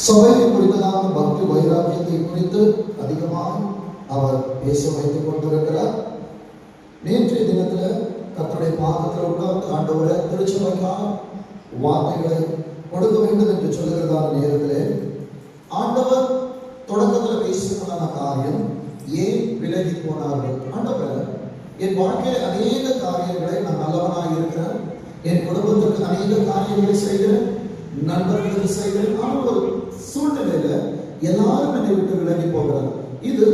சபையை குறித்ததான பக்தி வைராக்கியத்தை குறித்து அதிகமாக அவர் பேச வைத்துக் கொண்டிருக்கிறார். நேற்றைய தினத்தில் கர்த்தருடைய பாதத்தில் உட்கார்ந்து ஆண்டவரை திருச்சபைக்காக வார்த்தைகளை கொடுக்க வேண்டும் என்று சொல்லுகிறதான நேரத்திலே ஆண்டவர் தொடக்கத்தில் பேசுகிறதான காரியம் ஏன் விலகி போனார்கள். ஆண்டவர், என் வாழ்க்கையில் அநேக காரியங்களை நான் நல்லவனாக இருக்கிறேன், என் குடும்பத்திற்கு அநேக காரியங்களை செய்கிறேன், நண்பர்களுக்கு செய்கிறேன். ஆனால் ஒரு சூழ்நிலையில எல்லாரும் என்னை விட்டு விலகி போகிறார். இது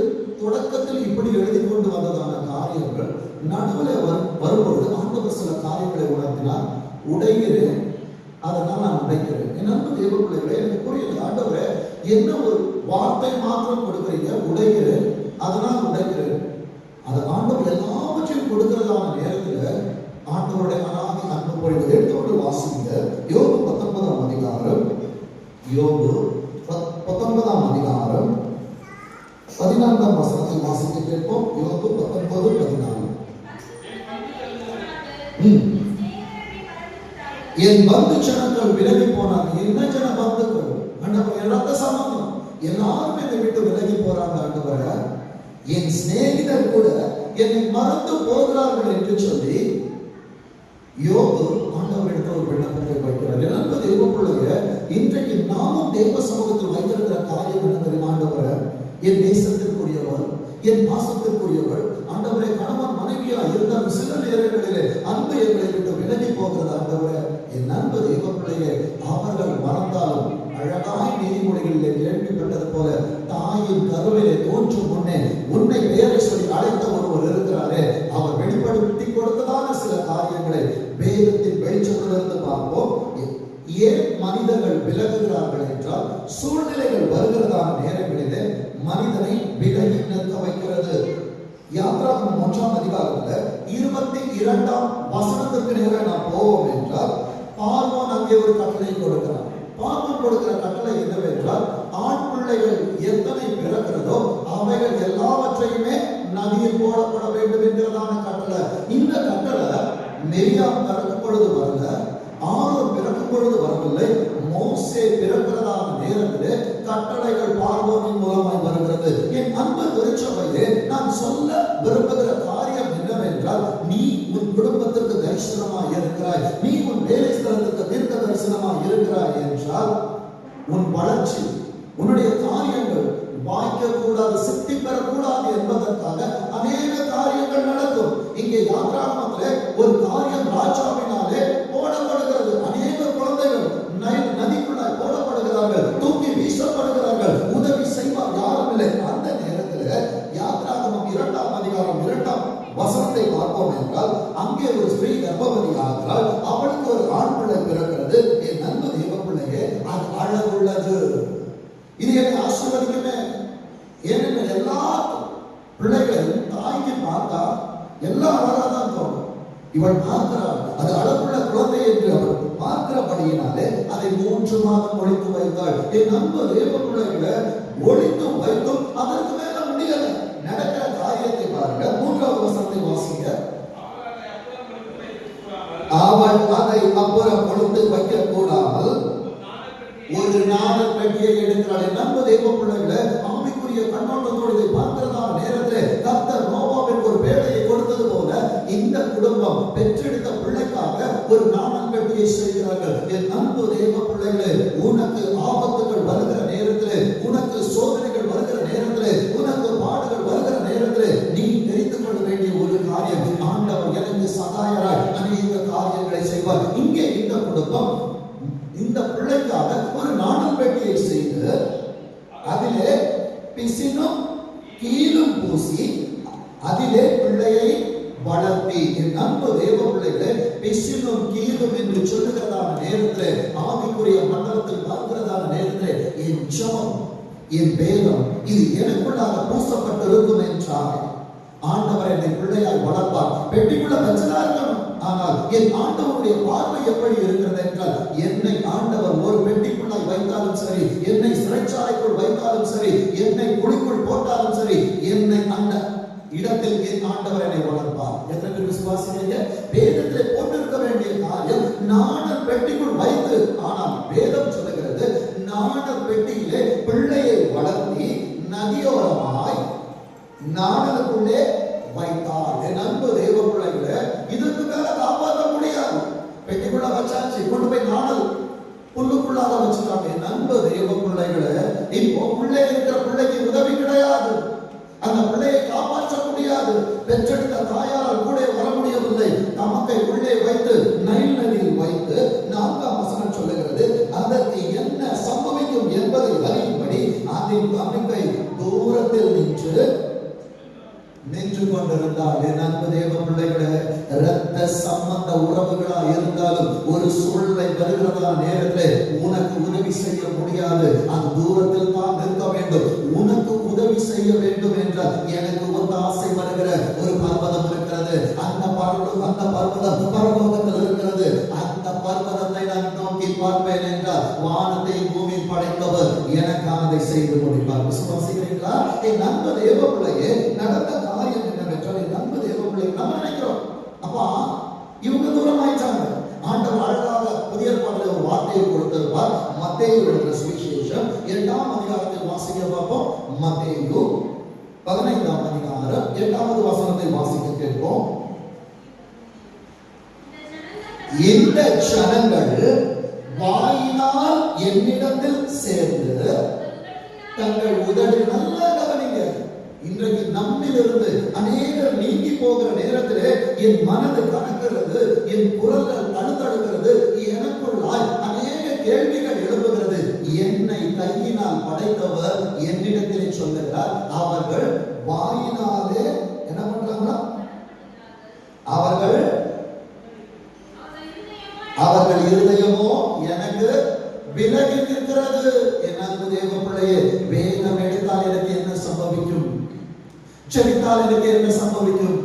தொடக்கத்தில் இப்படி எழுதி கொண்டு வந்ததான காரியங்கள் நடுவில் வரும்பொழுது ஆண்டவர் சில காரியங்களை உணர்த்தினார். உடைகிறேன், அதனால் நான் உடைக்கிறேன். என் அன்பு தேவ பிள்ளைகளே, எனக்கு புரியல. ஆண்டவரே, என்ன ஒரு வார்த்தை மாத்திரம் கொடுக்குறீங்க, உடைகிறேன், அதனால் உடைக்கிறேன். அது ஆண்டவர் எல்லாவற்றையும் கொடுக்கிறதான நேரத்தில் ஆண்டவருடைய அனாதி அன்பு பொழிவு எடுத்து வாசிங்க. யோபு 19ஆம் அதிகாரம், யோபு 19ஆம் அதிகாரம் 14ஆம் வசனத்தை வாசிக்க கேட்போம். யோபு 19:14. என் பந்து ஜனங்கள் விலகி போனாங்க. என்ன ஜன பந்துக்கள்? ஆண்டவர், ரத்த சம்பந்தம் எல்லாரும் என்னை விட்டு விலகி போறாங்க. ஆண்டவர, என் சிநேகிதர் கூட என்னை மறந்து போகிறார்கள் என்று சொல்லி யோபு ஆண்டவரிடத்தில் ஒரு விண்ணப்பத்தை வைக்கிறார். எனக்கு தெய்வ பிள்ளைய, இன்றைக்கு நாமும் தெய்வ சமூகத்தில் வைத்திருக்கிற காரியம் என்ன தெரியுமா? ஆண்டவர, என் தேசத்திற்குரியவர், என் பாசத்திற்குரியவர், ஆண்டவரே, கணவன் மனைவியா இருந்தாலும் சில நேரங்களிலே அன்பு எங்களை விட்டு விலகி போகிறது. ஆண்டவர, என் அன்பு தெய்வ பிள்ளையே, அவர்கள் மறந்தாலும் அழகாய் நீதிமொழிகளிலே கேள்விப்பட்டது போல தாயின் கருவிலே தோற்றும் முன்னே உன்னை பெயரை சொல்லி அழைத்த ஒருவர் இருக்கிறாரே, அவர் வெளிப்படுத்தி கொடுத்ததான சில காரியங்களை வேதத்தின் வெளிச்சத்திலிருந்து பார்ப்போம். ஏன் மனிதர்கள் விலகுகிறார்கள் என்றால், சூழ்நிலைகள் வருகிறதான நேரங்களிலே மனிதனை விலகி நிற்க வைக்கிறது. யாத்ராகமம் 1ஆம் அதிகாரத்தில் 22ஆம் வசனத்திற்கு நேரம் நாம் போவோம் என்றால், பார்வோன் அங்கே ஒரு கட்டளை கொடுக்கிறார். பார்வோன் கொடுக்கிற கட்டளை என்னவென்றால், ஆண் பிள்ளைகள் எத்தனை பிறக்கிறதோ அவைகள் எல்லாவற்றையுமே நதியில் போடப்பட வேண்டும் என்கிறதான கட்டளை. இந்த கட்டளை மிரியாம் பிறக்கும் பொழுது வரல, ஆரோன் பிறக்கும் பொழுது வரவில்லை, மோசே பிறக்கிறதான நேரத்திலே கட்டளைகள் பார்வோனின் மூலமாய் வருகிறது. என் அன்பு திருச்சபையே, நான் சொல்ல விரும்புகிற காரியம் என்னவென்றால், நீ உன் குடும்பத்திற்கு தரிசனமாய் இருக்கிறாய், நீ உன் வேலை ஸ்தலத்துக்கு தீர்க்க தரிசனமாய் இருக்கிறாய் என்றால், உன் வளர்ச்சி, உன்னுடைய காரியங்கள் வாய்க்க கூடாது, சித்தி பெறக்கூடாது என்பதற்காக அநேக காரியங்கள் நடக்கும். இங்கே யாத்ராகமத்திலே ஒரு காரியம் ராஜாவினாலே போடப்படுகிறது. அநேக குழந்தைகள் நதிக்குள்ளாய் போடப்படுகிறார்கள், தூக்கி வீசப்படுகிறார்கள், உதவி செய்வார் யாரும் இல்லை. அந்த நேரத்தில் யாத்ராகமம் 2ஆம் அதிகாரம் 2ஆம் வசனத்தை பார்ப்போம் என்றால், அங்கே ஒரு ஸ்திரீ கர்ப்பவதி ஆகிறாள், அவளுக்கு ஒரு ஆண் பிள்ளை பிறக்கிறது. என் நண்பு தெய்வ பிள்ளையே, அது அழகுள்ளது, இது என்னை ஆசீர்வதிக்குமே. ஏனென்றால் எல்லா பிள்ளைகளும் தாய்க்கு பார்த்தா எல்லாம் அழகாதான் தோணும். இவள் பார்க்கிறாள், அது அழகுள்ள குழந்தை என்று அவள் பார்க்கிறபடியினாலே அதை 3 மாதம் ஒழித்து வைத்தாள். என் அன்பு தேவ பிள்ளைகளை ஒழித்தும் வைத்தும் அதற்கு மேல முடியல. நடக்கிற காரியத்தை பாருங்க. 3ஆவது வசனத்தை வாசிங்க. அவள் அதை அப்புறம் ஒழித்து வைக்க கூடாமல் ஒரு நாணல் பெட்டியை எடுக்கிறாள். நம்ப தெய்வ பிள்ளைகளை ஆவிக்குரிய கண்ணோட்டத்தோடு இதை பார்க்கிறதான நேரத்தில் கர்த்தர் நோவாவிற்கு ஒரு வேலையை கொடுத்தது போல இந்த குடும்பம் பெற்றெடுத்த பிள்ளைக்காக ஒரு நாணல் பெட்டியை செய்கிறார்கள். என் அன்பு தெய்வ பிள்ளைகளே, உனக்கு ஆபத்துகள் வருகிற நேரத்தில், உனக்கு சோதனைகள் வருகிற நேரத்தில், உனக்கு பாடுகள் வருகிற நேரத்தில் நீ தெரிந்து கொள்ள வேண்டிய ஒரு காரியம், ஆண்டவர் எனக்கு சகாயராய் அநேக காரியங்களை செய்வார். இங்கே இந்த குடும்பம் இந்த பிள்ளைக்காக ஒரு நாணல் பெட்டியை செய்து அதிலே பிசினும் கீழும் பூசி அதிலே பிள்ளையை வளர்த்தி. என் அன்பு தேவ பிள்ளைகளே, பிசினும் கீழும் என்று சொல்லுகிறதான நேரத்தில், ஆவிக்குரிய மண்டலத்தில் பார்க்கிறதான நேரத்தில், என் ஜெபம், என் வேதம் இது எனக்குள்ளாக பூசப்பட்டு இருக்கும் என்றால் ஆண்டவர் என்னை பிள்ளையாய் வளர்ப்பார். பெட்டிக்குள்ள வச்சதா இருக்கணும், ஆனால் என் ஆண்டவருடைய பார்வை எப்படி இருக்கிறது என்றால், என்னை ஆண்டவர் ஒரு பெட்டிக்குள்ளாய் வைத்தாலும் சரி, என்னை சிறைச்சாலைக்குள் வைத்தாலும் சரி, என்னை குழிக்குள் போட்டாலும் சரி, என்னை அந்த இடத்தில் என் ஆண்டவர் என்னை வளர்ப்பார். எத்தனை விசுவாசிங்க? வேதத்திலே போட்டிருக்க வேண்டிய காரியம் நாணல் பெட்டிக்குள் வைத்து, ஆனால் வேதம் சொல்லுகிறது நாணல் பெட்டியிலே பிள்ளையை வளர்த்தி நதியோரமாய் நாணலுக்குள்ளே வைத்தார். என் அன்பு தேவ பிள்ளைகளை, இதுக்கு மேல காப்பாற்ற முடியாது. பெட்டிக்குள்ள வச்சாச்சு, கொண்டு போய் நாணல் புல்லுக்குள்ளாக வச்சுட்டாங்க. என் அன்பு தேவ பிள்ளைகளை, இப்போ பிள்ளை இருக்கிற பிள்ளைக்கு உதவி கிடையாது, அந்த பிள்ளையை காப்பாற்ற முடியாது. பெற்றெடுத்த தாயாரால் கூட வர முடியவில்லை. தமக்கை உள்ளே வைத்து நைல் நதியில் வைத்து 4ஆம் வசனம் சொல்லுகிறது, அதற்கு என்ன சம்பவிக்கும் என்பதை அறியும்படி அதில் தமக்கை தூரத்தில் நின்று கொண்டிருந்தால். என் அன்பு தேவ பிள்ளைகளே, இரத்த சம்பந்த உறவுகளா இருந்தாலும் ஒரு சூழ்நிலை வருகிறதா நேரத்தில் உனக்கு உதவி செய்ய முடியாது, அந்த தூரத்தில் தான் நிற்க வேண்டும். உனக்கு உதவி செய்ய வேண்டும் என்ற எனக்கு ஒரு ஆசை வருகிற ஒரு பர்வதம் இருக்கிறது. அந்த பர்வதம் பரலோகத்தில் இருக்கிறது. அந்த பர்வதத்தை நான் நோக்கி பார்ப்பேன் என்றால் வானத்தை பூமி படைத்தவர் எனக்காக அதை செய்து முடிப்பார். விசுவாசிக்கிறீங்களா? என் அன்பு தேவ பிள்ளையே, நடந்த காரியம் என்னவென்றால், என் அன்பு தேவ பிள்ளையை நம்ம நினைக்கிறோம், அப்பா இவங்க தூரம் ஆயிட்டாங்க. ஆண்டவர் அழகாக புதிய ஏற்பாட்டில் ஒரு வார்த்தையை கொடுத்திருப்பார். மத்தேயு எழுதின சுவிசேஷம் 8ஆம் அதிகாரத்தை வாசிக்க பார்ப்போம். மத்தேயு 15ஆம் அதிகாரம் 8வது வசனத்தை வாசிக்க கேட்போம். இந்த ஜனங்கள் வாயினால் என்னிடத்தில் சேர்ந்து தங்கள் உதடு, நல்லா கவனிங்க, இன்றைக்கு நம்மிலிருந்து அநேகர் நீங்கி போகிற நேரத்திலே என் மனது கணக்கிறது, என் குரல்கள் தடுத்தடுக்கிறது, எனக்குள்ளாய் அநேக கேள்விகள் எழுப்புகிறது. என்னை கையினால் படைத்தவர் என்னிடத்திலே சொல்லுகிறார், அவர்கள் வாயினாலே என்ன பண்றாங்களா? அவர்கள் இருதயமோ எனக்கு விலகி நிற்கிறது. என் அன்பு தேவ பிள்ளையே, வேகம் எடுத்தால் எனக்கு என்ன சம்பவிக்கும்? செவித்தால் எனக்கு என்ன சம்பவிக்கும்?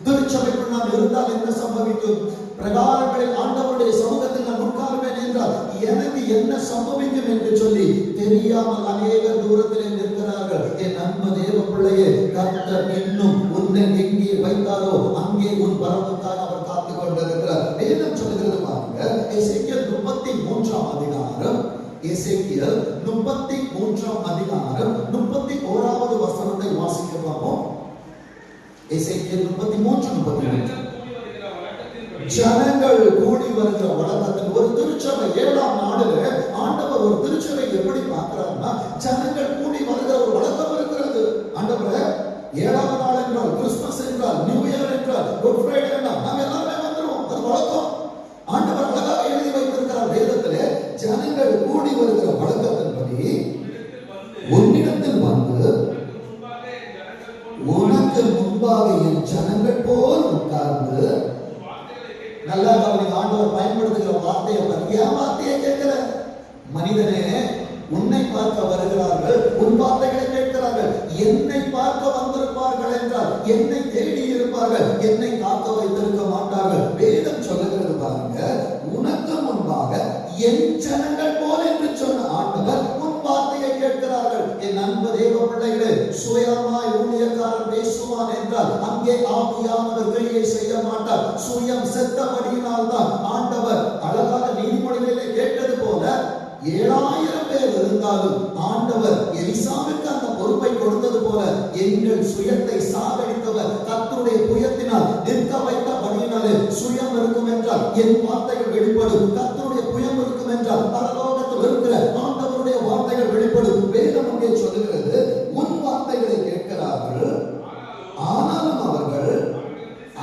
திருச்சபைக்குள் நான் இருந்தால் என்ன சம்பவிக்கும்? பிரகாரங்களில் ஆண்டவருடைய சமூகத்தில் நான் உட்கார்வேன் என்றால் எனக்கு என்ன சம்பவிக்கும் என்று சொல்லி தெரியாமல் அநேக தூரத்திலே நிற்கிறார்கள். என் அன்பு தேவ பிள்ளையே, கர்த்தர் இன்னும் உன்னை எங்கே வைத்தாரோ அங்கே உன் வரவுக்காக அவர் காத்துக் கொண்டிருக்கிறார். வேதம் சொல்லுகிறது பாருங்க, எசேக்கியேல் 33ஆம் அதிகாரம், எசேக்கியேல் 33ஆம் அதிகாரம் 31வது வசனத்தை வாசிக்க பார்ப்போம். எசேக்கியேல் 33:31. ஜனங்கள் கூடி வருகிற வழக்கத்தில் ஒரு திருச்சபை 7ஆம் நாளில் ஆண்டவர் ஒரு திருச்சபை எப்படி பார்க்கிறார்னா, ஜனங்கள் கூடி வருகிற ஒரு வழக்கம் இருக்கிறது. ஆண்டவரே, 7ஆவது நாள் என்றால், கிறிஸ்துமஸ் என்றால், நியூ இயர் என்றால், குட் ஃப்ரைடே என்றால் நாம எல்லாமே வந்துருவோம். அது வழக்கம். ஆண்டவர் அழகாக எழுதி வைத்திருக்கிறார் வேதத்திலே. ஜனங்கள் கூடி வருகிற வழக்கத்தின்படி உன்னிடத்தில் வந்து உனக்கு முன்பாக என் ஜனங்கள் போல் உட்கார்ந்து, நல்லா கவனிங்க, ஆண்டவர் பயன்படுத்துகிற வார்த்தையை ஏன் வார்த்தையை கேட்கிற மனிதனே, உன்னை பார்க்க வருகிறார்கள், உன் வார்த்தைகளை கேட்கிறார்கள். என்னை பார்க்க வந்திருப்பார்கள் என்றால் என்னை தேடி இருப்பார்கள், என்னை காக்க வைத்திருக்க மாட்டார்கள். வேதம் சொல்லுகிறது பாருங்க, உனக்கு முன்பாக என் ஜனங்கள் போல் என்று சொன்ன ஆண்டவர் உன் வார்த்தையை கேட்கிறார்கள். என் அன்பு தேவ பிள்ளைகளே, சுயமாய் ஊழியக்காரன் பேசுவான் என்றால் அங்கே ஆவியானவர் கிரியை செய்ய மாட்டார். சுயம் செத்தபடியினால் தான் ஆண்டவர் அழகான நீதிமொழிகளிலே கேட்டது போல 7000 பேர் இருந்தாலும் ஆண்டவர் எலிசாவுக்கு அந்த பொறுப்பை கொடுத்தது போல எங்கள் சுயத்தை சாகடித்தவர் கர்த்தருடைய புயத்தினால் நிற்க வைத்தபடியினாலே சுயம் இருக்கும் என்றால் என் வார்த்தைகள் வெளிப்படும். கர்த்தருடைய புயம் இருக்கும் என்றால் பரலோகத்தில் இருக்கிற ஆண்டவருடைய வார்த்தைகள் வெளிப்படும். வேதம் அங்கே சொல்லுகிறது, உன் வார்த்தைகளை கேட்கிறார்கள், ஆனாலும் அவர்கள்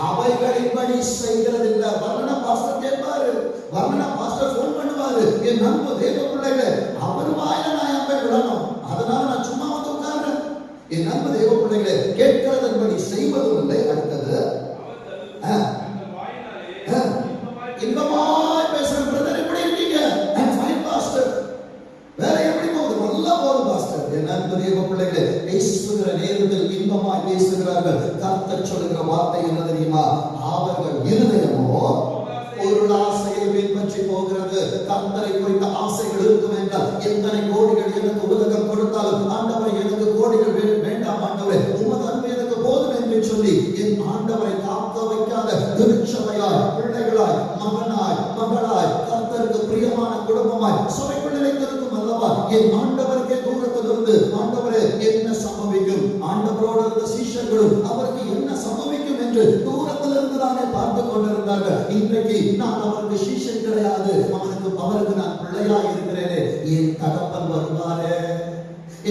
அவைகளின்படி செய்கிறதில்லை. வர்ண பாஸ்டர் கேட்பாரு, வர்ண பாஸ்டர் போன் பண்ணுவாரு, என் அன்பு தேவ பிள்ளைகளே, அவர் வாயில நான் போய் விடணும், அதனால நான் சும்மா வந்து உட்கார்றேன். என் அன்பு தேவ பிள்ளைகளே, கேட்கிறதன்படி செய்வதும் இல்லை. அடுத்தது இன்பமாய் பேசுற பிரதர், எப்படி இருக்கீங்க? பாஸ்டர் வேற எப்படி போகுது? நல்லா போகுது பாஸ்டர். என் அன்பு தேவ பிள்ளைகளே, பேசுகிற நேரத்தில் இன்பமாய் பேசுகிறார்கள். கர்த்தர் சொல்லுகிற வார்த்தை என்ன தெரியுமா? அவர்கள் இருதயமோ பொருளாசையை பின்பற்றி போகிறது. கர்த்தரை குறித்த ஆசைகள் இருக்கும் என்றால் எத்தனை கோடிகள் எனக்கு உலகம் கொடுத்தாலும் ஆண்டவரை எனக்கு கோடிகள் வேண்டாம், ஆண்டவரே உமது அன்பு எனக்கு போதும் என்று சொல்லி என் ஆண்டவரை காக்க வைக்காத திருச்சபையாய், பிள்ளைகளாய், மகனாய், மகளாய், கர்த்தருக்கு பிரியமான குடும்பமாய் சபைக்குள் நிலைத்திருக்கும் அல்லவா என் ஆண்டவர் சொல்லுகிறார்கள், இன்றைக்கு நான் அவருக்கு சீஷன் கிடையாது, அவருக்கு நான் பிள்ளையா இருக்கிறேனே. என் தகப்பன் வருவாரு,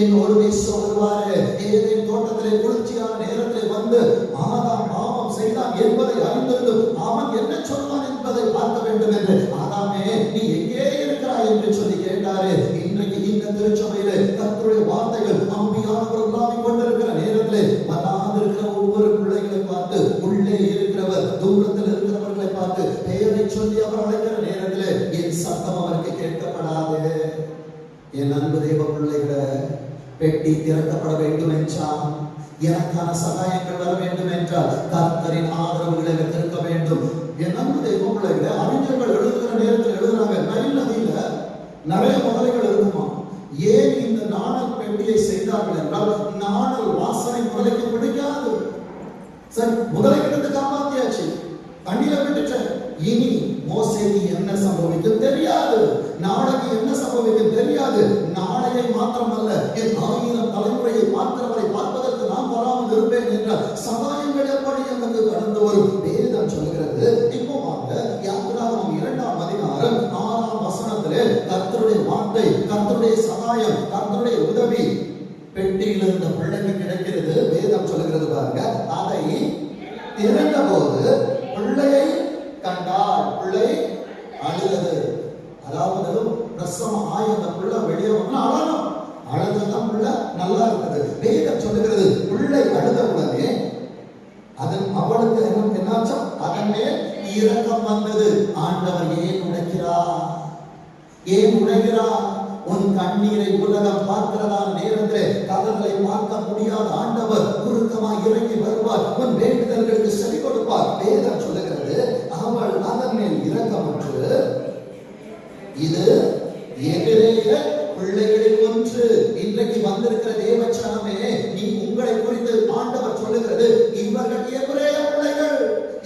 என்னோடு பேச வருவாரு. ஏதேன் தோட்டத்திலே குளிர்ச்சியான நேரத்திலே வந்து ஆதாம் பாவம் செய்தான் என்பதை அறிந்திருந்து அவன் என்ன சொல்வான் என்பதை பார்க்க வேண்டும் என்று, ஆதாமே நீ எங்கே இருக்கிறாய் என்று சொல்லி கேட்டாரு. இன்றைக்கு இந்த திருச்சபையிலே கர்த்தருடைய வார்த்தைகள் ஆவியானவர் உலாவிக் கொண்டிருக்கிற நேரத்திலே வராது இருக்கிற ஒவ்வொரு பிள்ளைகளை பார்த்து, உள்ளே இருக்கிறவர் தூரத்தில் இருக்கிறவர்களை பார்த்து பெயரை சொல்லி அவர் அழைக்கிற நேரத்திலே என் சத்தம் அவருக்கு கேட்கப்படாது. என் அன்பு தேவ பிள்ளைகளை, பெட்டி திறக்கப்பட வேண்டும் என்றால், எனக்கான சகாயங்கள் வர வேண்டும் என்றால் கர்த்தரின் ஆதரவுகள் எனக்கு இருக்க வேண்டும். என் அன்பு தேவ பிள்ளைகளை, அறிஞர்கள் எழுதுகிற நேரத்தில் எழுதுறாங்க, நைல் நதியில நிறைய முதலைகள் இருக்குமா. ஏன் இந்த நாணல் பெட்டியை செய்தார்கள் என்றால், நாணல் வாசனை முதலைக்கு பிடிக்காது. சரி, முதலைகிட்ட காப்பாத்தியாச்சு, தண்ணியில விட்டுட்டேன். இனி மோசேக்கு என்ன சம்பவிக்கும் தெரியாது, நாளைக்கு என்ன சம்பவிக்கும் தெரியாது. நாளையை மாத்திரமல்ல, என் 1000 தலைமுறையை பார்க்கிறவரை பார்ப்பதற்கு நான் வராமல் இருப்பேன் என்ற சகாயங்கள் எப்படி எனக்கு கடந்து வரும். வேதம் சொல்லுகிறது. இப்போ வாங்க, யாத்திராகமம் 2ஆம் அதிகாரம் 6ஆம் வசனத்திலே கர்த்தருடைய வார்த்தை, கர்த்தருடைய சகாயம், கர்த்தருடைய உதவி பெட்டியில் இருந்த பிள்ளைக்கு கிடைக்கிறது. வேதம் சொல்லுகிறது பாருங்க, அதை திறந்த போது பிள்ளையை கண்டால் பிள்ளை அழுதது. அதாவது பிரசவம் ஆகி அந்த பிள்ளை வெளியே வந்து அழணும், அழுதான் பிள்ளை நல்லா இருக்குது. வேதம் சொல்லுகிறது, பிள்ளை அழுத உடனே அதன் அவளுக்கு என்னாச்சும், அதன் மேல் இரக்கம் வந்தது. ஆண்டவர் ஏன் உடைக்கிறார், ஏன் உடைக்கிறார்? உன் கண்ணீரை உலகம் பார்க்கிறதா நேரத்திலே கதங்களை பார்க்க முடியாத ஆண்டவர் குறுக்கமாய் இறங்கி வருவார், உன் வேண்டுதல்களுக்கு செவி கொடுப்பார். வேதம் சொல்லுகிறது, அவள் அதன் மேல் இரக்கமற்று, இது எபிரேய பிள்ளைகளில் ஒன்று. இன்றைக்கு வந்திருக்கிற தேவச்சனமே, நீ உங்களை குறித்து ஆண்டவர் சொல்லுகிறது, இவர்கள் எபிரேய பிள்ளைகள்.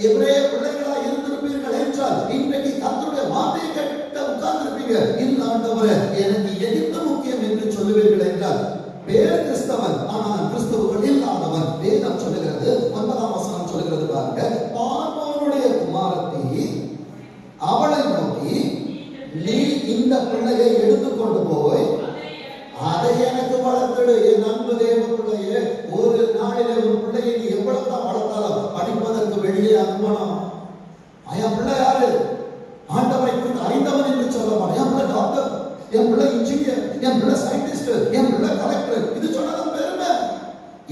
எபிரேய பிள்ளைகளாய் இருந்திருப்பீர்கள் என்றால் இன்றைக்கு கர்த்தருடைய வார்த்தையை கேட்க உட்கார்ந்திருப்பீங்க. இல்ல ஆண்டவரே, எனக்கு எகிப்து முக்கியம் என்று சொல்லுவீர்கள் என்றால் பேர் கிறிஸ்தவன், ஆனால் கிறிஸ்துவுக்குள் இல்லாதவன். வேதம் சொல்லுகிறது, 9ஆம் வசனம் சொல்லுகிறது பாருங்க, பார்வோனுடைய குமாரத்தி அவளை நோக்கி, நீ இந்த பிள்ளையை எடுத்துக்கொண்டு போய் அதை எனக்கு வளர்த்துடு. என் அன்பு தேவ பிள்ளையே, ஒரு நாளிலே ஒரு பிள்ளையை நீ எவ்வளவு தான் வளர்த்தாலும் படிப்பதற்கு வெளியே அனுப்பணும். என் பிள்ளை யாரு? ஆண்டவரை குறித்து அறிந்தவன் என்று சொல்ல மாட்டேன். என் பிள்ளை டாக்டர், என் பிள்ளை இன்ஜினியர், என் பிள்ளை சயின்டிஸ்ட், என் பிள்ளை கலெக்டர், இது சொன்னதும் பெருமை.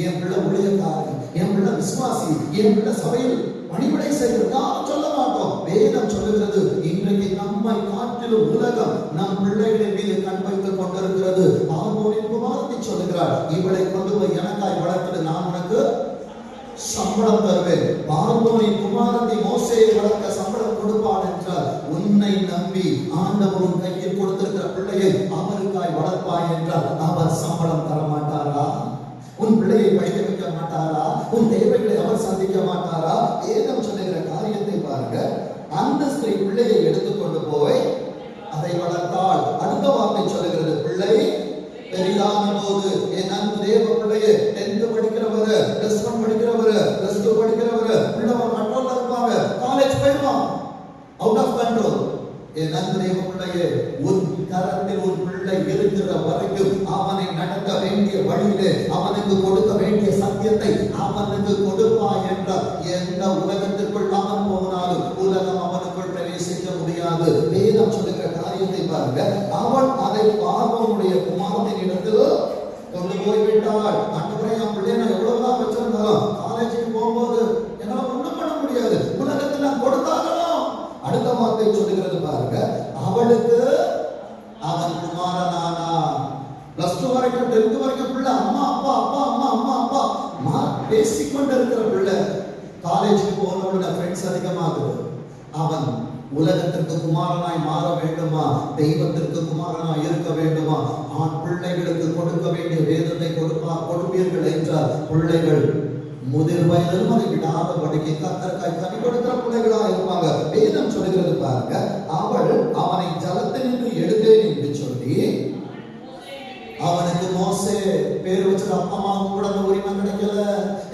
என் பிள்ளை ஊழியக்காரன், என் பிள்ளை விசுவாசி, என் பிள்ளை சபையில் பணிவிடை செய்கிறது யாரும் சொல்ல மாட்டோம். வேதம் சொல்லுகிறது, இன்றைக்கு நம்மை காட்டிலும் உலகம் நம் பிள்ளைகளின் மீது கண் வைத்துக் கொண்டிருக்கிறது. பார்வோனின் குமாரத்தை சொல்லுகிறார், இவளை கொண்டு போய் எனக்காய் வளர்த்து நான் உனக்கு சம்பளம் தருவேன். பார்வோனின் குமாரத்தை மோசேயை வளர்க்க சம்பளம் கொடுப்பான் என்றால், உன்னை நம்பி ஆண்டவர் உன் கையில் கொடுத்திருக்கிற பிள்ளையை அவருக்காய் வளர்ப்பாய் என்றால் அவர் சம்பளம் தர மாட்டாரா? உன் பிள்ளையை படிக்க வைக்க மாட்டாரா? உன் தேவைகளை அவர் சந்திக்க மாட்டாரா? வேதம் சொல்லுகிற காரியத்தை பாருங்க. அந்த ஸ்திரீ பிள்ளையை எடுத்துக்கொண்டு போய் அதை வளர்த்தாள். அடுத்த வார்த்தை சொல்லுகிறது, பிள்ளை பெரிதான போது, என் அன்பு தேவ பிள்ளையே, 10th படிக்கிறவரு, +1 படிக்கிறவரு, +2 படிக்கிறவரு, பிள்ளைவன் கண்ட்ரோல்ல இருப்பாங்க, காலேஜ் போயிடுவான், அவுட் ஆஃப் கண்ட்ரோல். என் அன்பு தேவ பிள்ளையே, உன் கரத்தில் உன் பிள்ளை இருக்கிற வரைக்கும் அவனை நடத்த வேண்டிய வழியிலே அவனுக்கு கொடுக்க வேண்டிய சத்தியத்தை அவனுக்கு கொடுப்பாய் என்றால், எந்த உலகத்திற்குள் அவன் போனாலும் உலகம் அவனுக்குள் பிரவேசிக்க முடியாது. வேதம் சொல்லுகிற காரியத்தை பாருங்க. அவன் அதை பார்வோனுடைய குமாரத்தின் இடத்தில் கொண்டு போய்விட்டாள். ஆண்டவரே, என் பிள்ளையை நான் எவ்வளவுதான் வச்சிருந்தாலும் காலேஜுக்கு போகும்போது என்னால ஒண்ணும் பண்ண முடியாது, உலகத்தில் நான் கொடுத்தாகணும். அடுத்த வார்த்தை சொல்லுகிறது பாருங்க, அவளுக்கு அவன் குமாரனானா. +2 வரைக்கும் 10th வரைக்கும் பிள்ளை அம்மா அப்பா அப்பா அம்மா அம்மா அப்பா பேசிக்கொண்டு இருக்கிற பிள்ளை. காலேஜுக்கு போனோட ஃப்ரெண்ட்ஸ் அதிகமாகுது. அவன் உலகத்திற்கு குமாரனாய் மாற வேண்டுமா, தெய்வத்திற்கு குமாரனாய் இருக்க வேண்டுமா? ஆண் பிள்ளைகளுக்கு கொடுக்க வேண்டிய வேதத்தை கொடுப்பீர்கள் என்றால் பிள்ளைகள் முதிர் வயதிலும் அதை விடாதபடிக்கு கர்த்தருக்காய் கனி கொடுக்கிற பிள்ளைகளா இருப்பாங்க. வேதம் சொல்லுகிறது பாருங்க, அவள் அவனை ஜலத்தினின்று எடுத்தேன் என்று சொல்லி அவனுக்கு மோசே பேர் வச்சது அப்பா அம்மாவுக்கு கூட அந்த உரிமை கிடைக்கல.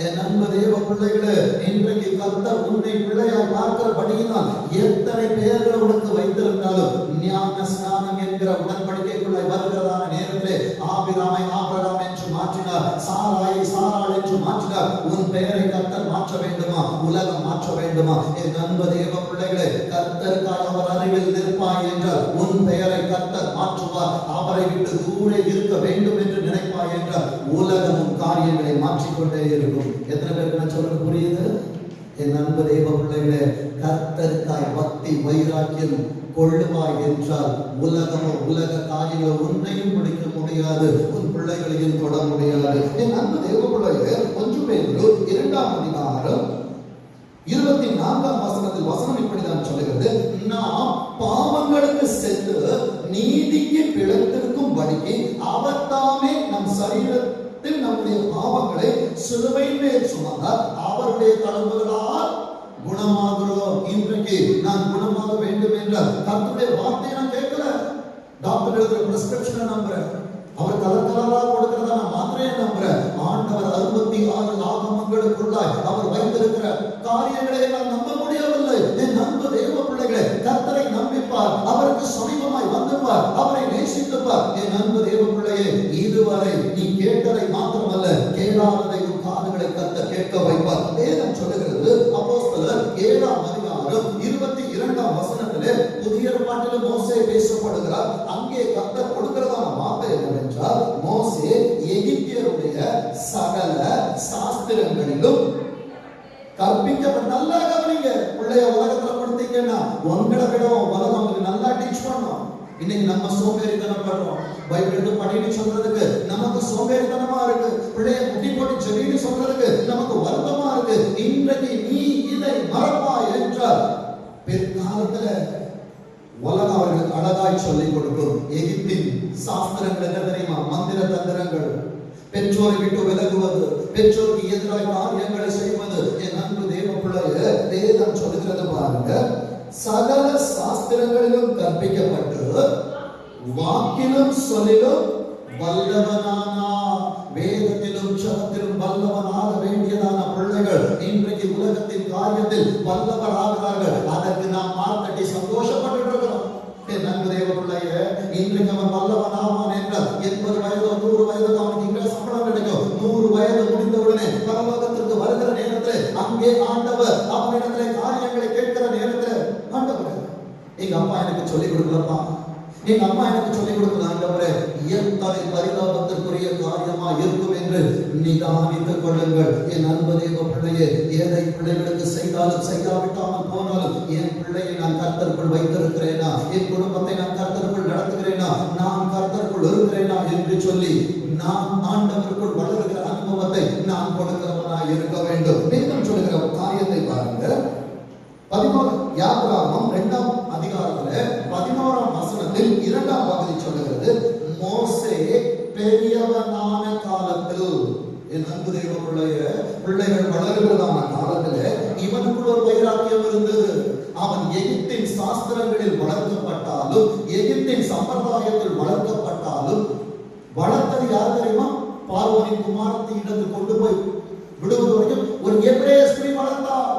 என் அன்பு தேவ பிள்ளைகளே, இன்றைக்கு கர்த்தர் உன்னை பிள்ளையாய் பார்க்கிறபடியினால் எத்தனை பெயர்கள் உனக்கு வைத்திருந்தாலும் ஞான ஸ்நானம் என்கிற உடன்படிக்கைக்குள்ளாய் வருகிறதான நேரத்திலே ஆபிராமை ஆபிரகாம் என்று மாற்றினார், சாராயை சாராள் என்று மாற்றினார். உன் பெயரை கர்த்தர் மாற்ற வேண்டுமா? உலகம் மாற்ற வேண்டுமா? என் அன்பு தேவ பிள்ளைகளே, கர்த்தருக்காய் அவர் அருகில் நிற்பாய் என்றால் உன் பெயரை கர்த்தர் மாற்றுவார். அவரை விட்டு தூர இருக்க வேண்டும் என்று நினைப்பாய் என்றால் உலகமும் காரியங்களை மாற்றிக்கொண்டே இருக்கும். எத்தனை பேருக்கு நான் சொல்றது புரியுது? என் அன்பு தேவ பிள்ளைகளே, கர்த்தருக்காய் பக்தி வைராக்கியம் கொள்ளுவாய் என்றால் உலகமோ உலக காரியங்களோ உன்னையும் பிடிக்க முடியாது, உன் பிள்ளைகளையும் தொட முடியாது. என் அன்பு தேவ பிள்ளைகளே, 1 பேதுரு 2ஆம் அதிகாரம் 24ஆம் வசனத்தில் வசனம் இப்படிதான் சொல்லுகிறது, நாம் பாவங்களுக்கு சென்று நீதிக்கு பிழைத்திருக்கும் படிக்கு அவர் தாமே நம் சரீரத்தில் நம்முடைய பாவங்களை சிலுவையின் மேல் சுமந்தார், அவருடைய தழும்புகளால் குணமாகிறோம். இன்றைக்கு நான் குணமாக வேண்டும் என்றால் கர்த்தருடைய வார்த்தையை நான் கேட்கல, டாக்டர் எழுதுற பிரிஸ்கிரிப்ஷனை நம்புறேன், அவர் கலர் கலரா கொடுக்கிறதா நான் மாத்திரையை நம்புறேன். ஆண்டவர் 66 ஆகமங்களுக்குள்ளாய் அவர் வைத்திருக்கிற காரியங்களை நான் நம்ப முடியவில்லை. என் அன்பு தேவ பிள்ளைகளே, கர்த்தரை நம்பிப்பார், அவருக்கு சமீபமாய் வந்துப்பார், அவரை நேசித்துப்பார். என் அன்பு தேவ பிள்ளையே, இதுவரை நீ கேட்டதை மாத்திரமல்ல, கேளாததை உன் காதுகளை கர்த்தர் கேட்க வைப்பார். வேதம் சொல்லுகிறது, அப்போஸ்தலர் 7ஆம் அதிகாரம் 22ஆம் வசனத்திலே புதிய ஏற்பாட்டில் மோசே பேசப்படுகிறார். அங்கே கர்த்தர் கொடுக்கிறதான வார்த்தை என்னவென்றால், மோசே எகிப்தியருடைய சகல சாஸ்திரங்களிலும் கற்பிக்கப்பட்ட, நல்லா கவனிங்க, பிள்ளைய உலகத்துல கொடுத்தீங்கன்னா உங்களை விட உலகம் உங்களுக்கு நல்லா டீச் பண்ணும். இன்னைக்கு நம்ம சோம்பேறித்தனம் பண்றோம், பைபிள் எடுத்து படின்னு சொல்றதுக்கு நமக்கு சோம்பேறித்தனமா இருக்கு, பிள்ளைய முட்டி போட்டு செவின்னு சொல்றதுக்கு நமக்கு வருத்தமா இருக்கு. இன்றைக்கு நீ இதை மறப்பாய் என்றால் பிற்காலத்துல உலகம் அவர்களுக்கு அழகாய் சொல்லிக் கொடுக்கும். எகிப்தின் சாஸ்திரங்கள் என்ன தெரியுமா? மந்திர தந்திரங்கள், பெற்றோரை விட்டு விலகுவது, பெற்றோருக்கு எதிராக காரியங்களை செய்வது. என் அன்பு தேவ பிள்ளையே, வேதம் சொல்லுகிறது பாருங்க, சகல சாஸ்திரங்களிலும் கற்பிக்கப்பட்டு வாக்கிலும் சொல்லிலும் வல்லவனானா, வேதத்திலும் ஜபத்திலும் வல்லவனாக வேண்டியதான பிள்ளைகள் இன்றைக்கு உலகத்தின் காரியத்தில் வல்லவராகிறார்கள். அதற்கு நாம் மார்த்தட்டி சந்தோஷப்பட்டு இருக்கிறோம். என் அன்பு தேவ பிள்ளையே, இன்றைக்கு அவன் வல்லவனாவான் என்றால் 80 வயதோ 100 வயதோ அவனுக்கு இங்கே சம்பளம் கிடைக்கும். 100 வயது முடிந்தவுடனே பரலோகத்திற்கு வருகிற நேரத்தில் அங்கே ஆண்டவர் அவனிடத்திலே காரியங்களை கேட்கிற நேரத்தில், ஆண்டவர் எங்க அப்பா எனக்கு சொல்லிக் கொடுக்கலப்பா, எங்க அம்மா எனக்கு சொல்லிக் கொடுக்கல, ஆண்டவரே எத்தனை பரிதாபத்திற்குரிய காரியமா இருக்கும் என்று நிதானித்துக் கொள்ளுங்கள். என் அன்பு தேவ பிள்ளையே, எதை பிள்ளைகளுக்கு செய்தாலும் செய்யாவிட்டாமல் போனாலும் என் பிள்ளையை நான் கர்த்தருக்குள் வைத்திருக்கிறேனா, என் குடும்பத்தை நான் கர்த்தருக்குள் நடத்துகிறேனா, நான் கர்த்தருக்குள் இருக்கிறேனா என்று சொல்லி நான் ஆண்டவருக்குள் வளருகிற அனுபவத்தை நான் கொடுக்கிறவனாய் இருக்க வேண்டும். வேதம் சொல்லுகிற காரியத்தை பாருங்க, 11 யாத்ராகமம் 2ஆம் அதிகாரத்துல 11ஆம் வசனத்தில் 2ஆம் பகுதி சொல்லுகிறது, மோசே பெரியவனான காலத்தில், என் அன்பு தேவ பிள்ளைகள் வளருகிறதான காலத்துல இவனுக்குள் ஒரு வைராக்கியம் இருந்தது. அவன் எகிப்தின் சாஸ்திரங்களில் வளர்க்கப்பட்டாலும் எகிப்தின் சம்பிரதாயத்தில் வளர்க்கப்பட்டாலும் வளர்த்தது யார் தெரியுமா? பார்வோனின் குமாரத்தை இடத்து கொண்டு போய் விடுவது வரைக்கும் ஒரு எபிரேய ஸ்திரீ வளர்த்தார்.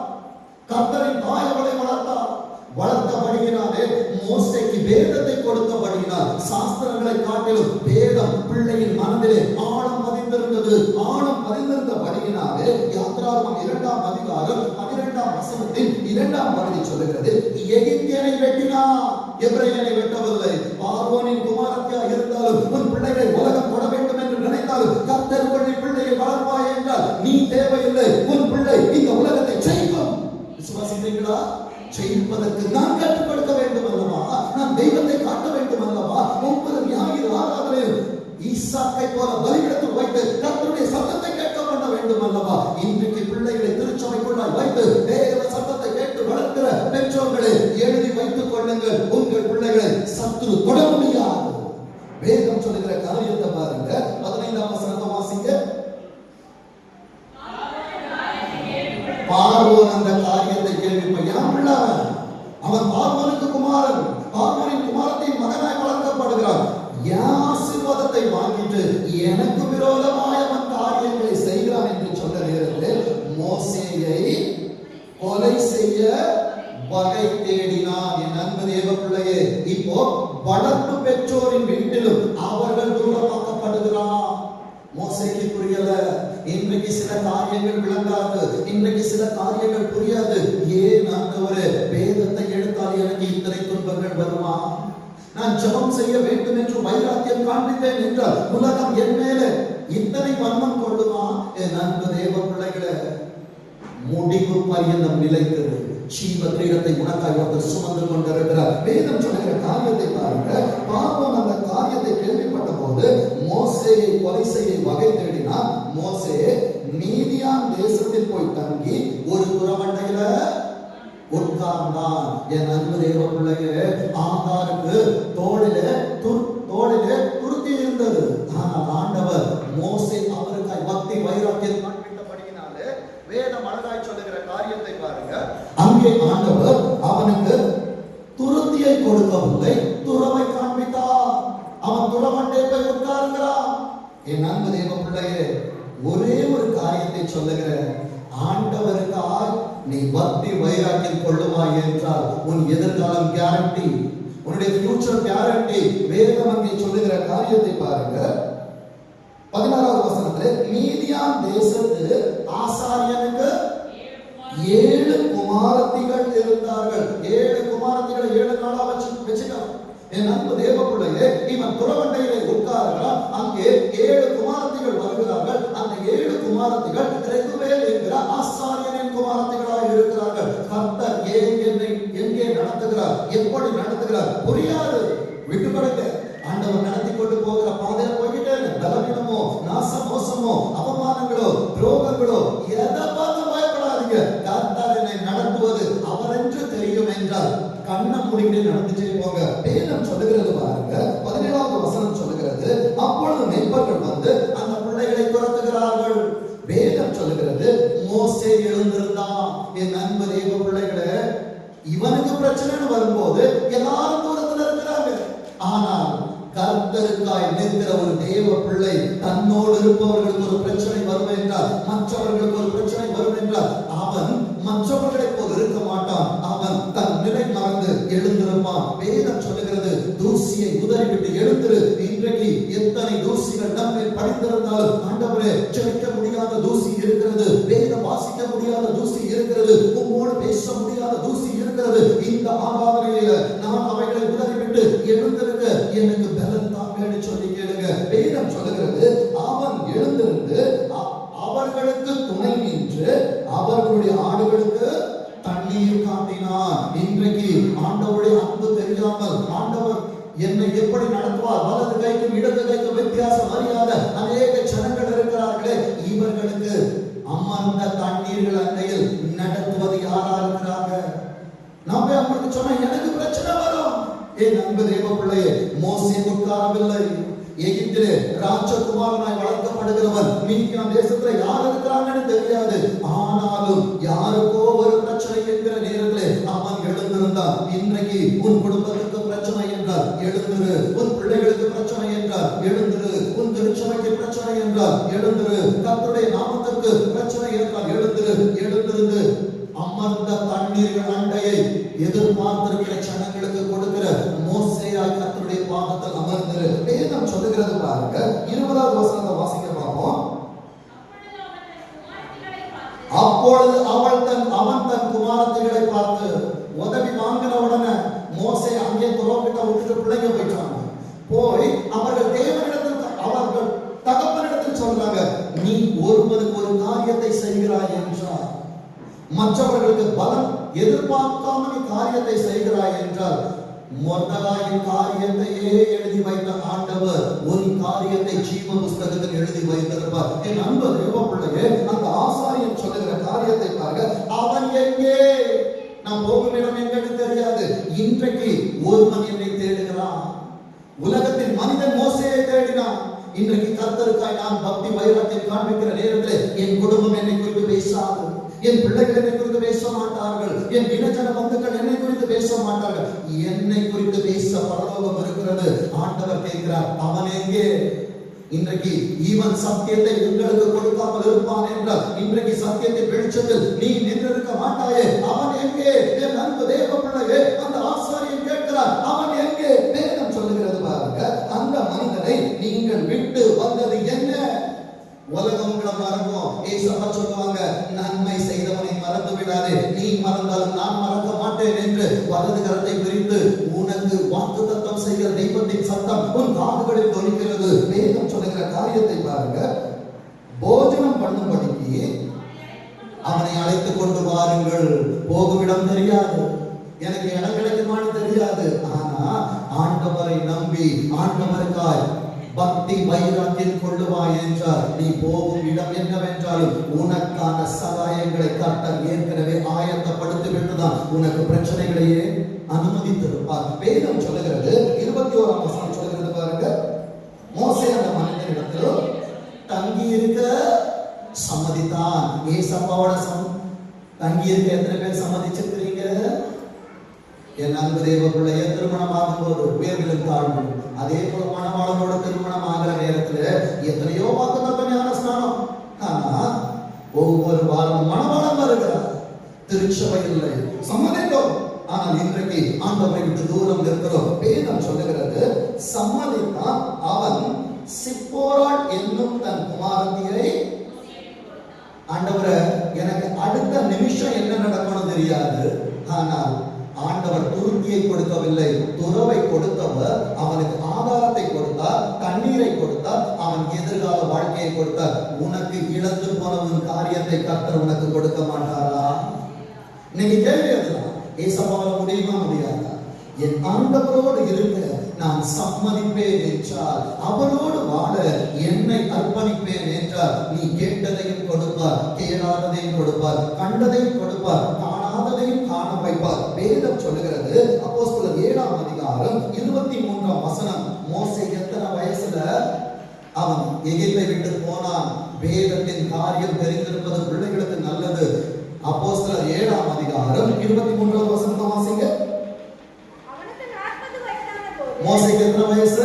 கர்த்தரின் தாய் அவளை வளர்த்தார். வளர்த்தபடியினாலே மோசேக்கு வேதத்தை கொடுத்தபடியினால் சாஸ்திரங்களை காட்டிலும் வேதம் பிள்ளையின் மனதிலே ஆழம் பதிந்திருந்தது. ஆழம் பதிந்திருந்தபடியினாலே யாத்ராகமம் 2ஆம் அதிகாரம் 12ஆம் வசனத்தின் 2ஆம் பகுதி சொல்லுகிறது, எகிப்தியனை வெட்டினார், எபிரேயனை வெட்டவில்லை. பார்வோனின் குமாரத்தியாக இருந்தாலும் உன் பிள்ளைகளை உலகம் தொட வேண்டும் என்று நினைத்தாலும் கர்த்தருக்குள் நீ பிள்ளையை வளர்ப்பாய் என்றால் நீ தேவையில்லை, உன் பிள்ளை இந்த உலகத்தை ஜெயிக்கும். விசுவாசிக்கிறீங்களா? ஜெயிப்பதற்கு நான் கற்றுக் கொடுக்க வேண்டும் அல்லவா? நான் தெய்வத்தை காட்ட வேண்டும் அல்லவா? 30 ஞாயிறு ஆராதனையில் ஈசாக்கை போல பலிபீடத்தில் வைத்து கர்த்தருடைய சத்தத்தை கேட்க பண்ண வேண்டும் அல்லவா? இன்றைக்கு பிள்ளைகளை திருச்சபைக்குள்ளாய் வைத்து தேவ சத்தத்தை கேட்டு வளர்க்கிற பெற்றோர்களை எழுதி வைத்துக் கொள்ளுங்கள். உங்கள் பிள்ளைகளை சத்துரு தொட முடியாது. வேதம் சொல்லுகிற காரியத்தை பாருங்க, 15ஆம் வசனத்தை வாசிங்க. பார்வோன் அந்த காரியத்தை கேள்விப்பட்டான். அவன் பார்வோனுக்கு குமாரன், பார்வோனின் குமாரத்தின் மகனாய் வளர்க்கப்படுகிறான். ஆசீர்வாதத்தை வாங்கிட்டு வகை தேடினான். என் அன்பு தேவ பிள்ளையே, இப்போ வளர்ப்பு பெற்றோரின் வீட்டிலும் அவர்கள் தூரமாக்கப்படுகிறான். மோசேக்கு புரியல. இன்றைக்கு சில காரியங்கள் விளங்காது, இன்றைக்கு சில காரியங்கள் புரியாது. ஏன் ஆண்டவரே, வேதத்தை எடுத்தால் எனக்கு இத்தனை துன்பங்கள் வருமா? நான் ஜெபம் செய்ய வேண்டும் என்று வைராக்கியம் காண்பித்தேன் என்றால் உலகம் என் மேலே இத்தனை வன்மம் கொள்ளுமா? என் அன்பு தேவ பிள்ளைகளே, முடிவு பரியந்தம் நிலைத்தது. ஜீவ கிரீடத்தை உனக்காய் ஒருத்தர் சுமந்து கொண்டிருக்கிறார். வேதம் சொல்லுகிற காரியத்தை பாருங்க. பார்வோன் அந்த காரியத்தை கேள்விப்பட்ட போது மோசேயை கொலை செய்ய வகை தேடினார். மோசே மீதியான் தேசத்தில் போய் தங்கி ஒரு துறவண்டையில உட்கார்ந்தான். என் அன்பு தேவ பிள்ளையே, ஆகாருக்கு தோளிலே துருத்தி இருந்தது. ஆனால் ஆண்டவர் மோசே அவருக்காய் பக்தி வைராக்கியம் காண்பித்தபடியினாலே வேதம் அழகாய் சொல்லுகிற காரியத்தை பாருங்க. அங்கே ஆண்டவர் அவனுக்கு துருத்தியை கொடுக்கவில்லை, துறவை காண்பித்தார். அவன் துறவண்டை போய் உட்கார்கிறான். என் அன்பு தேவ பிள்ளையே, ஒரே ஒரு காரியத்தை சொல்லுகிற, ஆண்டவருக்காய் நீ பக்தி வைராக்கியம் கொள்ளுவாய் என்றால் உன் எதிர்காலம் கேரண்டி, உன்னுடைய ஃபியூச்சர் கேரண்டி. வேதம் அங்கே சொல்லுகிற காரியத்தை பாருங்க. 16வது வசனத்திலே, மீதியான் தேசத்து ஆசாரியனுக்கு 7 குமாரத்திகள் இருந்தார்கள். 7 குமாரத்திகளை 7 நாளா வச்சுட்டான். என் அன்பு தேவ பிள்ளையே, இவன் துறவண்டையிலே உட்கார்கிறான். அங்கே 7 குமாரத்திகள் வருகிறார்கள். அந்த 7 குமாரத்திகள் ரெகுவேல் என்கிற ஆசாரியனின் குமாரத்திகளாக இருக்கிறார்கள். கர்த்தர் எங்கே நடத்துகிறார், எப்படி நடத்துகிறார் புரியாது. விட்டுப்படுங்க. ஆண்டவர் நடத்தி கொண்டு போகிற பாதையில போய்கிட்டே பலவீனமோ, நாச மோசமோ, அவமானங்களோ, துரோகங்களோ எதை பார்த்து பயப்படாதீங்க. கர்த்தர் என்னை நடத்துவது அவரென்று தெரியும் என்றால் கண்ணை மூடிட்டு நடந்துட்டே போங்க. வேதம் சொல்லுகிறது பாருங்க. 17வது வசனம் சொல்லுகிறது, அப்பொழுது மேய்ப்பர்கள் வந்து அந்த பிள்ளைகளை துரத்துகிறார்கள். வேதம் சொல்லுகிறது, மோசே எழுந்திருந்தான். என் அன்பு தேவ பிள்ளைகளே, இவனுக்கு பிரச்சனைன்னு வரும்போது எல்லாரும் தூரத்துல இருக்கிறாங்க. ஆனால் கர்த்தருக்காய் நிற்கிற ஒரு தேவ பிள்ளை, தன்னோடு இருப்பவர்களுக்கு ஒரு பிரச்சனை வரும் என்றால், மற்றவர்களுக்கு ஒரு பிரச்சனை வரும் என்றால், அவன் மற்றவர்களை போல் இருக்க மாட்டான். அவன் தன் நிலை மறந்து எழுந்திருப்பான். வேதம் சொல்லுகிறது, தூசியை உதறிவிட்டு எழுந்திரு. இன்றைக்கு எத்தனை தூசிகள் நம்மை படித்திருந்தாலும், ஆண்டவரே, ஜெபிக்க முடியாத தூசி இருக்கிறது, வேதம் வாசிக்க முடியாத தூசி இருக்கிறது, உம்மோடு பேச முடியாத தூசி இருக்கிறது. இந்த ஆராதனையில நான் அவைகளை உதறிவிட்டு எழுந்திருக்க எனக்கு பலன் தாங்கன்னு சொல்லி கேளுங்க. வேதம் சொல்லுகிறது, அவன் எழுந்திருந்து அவர்களுக்கு துணை நின்று அவர்களுடைய ஆடுகளுக்கு தண்ணீர் காட்டினான். இன்றைக்கு ஆண்டவருடைய அன்பு தெரியாமல், ஆண்டவர் என்னை எப்படி நடத்துவார், வலது கைக்கும் இடது கைக்கும் வித்தியாசம் அறியாத அநேக ஜனங்கள் இருக்கிறார்களே, இவர்களுக்கு அமர்ந்த தண்ணீர்கள் அண்டையில் நடத்துவது யாரா இருக்கிறாங்க? நாம அவங்களுக்கு சொன்ன எனக்கு பிரச்சனை வரும். என் அன்பு தேவ பிள்ளையே, மோசே உட்காரவில்லை. எகிப்திலே ராஜகுமாரனாய் வளர்க்கப்படுகிறவன் மீதியான் தேசத்துல யார் இருக்கிறாங்கன்னு தெரியாது. ஆனாலும் யாருக்கோ ஒரு பிரச்சனை என்கிற நேரத்திலே அவன் எழுந்திருந்தான். இன்றைக்கு உன் குடும்பத்துக்கு பிரச்சனை என்றால் எழுந்திரு, உன் பிள்ளைகளுக்கு பிரச்சனை என்றால் எழுந்திரு, உன் திருச்சபைக்கு பிரச்சனை என்றால் எழுந்திரு, கர்த்தருடைய நாமத்திற்கு பிரச்சனை என்றால் எழுந்திரு. எழுந்திருந்து அமர்ந்த தண்ணீர்கள் அண்டையை எதிர்பார்த்திருக்கிற ஜனங்களுக்கு கொடுக்கிற மோசேயாய் கர்த்தருடைய பாதத்தில் அமர்ந்திரு. வேதம் சொல்லுகிறது பாருங்க. 20வது வசனத்தை வாசிக்க பார்ப்போம். அப்பொழுது அவன் தன் குமாரத்திகளை பார்த்து உதவி வாங்கின உடனே மோசே அங்கே துரோகிட்ட விட்டுட்டு பிள்ளைங்க போயிட்டாங்க. போய் அவர்கள் தேவனிடத்தில், அவர்கள் தகப்பனிடத்தில் சொல்றாங்க, நீ ஒருவனுக்கு ஒரு காரியத்தை செய்கிறாய் என்றார். மற்றவர்களுக்கு பலம் எதிர்பார்க்காம நீ காரியத்தை செய்கிறாய் என்றால், மொர்தகாயின் காரியத்தையே எழுதி வைத்த ஆண்டவர் ஒரு காரியத்தை ஜீவ புஸ்தகத்தில் எழுதி வைத்திருப்பார். என் அன்பு தேவ பிள்ளையே, அந்த ஆசாரியன் சொல்லுகிற காரியத்தை பாருங்க. அவன் எங்கே, நான் போகும் இடம் எங்களுக்கு தெரியாது. இன்றைக்கு ஒருவன் என்னை தேடுகிறான். உலகத்தின் மனிதன் மோசேயை தேடினான். இன்றைக்கு கர்த்தருக்காய் நான் பக்தி வைராக்கியம் காண்பிக்கிற நேரத்தில் என் குடும்பம் என்னை குறித்து பேசாது, என் பிள்ளைகள் என்னை குறித்து பேச மாட்டார்கள், என் இனஜன பந்துக்கள் என்னை குறித்து பேச மாட்டார்கள். என்னை குறித்து பேச பரலோகம் இருக்கிறது. ஆண்டவர் கேட்கிறார், அவன் எங்கே? இன்றைக்கு இவன் சத்தியத்தை உங்களுக்கு கொடுக்காமல் இருப்பான் என்றால் இன்றைக்கு சத்தியத்தை வெளிச்சத்தில் நீ நின்றிருக்க மாட்டாயே. அவன் எங்கே? என் அன்பு தேவ பிள்ளையே, அந்த ஆசாரியன் கேட்கிறார், அவன் எங்கே? வேதம் சொல்லுகிறது பாருங்க, அந்த மனிதனை நீங்கள் விட்டு வந்தது என்ன? உலகம் உங்களை மறக்கும். ஏசப்பா சொல்லுவாங்க, நன்மை செய்தவனை மறந்து விடாதே, நீ மறந்தாலும் நான் மறக்க மாட்டேன் என்று வலது கரத்தை விரித்து உனக்கு வாக்குத்தத்தம் செய்கிற தெய்வத்தின் சத்தம் உன் காதுகளில் தொனிக்கிறது. வேதம் சொல்லுகிற காரியத்தை பாருங்க, போஜனம் பண்ணும்படிக்கு அவனை அழைத்துக் கொண்டு வாருங்கள். போகுமிடம் தெரியாது, எனக்கு இடம் கிடைக்குமான்னு தெரியாது, ஆனா ஆண்டவரை நம்பி ஆண்டவருக்காய் பக்தி வைராக்கியம் கொள்ளுவாய் என்றால் நீ போகும் இடம் என்னவென்றாலும் உனக்கான சகாயங்களை கர்த்தர் ஏற்கனவே ஆயத்தப்படுத்தி விட்டுதான் உனக்கு பிரச்சனைகளையே அனுமதித்திருப்பார். வேதம் சொல்லுகிறது, 21ஆம் வசனம் சொல்லுகிறது பாருங்க, மோசே அந்த மனிதனிடத்தில் தங்கி இருக்க சம்மதித்தான். ஏசப்பாவோட தங்கி இருக்க எத்தனை பேர் சம்மதிச்சிருக்கிறீங்க? என் அன்பு தேவ பிள்ளைய திருமணமாகும் போது உயர்விலும் தாழ்வும், அதே போல மணவாளனோட திருமணம் ஆகிற நேரத்துல எத்தனையோ வாக்குத்தத்தம் ஞான ஸ்நானம். ஆனா ஒவ்வொரு வாரம் மணவாளன் வருகிறார், திருச்சபை இல்லை, சம்மதித்தோம். ஆனால் இன்றைக்கு ஆண்டவரை விட்டு தூரம் இருக்கிறோம். வேதம் சொல்லுகிறது, சம்மதித்தான். அவன் சிப்போராள் என்னும் தன் குமாரத்தியை, ஆண்டவரை எனக்கு அடுத்த நிமிஷம் என்ன நடக்கணும் தெரியாது, ஆனால் ஆண்டவர் துருக்கியை கொடுக்கவில்லை, துறவை கொடுத்தவர் அவனுக்கு ஆதாரத்தை கொடுத்தார், தண்ணீரை கொடுத்தார், அவன் எதிர்கால வாழ்க்கையை கொடுத்தார். உனக்கு இழந்து போனவன் காரியத்தை கர்த்தர் உனக்கு கொடுக்க மாட்டாரா? நீங்க கேள்வி அதுதான், ஏசப்பாவால முடியுமா முடியாதா? என் ஆண்டவரோடு இருக்க நான் சம்மதிப்பேன் என்றால், அவரோடு வாழ என்னை அர்ப்பணிப்பேன் என்றால், நீ கேட்டதையும் கொடுப்பார், கேளாததையும் கொடுப்பார், கண்டதையும் கொடுப்பார், காணாததையும் காண வைப்பார். வேதம் சொல்லுகிறது, அப்போஸ்தலர் 7ஆம் அதிகாரம் 23ஆம் வசனம், மோசே எத்தனை வயசுல அவன் எகிப்தை விட்டு போனான்? வேதத்தின் காரியம் தெரிந்திருப்பது பிள்ளைகளுக்கு நல்லது. அப்போஸ்தலர் 7ஆம் அதிகாரம் 23ஆம் வசனத்தை வாசிங்க. மோசேக்கு எத்தனை வயசு?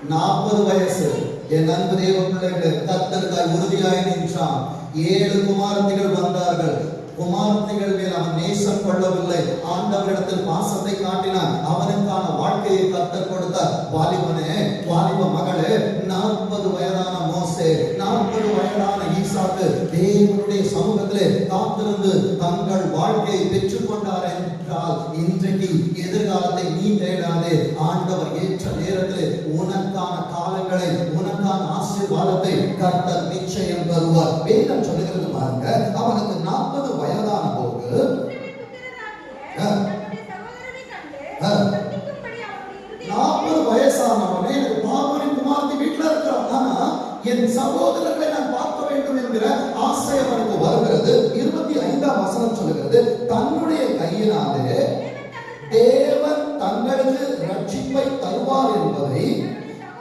40 வயசு. என் அன்பு தேவ பிள்ளைகள், கர்த்தருக்காய் உறுதியாய் நின்றான். 7 குமாரத்திகள் வந்தார்கள். குமாரத்திகள் மேல் அவன் நேசம் கொள்ளவில்லை, ஆண்டவரிடத்தில் பாசத்தை காட்டினான். அவனுக்கான வாழ்க்கையை கர்த்தர் கொடுத்தார். வாலிபனே, வாலிப மகளே, 40 வயதான மோசே, 40 வயதான ஈசாக்கு தேவனுடைய சமூகத்திலே காத்திருந்து தங்கள் வாழ்க்கையை பெற்றுக் கொண்டார் என்றால், இன்றைக்கு எதிர்காலத்தை நீ தேடாதே. ஆண்டவர் ஏற்ற நேரத்தில் உனக்கான காலங்களை, உனக்கான ஆசீர்வாதத்தை கர்த்தர் நிச்சயம் தருவார். வேதம் சொல்லுகிறது பாருங்க, அவனுக்கு 40 வயதான போது 40 வயசானவனே, எனக்கு பார்வனின் குமாரத்தி வீட்டில் இருக்கிறான், ஆனா என் சகோதரர்களை நான் பார்க்க வேண்டும் என்கிற ஆசை அவனுக்கு வருகிறது. 25ஆம் வசனம் சொல்லுகிறது, தன்னுடைய கையினாலே தேவன் தங்களுக்கு ரட்சிப்பை தருவார் என்பதை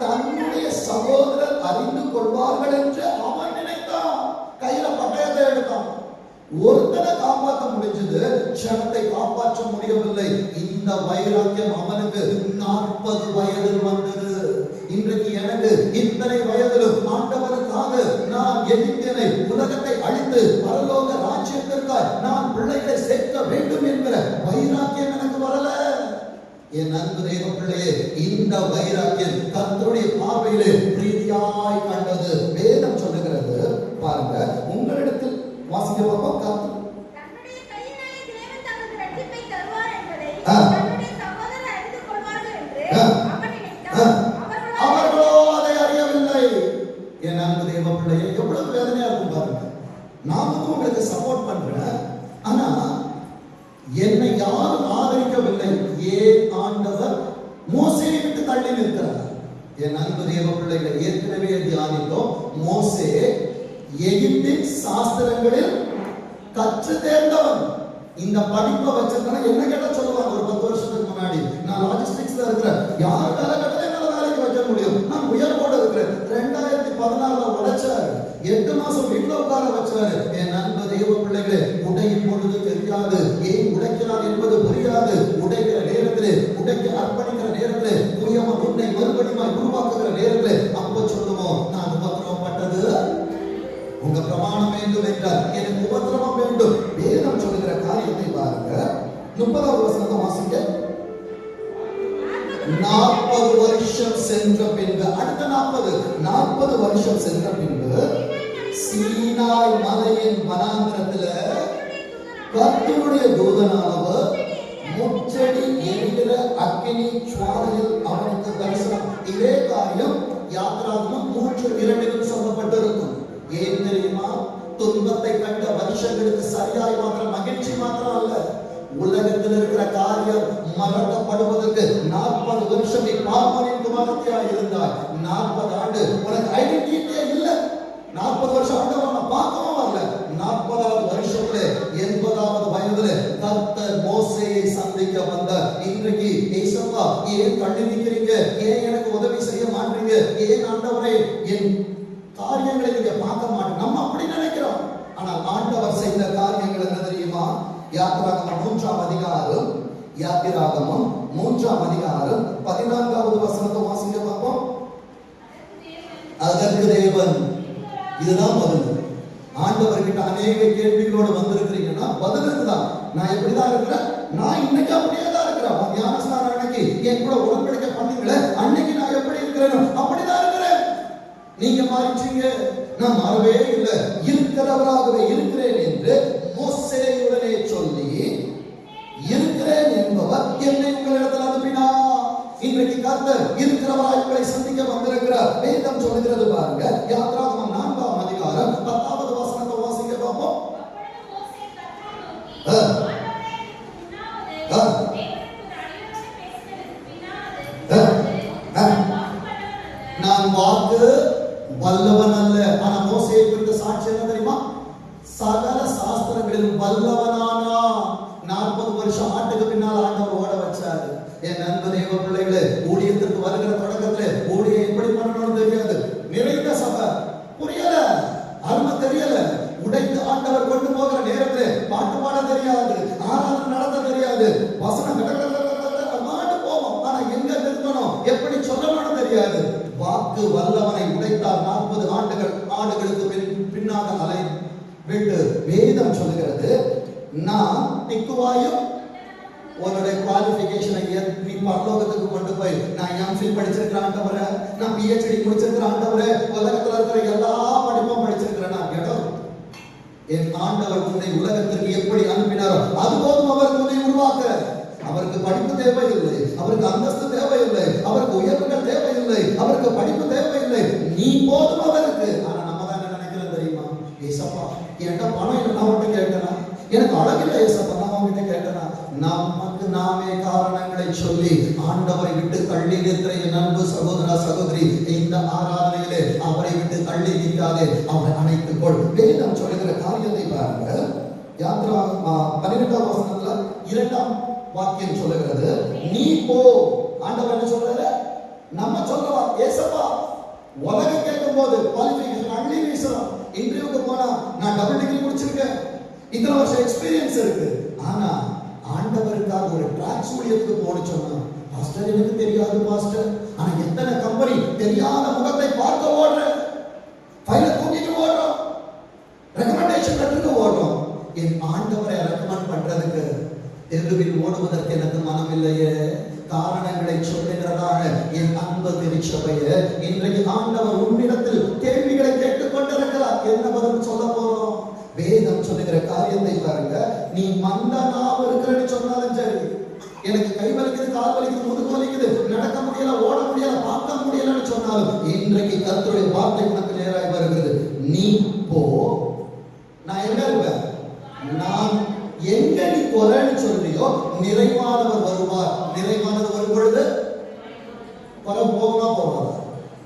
தன்னுடைய சகோதரர் அறிந்து கொள்வார்கள் என்று அவன் நினைத்தான். கையில பட்டயத்தை எடுத்தான். ஒருத்தனை காப்பாற்ற முடிஞ்சது, க்ஷணத்தை காப்பாற்ற முடியவில்லை. இந்த வைராக்கியம் அவனுக்கு 40 வயதில் வந்தது. இன்றைக்கு எனக்கு இத்தனை வயதிலும் ஆண்டவருக்காக நான் எகிப்தியனை, உலகத்தை அழித்து பரலோக ராஜ்யத்திற்காக நான் பிள்ளைகளை சேர்க்க வேண்டும் என்கிற வைராக்கியம் எனக்கு வரல. என் அன்பு தேவ பிள்ளையே, இந்த வைராக்கியம் கர்த்தருடைய பார்வையிலே பிரீதியாய் கண்டது. வேதம் சொல்லுகிறது பாருங்க, உங்களிடத்தில் வாசிக்க பார்ப்போம். தன்னுடைய கையினாலே தேவன் தங்களுக்கு ரட்சிப்பை தருவார் என்பதை தன்னுடைய சகோதரர் அறிந்து கொள்வார்கள் என்று அவன் நினைத்தான். அவர்களோ அதை அறியவில்லை. என் அன்பு தேவ பிள்ளையே, எவ்வளவு வேதனையா இருக்கும் பாருங்க. நானும் உங்களுக்கு சப்போர்ட் பண்றேன், ஆனா என்னை யாரும் ஆதரிக்கவில்லை. ஏன் ஆண்டவர் மோசேயை விட்டு தள்ளி நிற்கிறார்? என் அன்பு தேவ பிள்ளைகளை, ஏற்கனவே தியானித்தோம். மோசே எகிப்தின் சாஸ்திரங்களில் கற்று தேர்ந்தவன். இந்த படிப்பை வச்சிருந்தா என்ன கேட்ட சொல்லுவாங்க, ஒரு 10 வருஷத்துக்கு முன்னாடி நான் லாஜிஸ்டிக்ஸ்ல இருக்கிறேன், யார் வேலை கட்டல என்னால வேலைக்கு வைக்க முடியும், நான் உயர்வோடு இருக்கிறேன். 2014 உடைச்சாரு, 8 மாசம் வீட்டுல உட்கார வச்சாரு. என் அன்பு தேவ பிள்ளைகளே, உடையும் பொழுது தெரியாது, ஏன் உடைக்கிறான் என்பது புரியாது. உடைக்கிற நேரத்திலே, உடைக்க அர்ப்பணிக்கிற நேரத்திலே, புரியவன் உன்னை மறுபடியும் உருவாக்குகிற நேரத்திலே அப்ப சொல்லுவோம், வேண்டும் என்றார். எனக்கு உபத்திரவம் வேண்டும். வேதம் சொல்லுகிற காரியத்தை பாருங்க. 30வது வசனத்தை வாசிங்க. 40 வருஷம் சென்ற பின்பு, அடுத்த 40 வருஷம் சென்ற பின்பு சீனாய் மலையின் வனாந்திரத்துல கர்த்தருடைய தூதனானவர் முச்செடி எரிகிற அக்கினி ஜுவாலையில் அவனுக்கு தரிசனம். இதே காரியம் யாத்ராகமம் 3:2 சொல்லப்பட்டிருக்கும். ஏன் தெரியுமா? துன்பத்தை கண்ட வருஷங்களுக்கு சரியாய் மாத்திரம் மகிழ்ச்சி மாத்திரம் அல்ல, உலகத்தில் இருக்கிற காரியம் மறக்கப்படுவதற்கு 40 வருஷம் நீ பார்ப்பனின் குமாரத்தியாய் இருந்தாய். 40 ஆண்டு உனக்கு ஐடென்டிட்டியே இல்லை. 40 வருஷம் ஆண்டவரை பார்க்கவும் வரல. 40வது வருஷத்துல 80வது வயதுல கர்த்தர் மோசேயை சந்திக்க வந்தார். இன்றைக்கு ஏசப்பா ஏன் தள்ளி நிற்கிறீங்க? ஏன் எனக்கு உதவி செய்ய மாட்டீங்க? ஏன் ஆண்டவரே என் காரியங்களை நீங்க பார்க்க மாட்டீங்க? நம்ம அப்படி நினைக்கிறோம். ஆனால் ஆண்டவர் செய்த காரியங்கள் என்ன தெரியுமா? யாத்திராகமம் 3ஆம் அதிகாரம், யாத்திராகமம் 3ஆம் அதிகாரம் 14வது வசனத்தை வாசிங்க பார்ப்போம். அதற்கு தேவன், இதுதான் பதில். ஆண்டவர்கிட்ட அநேக கேள்விகளோடு வந்திருக்கிறீங்கன்னா பதில் இதுதான். நான் எப்படிதான் இருக்கிறேன்? நான் இன்னைக்கு அப்படியே தான் இருக்கிறேன். ஞானஸ்நானம் அன்னைக்கு என் கூட உடன்படிக்கை பண்ணீங்களே, அன்னைக்கு நான் எப்படி இருக்கிறேன்? அப்படிதான் இருக்கிறேன். நீங்க மாறிட்டீங்க, நான் மாறவே இல்லை, இருக்கிறவராகவே இருக்கிறேன் என்று மோசேயுடனே சொல்லி, இருக்கிறேன் என்பவர் என்னை உங்களிடத்தில் அனுப்பினார். இன்றைக்கு கர்த்தர் இருக்கிறவராய் உங்களை சந்திக்க வந்திருக்கிறார். வேதம் சொல்லுகிறது பாருங்க. யாத்திராகமம் 4ஆம் அதிகாரம் 10வது வசனத்தை வாசிங்க பார்ப்போம். நான் வாக்கு வல்லவன் அல்ல. ஆனா மோசேயை குறித்த சாட்சி என்ன தெரியுமா? சகல சாஸ்திரங்களிலும் வல்லவனானா. 40 வருஷம் ஆட்டுக்கு பின்னால் ஆண்டவர் ஓட வச்சாரு. என் நண்ப தேவ பிள்ளைகளே, ஊழியத்திற்கு வருகிற தொடக்கத்துல ஊழியம் எப்படி பண்ணணும்னு தெரியாது. நிறைந்த சபை புரியல, அருமை தெரியல. உடைத்து ஆண்டவர் கொண்டு போகிற நேரத்துல பாட்டு பாட தெரியாது, ஆராதனை நடத்த தெரியாது, வசனம் மாட்டு போவோம். ஆனா எங்க நிறுத்தணும், எப்படி சொல்லணும்னு தெரியாது. வாக்கு வல்லவனை உடைத்தார். 40 ஆண்டுகளுக்கு பின்னாக அலை விட்டு வேதம் சொல்லுகிறது, நான் திக்குவாயும் உன்னுடைய குவாலிஃபிகேஷனை நீ பரலோகத்துக்கு கொண்டு போய், நான் எம்ஃபில் படிச்சிருக்கிறேன் ஆண்டவரே, நான் பிஹெச்டி முடிச்சிருக்கிறேன் ஆண்டவரே, உலகத்துல இருக்கிற எல்லா படிப்பும் படிச்சிருக்கிறேன் நான் இடம். என் ஆண்டவர் உன்னை உலகத்திற்கு எப்படி அனுப்பினாரோ அதுபோதும் அவர் உன்னை உருவாக்க. அவருக்கு படிப்பு தேவையில்லை, அவருக்கு அந்தஸ்து தேவையில்லை, அவருக்கு உயர்வுகள் தேவையில்லை, அவருக்கு படிப்பு தேவையில்லை. நீ போதும் அவருக்கு. ஆனா நம்ம தான் என்ன நினைக்கிறோம் தெரியுமா? ஏசப்பா என்கிட்ட பணம் இல்லை, நான் உன்கிட்ட கேட்டேனா? எனக்கு அழகில்லை ஏசப்பா, நான் உன்கிட்ட கேட்டேனா? நமக்கு நாமே காரணங்களை சொல்லி ஆண்டவரை விட்டு தள்ளி நிற்கிற என் அன்பு சகோதரா சகோதரி, இந்த ஆராதனையிலே அவரை விட்டு தள்ளி நிற்காதே, அவரை அணைத்துக் கொள். வேதம் சொல்லுகிற காரியத்தை பாருங்க. யாத்ரா 12ஆம் வசனத்துல 2ஆம் வாக்கியம் சொல்லுகிறது, நீ போ. ஆண்டவர் என்ன சொல்றாரு? நம்ம சொல்லலாம், ஏசப்பா உலகம் கேட்கும் போது குவாலிஃபிகேஷன் அள்ளி வீசுறோம். இன்டர்வியூக்கு போனா நான் டபுள் டிகிரி முடிச்சிருக்கேன், இத்தனை வருஷம் எக்ஸ்பீரியன்ஸ் இருக்கு. ஆனா ஆண்டவருக்காக ஒரு டிராக்ஸ் ஊழியத்துக்கு போன சொன்னா, பாஸ்டர் எனக்கு தெரியாது பாஸ்டர். ஆனா எத்தனை கம்பெனி தெரியாத முகத்தை பார்க்க ஓடுற, ஃபைல தூக்கிட்டு ஓடுறோம், ரெக்கமெண்டேஷன் லெட்டருக்கு ஓடுறோம். என் ஆண்டவரை ரெக்கமெண்ட் பண்றதுக்கு தெருவில் ஓடுவதற்கு எனக்கு மனம் இல்லையே. காரணங்களை சொல்லுகிறதான என் அன்பு திருச்சபையே, இன்றைக்கு ஆண்டவர் உன்னிடத்தில் கேள்விகளை கேட்டுக் கொண்டிருக்கிறார். என்ன பதில் சொல்ல போறோம்? வேதம் சொல்லுகிற காரியத்தை பாருங்க. நீ மந்தனாக இருக்கிறன்னு சொன்னாலும் சரி, எனக்கு கை வலிக்குது, கால் வலிக்குது, முதுகு வலிக்குது, நடக்க முடியல, ஓட முடியல, பார்க்க முடியலன்னு சொன்னாலும் இன்றைக்கு கர்த்தருடைய வார்த்தை உனக்கு நேராக வருகிறது. நீ போ. நான் எங்க இருப்பேன்? நான் எங்க நீ குறைன்னு சொல்றியோ நிறைவானவர் வருவார். நிறைவானது வரும் பொழுது குறை போகமா போவாங்க.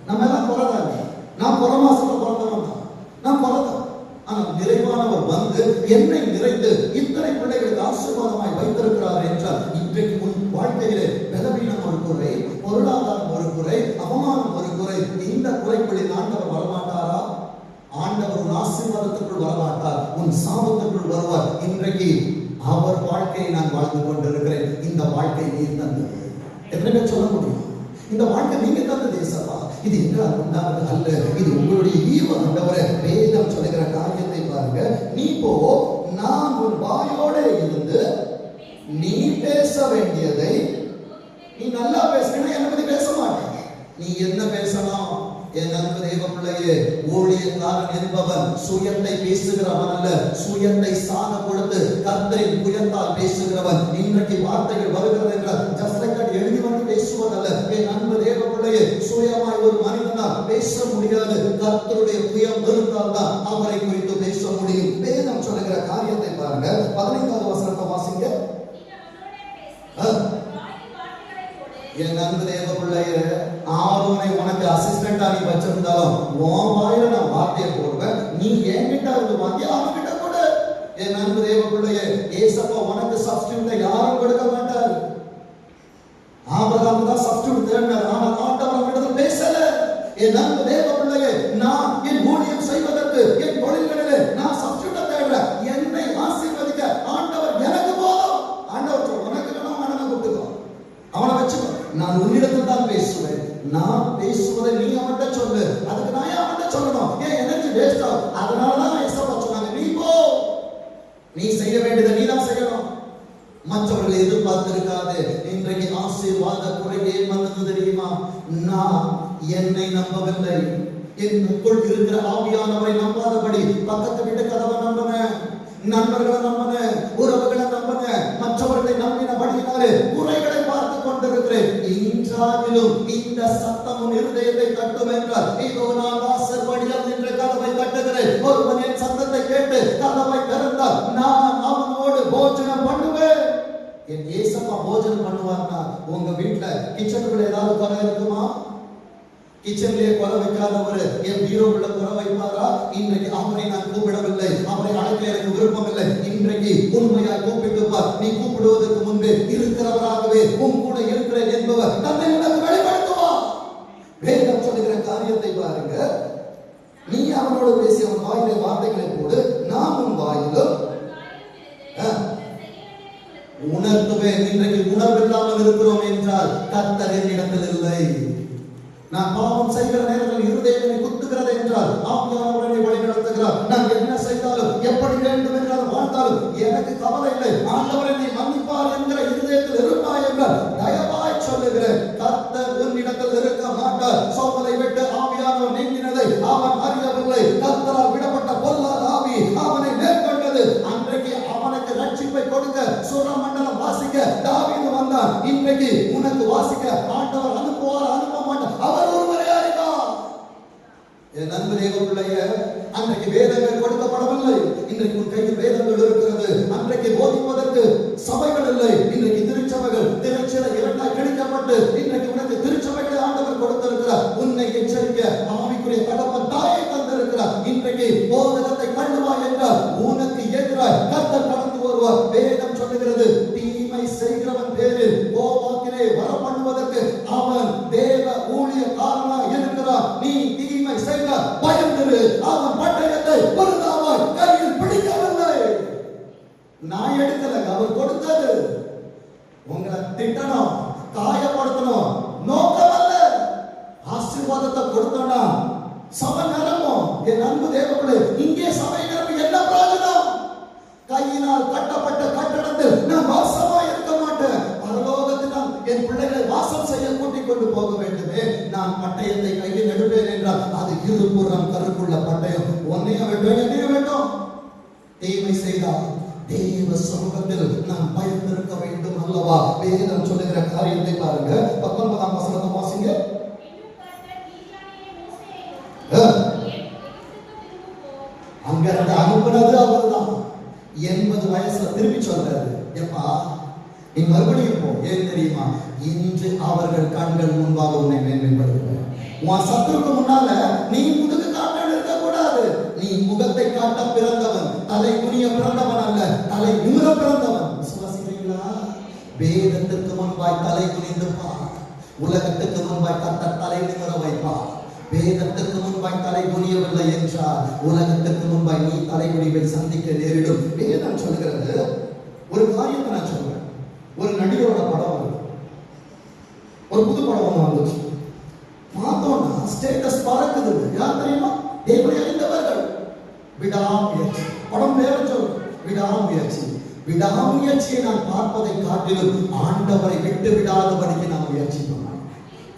நம்ம எல்லாம் குறைதாங்க. நான் குறை மாசத்துல பிறந்தவன் தான், நான் குறைதான். ஆனா நிறைவானவர் வந்து என்னை நிறைந்து இத்தனை பிள்ளைகளுக்கு ஆசீர்வாதமாய் வைத்திருக்கிறார் என்றால், இன்றைக்கு உன் வாழ்க்கையிலே பலவீனம் ஒரு குறை, பொருளாதாரம் ஒரு குறை, அவமானம் ஒரு குறை. இந்த குறைகளில் ஆண்டவர் வரமாட்டாரா? ஆண்டவர் உன் ஆசீர்வாதத்துக்குள் வரமாட்டார், உன் சாபத்துக்குள் வருவார். இன்றைக்கு அவர் வாழ்க்கையை நான் வாழ்ந்து கொண்டிருக்கிறேன். இந்த வாழ்க்கை நீர் தந்தது. எத்தனை பேர் சொல்ல முடியும்? இந்த வாழ்க்கை நீங்க தந்தது ஏசப்பா, இது எங்களால் உண்டானது அல்ல, இது உங்களுடைய ஈவு. ஆண்டவரே, வேதம் சொல்லுகிற காரியத்தை பாருங்க. என் அன்பு தேவ பிள்ளையே, ஊழியக்காரன் என்பவன் சுயத்தை பேசுகிறவன் அல்ல, சுயத்தை சாண கொடுத்து கர்த்தரின் புயத்தால் பேசுகிறவன். இன்றைக்கு வார்த்தைகள் வருகிறது என்றால் ஜஸ்ட் லைக் தட் எழுதி வந்து பேசுவதல்ல. என் அன்பு தேவ பிள்ளையே, சுயமாய் ஒரு மனிதனால் பேச முடியாது. கர்த்தருடைய புயம் இருந்தால் தான் அவரை குறித்து பேச முடியும். வேதம் சொல்லுகிற காரியத்தை பாருங்க. 15வது வசனத்தை வாசிங்க. என் அன்பு தேவ பிள்ளையே, ஆரோனை உனக்கு அசிஸ்டண்டா நீ வச்சிருந்தாலும் உன் வாயில நான் வார்த்தையை போடுவேன். நீ என்கிட்ட இருந்து வாங்கி அவன்கிட்ட கொடு. என் அன்பு தேவ பிள்ளையே, ஏசப்பா உனக்கு சப்ஸ்டிட்யூட்டை யாரும் கொடுக்க மாட்டார். ஆபிரகாம் தான் சப்ஸ்டிட்யூட் தேடினார், ஆனால் ஆண்டவர் அவனிடத்துல பேசல. என் அன்பு தேவ பிள்ளையே, நான் என் ஊழியம் செய்வதற்கு என் தொழில்களிலே நான் சப்ஸ்டிட்யூட்டை தேடுறேன். என்னை ஆசீர்வதிக்க ஆண்டவர் எனக்கு போதும். ஆண்டவர் உனக்கு வேணா கூப்பிட்டுக்கோ, அவனை வச்சுக்கோ, நான் உன்னிடத்தில் தான் பேசுவேன். நான் பேசுவதை நீ அவன்கிட்ட சொல்லு. அதுக்கு நான் அவன்கிட்ட சொல்லணும், ஏன் எனர்ஜி வேஸ்ட் ஆகும். அதனாலதான் ஏசப்பா சொன்னாங்க, நீ போ, நீ செய்ய வேண்டியதை நீ தான் செய்யணும். மற்றவர்களை எதிர்பார்த்திருக்காது. இன்றைக்கு ஆசீர்வாத குறை ஏன் வந்தது தெரியுமா? நான் என்னை நம்பவில்லை, என்னுக்குள் இருக்கிற ஆவியானவரை நம்பாதபடி பக்கத்து வீட்டு கதவை நம்பினேன், நண்பர்களை நம்பினேன், உறவுகளை நம்பினேன், மற்றவர்களை நம்பினபடியினாலே குறைகளை பார்த்து கொண்டிருக்கிறேன். இன்றாகிலும் இந்த சத்தமும் இருதயத்தை தட்டும் என்றால், இதோ நான் வாசற்படியில் நின்று கதவை தட்டுகிறேன். ஒருவன் என் சத்தத்தை கேட்டு கதவை திறந்தால் நான் அவனோடு போஜனம் பண்ணுவேன். என் ஏசப்பா போஜனம் பண்ணுவார்னா உங்க வீட்டுல கிச்சனுக்குள்ள ஏதாவது குறை இருக்குமா? கிச்சன்லயே குறை வைக்காதவர் என் பீரோக்குள்ள குறை வைப்பாரா? இன்றைக்கு அவரை நான் கூப்பிடவில்லை, அவரை அழைக்க எனக்கு விருப்பம் இல்லை. இன்றைக்கு உண்மையாய் கூப்பிட்டுப்பார். நீ கூப்பிடுவதற்கு முன்பே இருக்கிறவராகவே உன் கூட இருக்கிறேன் என்பவர் தன்னை உனக்கு வெளிப்படுத்துவார். வேதம் சொல்லுகிற காரியத்தை பாருங்க. நீ அவனோடு பேசி அவன் வாயிலே வார்த்தைகளை போடு, நான் உன் வாயிலும் உணர்த்துவேன். இன்றைக்கு உணர்வில்லாமல் இருக்கிறோம் என்றால் கர்த்தர் என்னிடத்தில் இல்லை. நான் பாவம் செய்கிற நேரத்தில் இருதயத்தை குத்துகிறது என்றால் ஆவியானவரை வழி நடத்துகிறார். நான் என்ன செய்தாலும் எப்படி வேண்டும் என்றாலும் வாழ்ந்தாலும் எனக்கு கவலை இல்லை, ஆண்டவர் என்னை மன்னிப்பார் என்கிற இருதயத்தில் இருப்பாய் என்றால் தயவாய் சொல்லுகிறேன், கர்த்தர் உன்னிடத்தில் இருக்க மாட்டார். சோதனை விட்டு ஆவியானவர் நீங்கினதை அவன் அறியவில்லை. கர்த்தரால் விடப்பட்ட பொல்லாத ஆவி அவனை மேற்கொண்டது. அன்றைக்கு அவனுக்கு ரட்சிப்பை கொடுக்க சுரமண்டலம் வாசிக்க தாவீது வந்தான். இன்றைக்கு உனக்கு வாசிக்க ஆண்டவர் அனுப்புவார் அனுப்ப மாட்டார், அவர் ஒருவரே அறிவார். என் அன்பு தேவ பிள்ளையே, அன்றைக்கு வேதங்கள் கொடுக்கப்படவில்லை. இன்றைக்கு உன் கையில் வேதங்கள் இருக்கிறது. அன்றைக்கு போதிப்பதற்கு சபைகள் இல்லை. இன்றைக்கு திருச்சபைகள் திருச்சில இரண்டாய் கிழிக்கப்பட்டு இன்றைக்கு உனக்கு திருச்சபைகளை ஆண்டவர் கொடுத்திருக்கிறார். உன்னை எச்சரிக்க ஆவிக்குரிய தகப்பன் தாயை தந்திருக்கிறார். இன்றைக்கு போதகத்தை கண்டுவாய் என்றால் உனக்கு எதிராய் கர்த்தர் கடந்து வருவார். வேதம் சொல்லுகிறது, தீமை செய்கிறவன் பேரில் கோபாக்கிலே வர பண்ணுவதற்கு அவன் தேவ ஊழியக்காரனாய் இருக்கிறார். நீ தீமை செய்த பயந்திரு, அவன் பட்டயத்தை பொருந்தாமல் கையில் பிடிக்கவில்லை. நான் எடுக்கல, அவர் கொடுத்தது. உங்களை திட்டணும், காயப்படுத்தணும் நோக்கம் அல்ல. ஆசீர்வாதத்தை கொடுத்தோம்னா சபை நிரம்பும். என் அன்பு தேவர்களே, இங்கே சபை நிரம்பி என்ன பிரயோஜனம்? கையினால் கட்டப்பட்ட கட்டடத்தில் நான் வாசமா இருக்க மாட்டேன். பரலோகத்தில் நான் என் பிள்ளைகளை வாசம் செய்ய கூட்டிக் கொண்டு போக வேண்டுமே. நான் பட்டயத்தை கையில் எடுப்பேன் என்றால் அது இருபுறம் கருக்குள்ள பட்டயம். ஒன்னைய வேண்டும், என்னைய வேண்டும். தீமை செய்தால் தேவ சமூகத்தில் நாம் பயந்திருக்க வேண்டும் அல்லவா? வேதம் சொல்லுகிற காரியத்தை பாருங்க. 19ஆம் வசனத்தை வாசிங்க. அங்கிருந்து அனுப்புனது அவர்தான். 80 வயசுல திருப்பி சொல்றாரு, எப்பா நீ மறுபடியும் போ. ஏன் தெரியுமா? இன்று அவர்கள் கண்கள் முன்பாக உன்னை மேன்மைப்படுத்துவேன். உன் சத்துருக்கு முன்னால நீ முதுகு காட்ட இருக்க கூடாது. நீ முகத்தை காட்ட பிறந்தவன், தலை குனிய பிறந்தவன் அல்ல, தலை நிமிர பிறந்தவன். விசுவாசிக்கிறீங்களா? வேதத்திற்கு முன்பாய் தலை குனிந்து பார். உலகத்துக்கு முன்பாய் கர்த்தர் தலை நிமிர வைப்பார். வேதத்திற்கு முன்பாய் தலை குனியவில்லை என்றால் உலகத்திற்கு முன்பாய் நீ தலை குனிவை சந்திக்க நேரிடும். வேதம் சொல்கிறது. ஒரு காரியத்தை நான் சொல்றேன். ஒரு நடிகரோட படம் வருது, ஒரு புது படம் வந்துச்சு. பார்த்தோம்னா ஸ்டேட்டஸ் பறக்குது. யார் தெரியுமா? தேவனை அறிந்தவர்கள். விடாமுயற்சி. படம் பேர சொல், விடாமுயற்சி. விடாமுயற்சியை நான் பார்ப்பதை காட்டிலும் ஆண்டவரை விட்டு விடாதபடிக்கு நான் முயற்சி பண்ணேன்.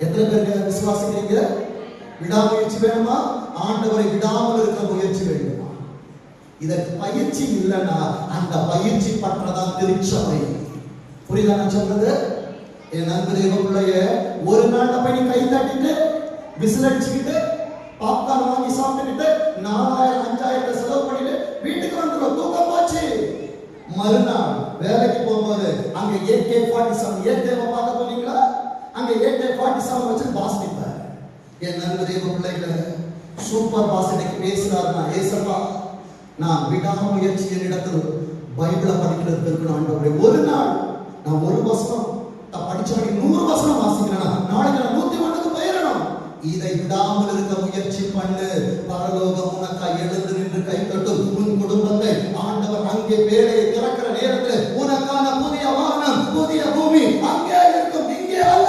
எத்தனை பேருக்கு விசுவாசிக்கிறீங்க? விடாமுயற்சி வேணுமா? ஆண்டவரை விடாமல் இருக்க முயற்சி வேண்டுமா? இதற்கு பயிற்சி இல்லைன்னா அந்த பயிற்சி பற்றதான் திருச்சபை. புரியுதா நான் சொல்றது? என் அன்பு தேவ பிள்ளைய, ஒரு நாள் போய் நீ கை தட்டிட்டு விசில் அடிச்சுக்கிட்டு பாப்கார்ன் வாங்கி சாப்பிட்டுக்கிட்டு 4000 5000 செலவு பண்ணிட்டு வீட்டுக்கு வந்துடும், தூக்கம் போச்சு. மறுநாள் வேலைக்கு போகும்போது அங்க AK-47 ஏகேவை பார்க்க போனீங்களா? அங்க AK-47 வச்சு பாஸ் நிற்பார். என் நண்பர் தேவ பிள்ளைகளை, சூப்பர் பாஸ் இன்னைக்கு பேசுறாருன்னா, ஏசப்பா நான் விடாமுயற்சி என்னிடத்தில் பைபிளை படிக்கிறதுக்கு இருக்கணும் ஆண்டவரே. ஒரு நாள் நான் ஒரு வசனம் படிச்ச 100 வசனம் வாசிக்கிறேன், நாளைக்கு நான் 101க்கு போயிடணும். இதை விடாமல் இருக்க முயற்சி பண்ணு. பரலோகம் உனக்காய் எழுந்து நின்று கை தட்டும். உன் குடும்பத்தை ஆண்டவர் அங்கே வேலையை திறக்கிற நேரத்தில் உனக்கான புதிய வானம், புதிய பூமி அங்கே இருக்கும், இங்கே அல்ல.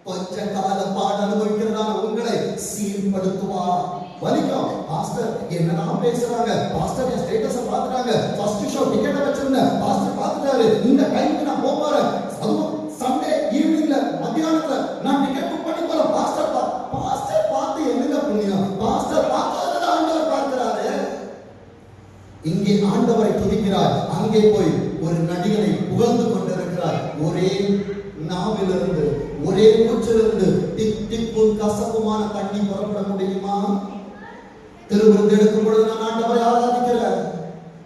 கொஞ்ச கால பாட அனுபவிக்கிறதான உங்களை சீர்படுத்துவார். வலிக்கும். பாஸ்டர் என்னதான் பேசுறாங்க, பாஸ்டர் என் ஸ்டேட்டஸை பார்த்துட்டாங்க, ஃபர்ஸ்ட் ஷோ டிக்கெட்டை வச்சிருந்தேன், பாஸ்டர் பார்த்துட்டாரு, இந்த டைமுக்கு நான் போக போறேன், அதுவும் சண்டே ஈவினிங்ல மத்தியானத்துல நான் டிக்கெட் புக் பண்ணி போறேன். பாஸ்டர் பார்த்து என்னங்க புண்ணியம்? பாஸ்டர் பார்க்காதத ஆண்டவர் பார்க்கிறாரு. இங்கே ஆண்டவரை துதிக்கிறார், அங்கே போய் ஒரு நடிகனை புகழ்ந்து கொண்டிருக்கிறார். ஒரே நாவிலிருந்து, ஒரே மூச்சிலிருந்து தித்திப்பும் கசப்புமான தண்ணி புறப்பட முடியுமா? திருவிருந்து எடுக்கும் பொழுது நான் ஆண்டவரை ஆராதிக்கிறேன்.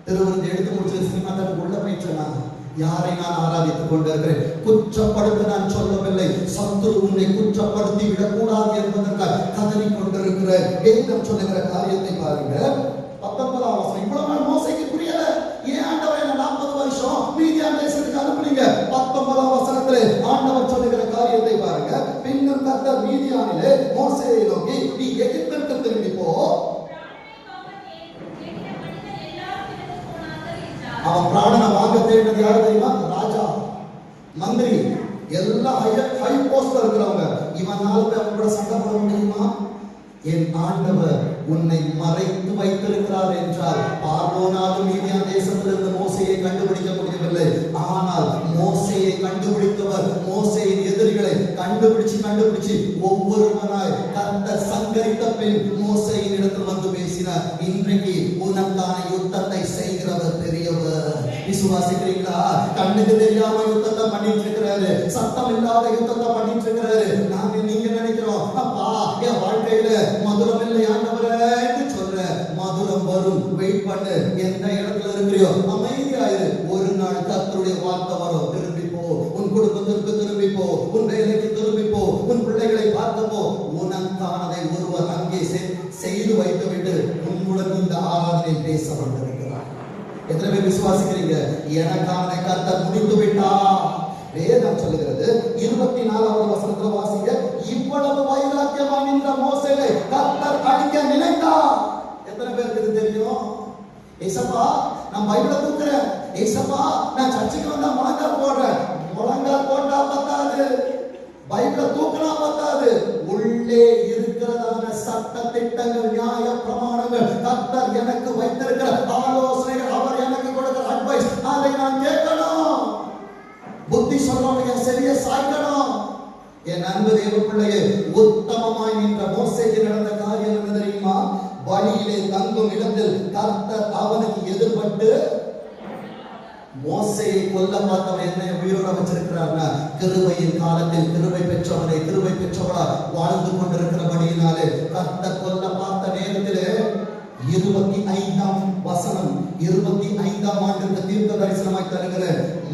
திருவிருந்து எடுத்து முடிச்சு சினிமா தட்டு உள்ள போயிட்டேனா, யாரை நான் ஆராதித்துக் கொண்டிருக்கிறேன்? குற்றப்படுத்த நான் சொல்லவில்லை, சத்துரு உன்னை குற்றப்படுத்தி விடக்கூடாது என்பதற்காக கதறி கொண்டிருக்கிற வேதம் சொல்லுகிற காரியத்தை பாருங்க. 19ஆம் வசனம். இவ்வளவு நாள் மோசேக்கு புரியல, ஏன் ஆண்டவரை 40 வருஷம் மீதியான் தேசத்துக்கு அனுப்புனீங்க? 19ஆம் வசனத்திலே ஆண்டவர் சொல்லுகிற காரியத்தை பாருங்க. பின்னும் கர்த்தர் மீதியானிலே மோசேயை நோக்கி, நீ எகிப்திற்கு திரும்பி போ. அவன் பிராணனை வாங்க தேடினது யாரு தெரியுமா? ராஜா, மந்திரி, எல்லாம் ஹை போஸ்ட்ல இருக்கிறவங்க. இவன் 4 பேர் கூட சண்டை போட முடியுமா? என் ஆண்டவர் உன்னை மறைத்து வைத்திருக்கிறார் என்றால், பார்வோனாலும் மீதியான் தேசத்திலிருந்து மோசேயை கண்டுபிடிக்க முடியவில்லை. ஆனால் மோசேயை கண்டுபிடித்தவர் மோசேயின் எதிரிகளை கண்டுபிடிச்சு ஒவ்வொருவனாய் கர்த்தர் சங்கரித்த பின் மோசேயின் இடத்தில் வந்து பேசினார். இன்றைக்கு உனக்கான யுத்தத்தை செய்கிறவர் பெரியவர். விசுவாசிக்கிறீங்களா? கண்ணுக்கு தெரியாம யுத்தத்தை பண்ணிட்டு இருக்கிறாரு, சத்தம் இல்லாத யுத்தத்தை பண்ணிட்டு இருக்கிறாரு. நீங்க நினைக்கிறோம், அப்பா என் வாழ்க்கையில மதுரம் இல்லை ஆண்டவரே என்று சொல்ற. மதுரம் வரும், வெயிட் பண்ணு. எந்த இடத்துல இருக்கிறியோ அமைதியாயிரு. ஒரு நாள் கர்த்தருடைய வார்த்தை வரும். திரும்பி போ, உன் குடும்பத்திற்கு திரும்பி போ, உன் வேலைக்கு திரும்பி போ, உன் பிள்ளைகளை பார்க்க போ. உனக்கானதை ஒருவர் அங்கே செய்து வைத்து விட்டு உன்னுடன் இந்த ஆராதனை பேச வந்திருக்கிறார். எத்தனை பேர் விசுவாசிக்கிறீங்க? எனக்கானதை கர்த்தர் முடித்து விட்டார். வேதம் சொல்லுகிறது 24ஆவது வசனத்துல வாசிங்க. இவ்வளவு வைராக்கியமா நின்ற மோசேயை கர்த்தர் அடிக்க நினைத்தார். எத்தனை பேருக்கு இது தெரியும்? ஏசப்பா நான் பைபிளை தூக்குறேன், ஏசப்பா நான் சர்ச்சுக்கு வந்தா முழங்கால் போடுறேன். முழங்கால் போட்டா பத்தாது, பைபிளை தூக்கினா பத்தாது. உள்ளே இருக்கிறதான சட்ட திட்டங்கள், நியாய பிரமாணங்கள், கர்த்தர் எனக்கு வைத்திருக்கிற ஆலோசனைகள், அவர் எனக்கு கொடுக்கிற அட்வைஸ், அதை நான் கேட்கணும். புத்தி சொல்றவங்க சரியா சாய்க்கணும். என் அன்பு தேவ பிள்ளையே, உத்தமமாய் நின்ற மோசேக்கு நடந்த காரியம் என்ன தெரியுமா? வழியிலே தங்கும் இடத்தில் கர்த்தர் அவனுக்கு எதிர்பட்டு மோசேயை கொல்ல பார்த்தவன் என்ன உயிரோட வச்சிருக்கிறார்னா, கிருபையின் காலத்தில் கிருபை பெற்றவனை, கிருபை பெற்றவளா வாழ்ந்து கொண்டிருக்கிறபடியினாலே கர்த்தர் கொல்ல பார்த்த நேரத்திலே 25ஆம் வசனம், 25ஆம் ஆண்டுக்கு தீர்க்க தரிசனமாய் தருகிற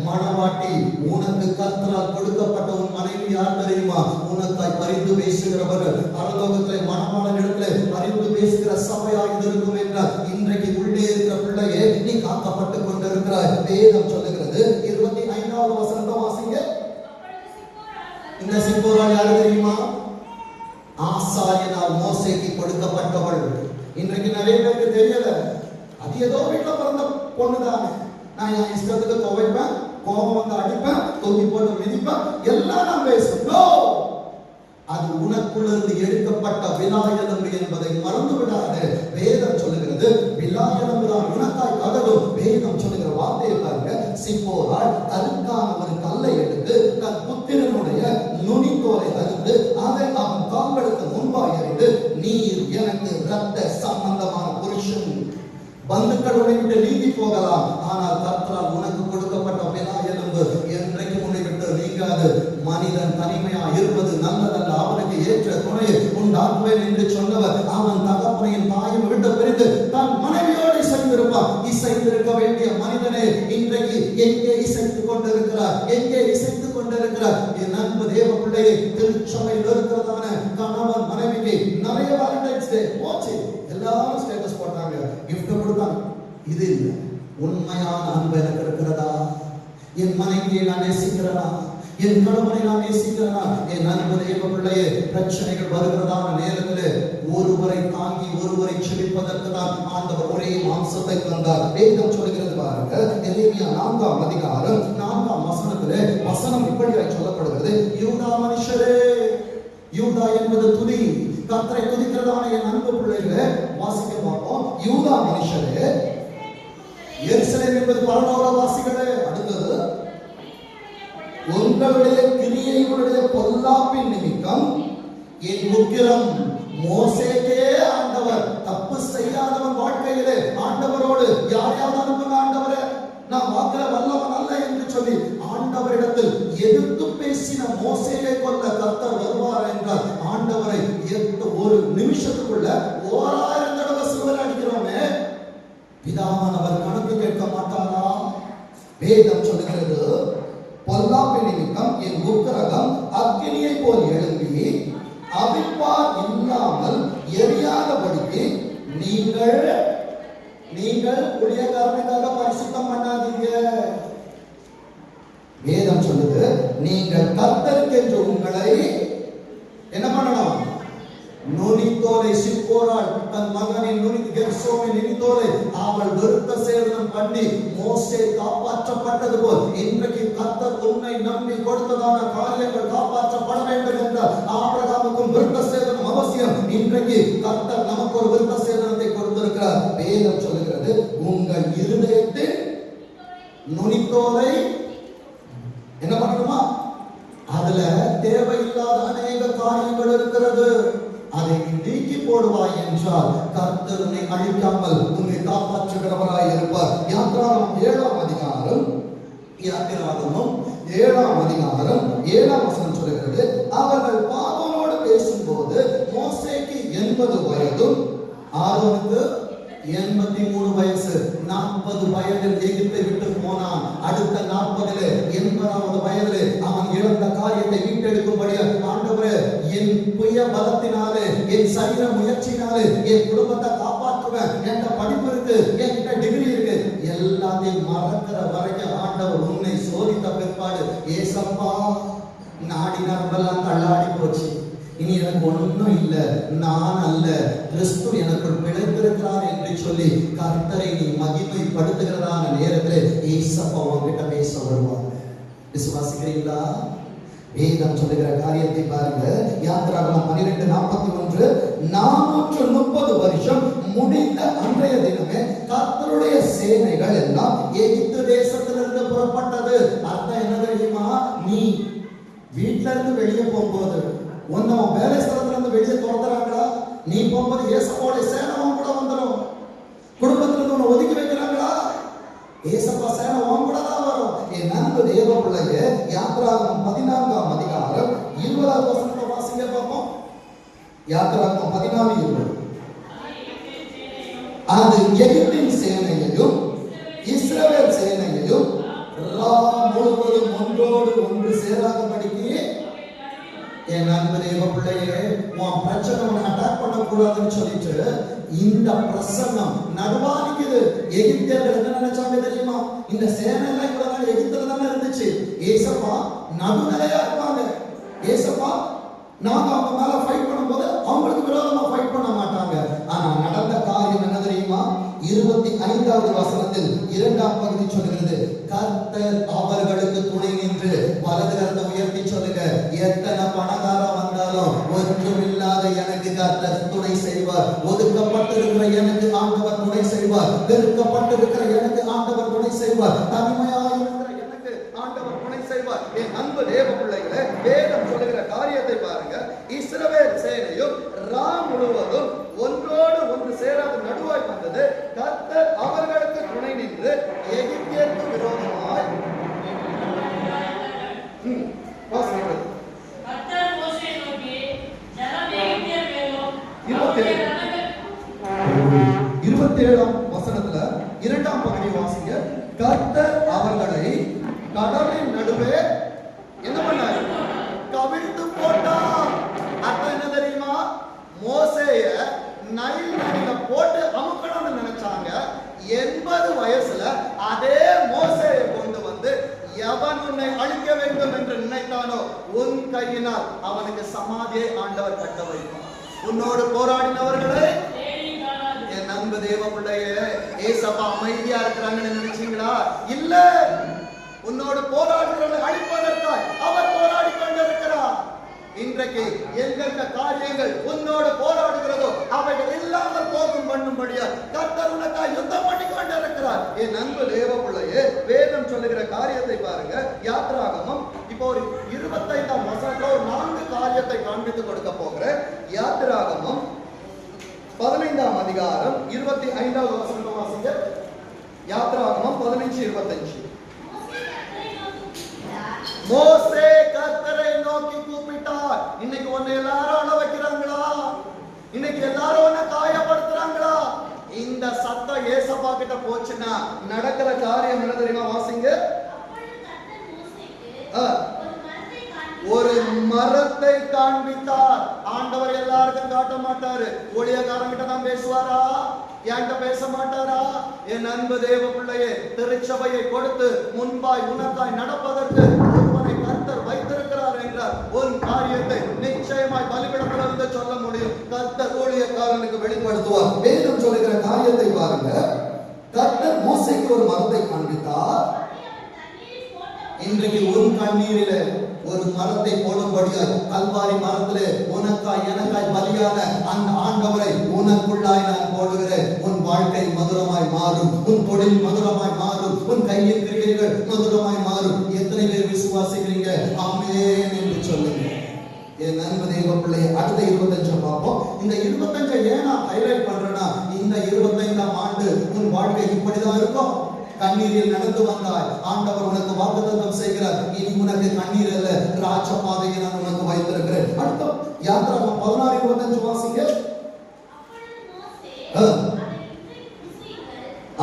மணவாட்டி, உனக்கு கர்த்தரால் கொடுக்கப்பட்ட உன் மனைவி யார் தெரியுமா? உனக்காய் பரிந்து பேசுகிறவர். பரலோகத்திலே மணவாளன் இடத்திலே பரிந்து பேசுகிற சபையாக இருக்கும் என்றால், இன்றைக்கு உள்ளே இருக்கிற பிள்ளையே நீ காக்கப்பட்டுக் கொண்டிருக்கிறாய். வேதம் சொல்லுகிறது. 25ஆவது வசனத்தை வாசிங்க. இந்த சிப்போரால் யாரு தெரியுமா? ஆசாரியனால் மோசேக்கு கொடுக்கப்பட்டவள். இன்றைக்கு நிறைய பேருக்கு தெரியல. அது ஏதோ வீட்டுல பிறந்த பொண்ணுதானே, நான் என் இஷ்டத்துக்கு துவைப்பேன், கோபம் வந்து அடிப்பேன், தூக்கி போட்டு மிதிப்பேன், எல்லாம் நான் பேசுவோம். அது உனக்குள்ளிருந்து எடுக்கப்பட்ட விலாயெலும்பு என்பதை மறந்து விடாது. வேதம் சொல்லுகிறது, விலாயெலும்பு தான் உனக்காய் கதடும். வேதம் சொல்லுகிற வார்த்தையை பாருங்க. சிப்போரால் அதுக்கான ஒரு கல்லை எடுத்து தன் புத்திரனுடைய நுனித்தோலை அறுத்து அதை அவன் கால்களுக்கு முன்பாக சம்பந்தமான புருஷன் பந்துக்களுடைய விட்டு நீங்கி போகலாம், ஆனால் கர்த்தரால் உனக்கு கொடுக்கப்பட்ட வினா எலும்பு என்றைக்கு உன்னை விட்டு நீங்காது. மனிதன் தனிமையா இருப்பது நல்லதல்ல, அவனுக்கு ஏற்ற துணையை உண்டாக்குவேன் என்று சொன்னவர் அவன் தகப்பனையும் தாயும் விட்டு பிரிந்து தன் மனைவியோடு இசைந்திருப்பான். இசைந்திருக்க வேண்டிய மனிதனே இன்றைக்கு எங்கே இசைத்துக் கொண்டிருக்கிறார்? எங்கே இசைத்துக் கொண்டிருக்கிறார்? என் அன்பு தேவ பிள்ளையை, திருச்சபையில் இருக்கிறதான கணவன் மனைவிக்கு நிறைய வேலண்டைன்ஸ் டே போச்சு, எல்லாரும் ஸ்டேட்டஸ் போட்டாங்க, கிஃப்ட் கொடுத்தாங்க. இது இல்லை. உண்மையான அன்பு எனக்கு இருக்கிறதா? என் மனைவியை நான் நேசிக்கிறேனா? என் கணவனை நான் நேசிக்கிறேனா? என் அன்பு தேவ பிள்ளையே, பிரச்சனைகள் வருகிறதான நேரத்தில் ஒருவரை தாங்கி ஒருவரை செழிப்பதற்கு தான் ஆண்டவர் ஒரே மாம்சத்தை தந்தார். வேதம் சொல்கிறது பாருங்க, எரேமியா 4ஆம் அதிகாரம் 4ஆம் வசனத்திலே வசனம் இப்படியாய் சொல்லப்படுகிறது. யூதா மனுஷரே, யூதா என்பது துதி, கர்த்தரை துதிக்கிறதான என் அன்பு பிள்ளைகளே, வாசிக்க பார்ப்போம். யூதா மனுஷரே, எருசலேம் என்பது பரலோக வாசிகளே. அடுத்தது, உங்களுடைய கிரியைகளுடைய பொல்லாப்பின் நிமித்தம் என் உக்கிரம் மோசேக்கே ஆண்டவர். தப்பு செய்யாதவன் வாழ்க்கையிலே ஆண்டவரோடு யாரையாவது அனுப்புங்க ஆண்டவரே, நான் வாக்கிற வல்லவன் அல்ல என்று சொல்லி ஆண்டவரிடத்தில் எதிர்த்து பேசின மோசேயை கொல்ல கர்த்தர் வருவார் என்றால் ஆண்டவரை ஒரு நிமிஷத்துக்குள்ள 1000 தடவை சிலுவையில் அடிக்கிறோமே, பிதாவானவர் கணக்கு கேட்க மாட்டாரா? வேதம் சொல்லுகிறது, பொல்லாப்பின் நிமித்தம் என் உக்கிரகம் அக்கினியை போல் எழும்பி அவிப்பார் இல்லாமல் எரியாதபடிக்கு நீங்கள் ஊழியக்காரனுக்காக பரிசுத்தம் பண்ணாதீங்க. வேதம் சொல்லுது, நீங்கள் கர்த்தருக்கு என்று உங்களை என்ன பண்ணணும்? நுனித்தோலை சிப்போரால் தன் மகனின் கெர்சோமின் நுனித்தோலை அவள் விருத்த சேதனம் பண்ணி மோசே காப்பாற்றப்பட்டது போல் இன்றைக்கு கர்த்தர் உன்னை நம்பி கொடுத்ததான காரியங்கள் காப்பாற்றப்பட வேண்டும் என்றால் ஆபிரகாமுக்கும் விருத்த சேதனம் அவசியம். இன்றைக்கு கர்த்தர் நமக்கு ஒரு விருத்த சேதனத்தை கொடுத்திருக்கிறார். வேதம் சொல்லுகிறது, உங்கள் இருதயத்தில் நுனித்தோலை என்ன பண்ணணுமா? அதுல தேவையில்லாத அநேக காரியங்கள் இருக்கிறது, அதை நீக்கி போடுவாய் என்றால் கர்த்தர் உன்னை அழிக்காமல் உன்னை காப்பாற்றுகிறவராய் இருப்பார். யாத்திராகமம் 7ஆம் அதிகாரம் 7ஆம் வசனம் சொல்லுகிறது, அவர்கள் பார்வோனோடு பேசும்போது மோசேக்கு 80 வயதும் ஆரோனுக்கு 83 வயசு. 40 வயதில் எகிப்தை விட்டு போனான். அடுத்த 40 80வது வயதிலே அவன் இழந்த காரியத்தை மீட்டெடுக்கும்படி ஆண்டவரே, என் புய பலத்தினாலே என் சரீர முயற்சினாலே என் குடும்பத்தை காப்பாற்றுவேன், என்ற படிப்பு இருக்கு, என்கிட்ட டிகிரி இருக்கு, எல்லாத்தையும் மறக்கிற வரைக்கும் ஆண்டவர் உன்னை சோதித்த பிற்பாடு, ஏசப்பா நாடி நரம்பெல்லாம் தள்ளாடி போச்சு, இனி எனக்கு ஒன்றும் இல்லை, நான் அல்ல, கிறிஸ்து எனக்குள் பிழைத்திருக்கிறார் என்று சொல்லி கர்த்தரை நீ மகிமைப்படுத்துகிறதான நேரத்தில் ஏசப்பா உன்கிட்ட பேச வருவாங்க. விசுவாசிக்கிறீங்களா? வேதம் சொல்லுகிற காரியத்தை பாருங்க. யாத்திராகமம் 12:41, 430 வருஷம் முடிந்த அன்றைய தினமே கர்த்தருடைய சேனைகள் எல்லாம் எகிப்து தேசத்திலிருந்து புறப்பட்டது. அர்த்தம் என்ன தெரியுமா? நீ வீட்டில இருந்து வெளியே போகும்போது உன்னை வேலை ஸ்தலத்துல இருந்து வெளியே துரத்துறாங்களா? நீ போகும்போது ஏசப்பாவோட சேனவன் கூட வந்துடும். குடும்பத்துல இருந்து உன்னை ஒதுக்கி வைக்கிறாங்களா? ஏசப்பா சேனவன் கூட தான் வரும். என் அன்பு தேவ பிள்ளையே, யாத்திராகமம் 14ஆம் அதிகாரம் 20வது வசனத்தை வாசிங்க பார்ப்போம். யாத்திராகமம் 14:20, அது எகிப்தின் சேனையையும் இஸ்ரவேல் சேனையையும் முழுவதும் ஒன்றோடு ஒன்று சேராதபடிக்கு. என் அன்பு தேவ பிள்ளையே, உன் பிரச்சனை உன்னை அட்டாக் பண்ணக்கூடாதுன்னு சொல்லிட்டு இந்த பிரசன்னம் நடுவானிக்குது. எகிப்தியர்கள் என்ன நினைச்சாங்க தெரியுமா? இந்த சேனை எல்லாம் இவ்வளவு நாள் எகிப்துல தானே இருந்துச்சு, ஏசப்பா நடுநிலையா இருப்பாங்க, ஏசப்பா நாங்க அவங்க மேல ஃபைட் பண்ணும்போது அவங்களுக்கு விரோதமா ஃபைட் பண்ண மாட்டாங்க. ஆனா நடந்த காரியம் என்ன தெரியுமா? 25வது வசனத்தில் 2ஆம் பகுதி சொல்கிறது, கர்த்தர் அவர்களுக்கு துணை நின்று வலது கரத்தை உயர்த்தி சொல்லுங்க, எத்தனை பணக்காரன் வந்தாலும் ஒன்றுமில்லாத எனக்கு கர்த்தர் துணை செய்வார், ஒதுக்கப்பட்டிருக்கிற எனக்கு ஆண்டவர் துணை செய்வார், வெறுக்கப்பட்டிருக்கிற எனக்கு ஆண்டவர் துணை செய்வார், தனிமையாயிருக்கிற எனக்கு ஆண்டவர் துணை செய்வார். என் அன்பு தேவ பிள்ளைகளே, வேதம் சொல்லுகிற காரியத்தை பாருங்க. இஸ்ரவேல் சேனையும் முழுவதும் ஒன்றோடு ஒன்று 27ஆம் வசனத்துல இரண்டாம் பகுதி வாசிங்க. கர்த்தர் அவர்களை கடலின் நடுவே என்ன பண்ணாரு? கவிழ்த்து போட்டார். அர்த்தம் என்ன தெரியுமா? மோசேய நைல் நதியில போட்டு அமுக்கணும்னு நினைச்சாங்க. 80 வயசுல அதே மோசேயை கொண்டு வந்து எவன் உன்னை அழிக்க வேண்டும் என்று நினைத்தானோ உன் கையினால் அவனுக்கு சமாதியை ஆண்டவர் கட்ட வைப்பார். உன்னோடு போராடினவர்களே, என் அன்பு தேவ பிள்ளையே, ஏசப்பா அமைதியா இருக்கிறாங்கன்னு நினைச்சீங்களா? இல்ல, உன்னோடு போராடுகிறவர்களை அழிப்பதற்காய் அவர் போராடி கொண்டிருக்கிறார். இன்றைக்கு எந்தெந்த காரியங்கள் உன்னோடு போராடுகிறதோ அவைகள் இல்லாமல் போகும் பண்ணும்படியா கர்த்தர் உனக்காய் யுத்தம் பண்ணி கொண்டிருக்கிறார். என் அன்பு தேவ பிள்ளையே, வேதம் சொல்லுகிற காரியத்தை பாருங்க. யாத்திராகமம் இப்போ ஒரு 25ஆம் வசனத்துல ஒரு 4 காரியத்தை காண்பித்து கொடுக்க போகிறேன். யாத்திராகமம் 15ஆம் அதிகாரம் 25வது வசனம் வாசிங்க. யாத்திராகமம் 15:25. மோசே கர்த்தரை நோக்கி கூப்பிட்டார். இன்னைக்கு உன்னை எல்லாரும் அழ வைக்கிறாங்களா? இன்னைக்கு எல்லாரும் உன்னை காயப்படுத்துறாங்களா? இந்த சத்தம் ஏசப்பா கிட்ட போச்சுன்னா நடக்கிற காரியம் என்ன தெரியுமா? வாசிங்க. ஒரு மரத்தை காண்பித்தார். ஆண்டவர் எல்லாருக்கும் காட்ட மாட்டாரு. ஊழியக்காரங்கிட்ட தான் பேசுவாரா? என்கிட்ட பேச மாட்டாரா? என் அன்பு தேவ பிள்ளையே, திருச்சபையை கொடுத்து முன்பாய் உனக்காய் நடப்பதற்கு ஒருவனை கர்த்தர் வைத்திருக்கிறார் என்றார். உன் காரியத்தை நிச்சயமாய் பலிபீடத்திலிருந்து சொல்ல முடியும். கர்த்தர் ஊழியக்காரனுக்கு வெளிப்படுத்துவார். வேதம் சொல்லுகிற காரியத்தை பாருங்க. கர்த்தர் மோசேக்கு ஒரு மரத்தை காண்பித்தார். இன்றைக்கு உன் கண்ணீரில ஒரு மரத்தை போடும்படியாய் கல்வாரி மரத்திலே உனக்காய் எனக்காய் பலியான அந்த ஆண்டவரை உனக்குள்ளாய் நான் போடுகிறேன். உன் வாழ்க்கை மதுரமாய் மாறும். உன் தொழில் மதுரமாய் மாறும். உன் கையின் கிரியைகள் மதுரமாய் மாறும். எத்தனை பேர் விசுவாசிக்கிறீங்க? ஆமென் என்று சொல்லுங்க. என் அன்பு தேவ பிள்ளை, அடுத்த 25 பார்ப்போம். இந்த 25 ஏன் நான் ஹைலைட் பண்றேன்னா, இந்த 25ஆம் ஆண்டு உன் வாழ்க்கை இப்படிதான் இருக்கும். கண்ணீரில் நடந்து வந்தாய். ஆண்டவர் உனக்கு வாக்குத்தத்தம் செய்கிறார். இனி உனக்கு கண்ணீர் அல்ல, ராஜபாதையை நான் உனக்கு வைத்திருக்கிறேன். அடுத்த யாத்திராகமம் 16:25 வாசிங்க.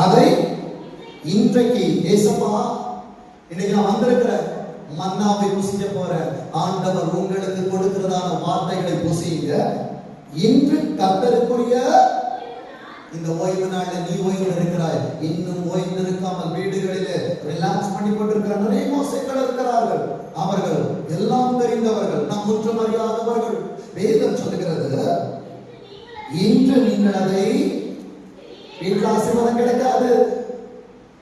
அதை இன்றைக்கு ஏசப்பா, இன்னைக்கு நான் வந்திருக்கிற மன்னாவை புசிக்க போற ஆண்டவர் உங்களுக்கு கொடுக்கிறதான வார்த்தைகளை புசிங்க. இன்று கர்த்தருக்குரிய இந்த ஓய்வு நாள்ல நீ ஓய்வு இருக்கிறாய். இன்னும் ஓய்வு இருக்காமல் வீடுகளிலே ரிலாக்ஸ் பண்ணி கொண்டிருக்கிற நிறைய மோசைகள் இருக்கிறார்கள். அவர்கள் எல்லாம் தெரிந்தவர்கள், நம் முற்றம் அறியாதவர்கள். வேதம் சொல்லுகிறது, இன்று நீங்கள் அதை வீட்டில் ஆசீர்வாதம் கிடைக்காது,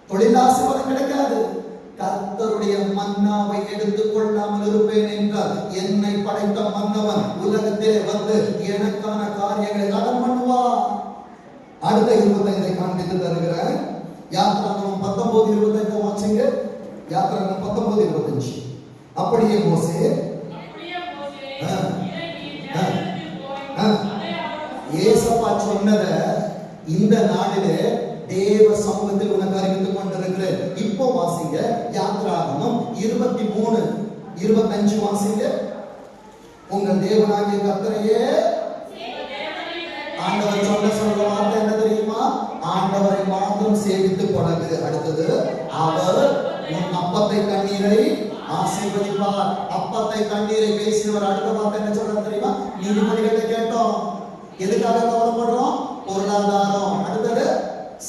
தொழில் ஆசீர்வாதம் கிடைக்காது. கர்த்தருடைய மன்னாவை எடுத்துக் கொள்ளாமல் இருப்பேன் என்றால் என்னை படைத்த மன்னவன் உலகத்திலே வந்து எனக்கான காரியங்களை கடன் பண்ணுவார். அடுத்த 25 காண்பித்து தருகிறேன். யாத்திராகமம் 19:25 வாசிங்க. யாத்திராகமம் 19:25. அப்படியே மோசே ஏசப்பா சொன்னத இந்த நாளிலே தேவ சமூகத்தில் உனக்கு அறிவித்துக் கொண்டிருக்கிறேன். இப்போ வாசிங்க. யாத்திராகமம் 23:25 வாசிங்க. உங்கள் தேவனாகிய கர்த்தரையே ஆண்டவர் சொல்ற வார்த்தை என்ன தெரியுமா? ஆண்டவரை மாத்திரம் சேவித்து பழகு. அடுத்தது, அவர் உன் அப்பத்தை தண்ணீரை ஆசீர்வதிப்பார். அப்பத்தை தண்ணீரை பேசினவர் அடுத்த வார்த்தை என்ன சொல்றாரு தெரியுமா? நீதிமொழிகளை கேட்டோம். எதுக்காக கவலைப்படுறோம்? பொருளாதாரம். அடுத்தது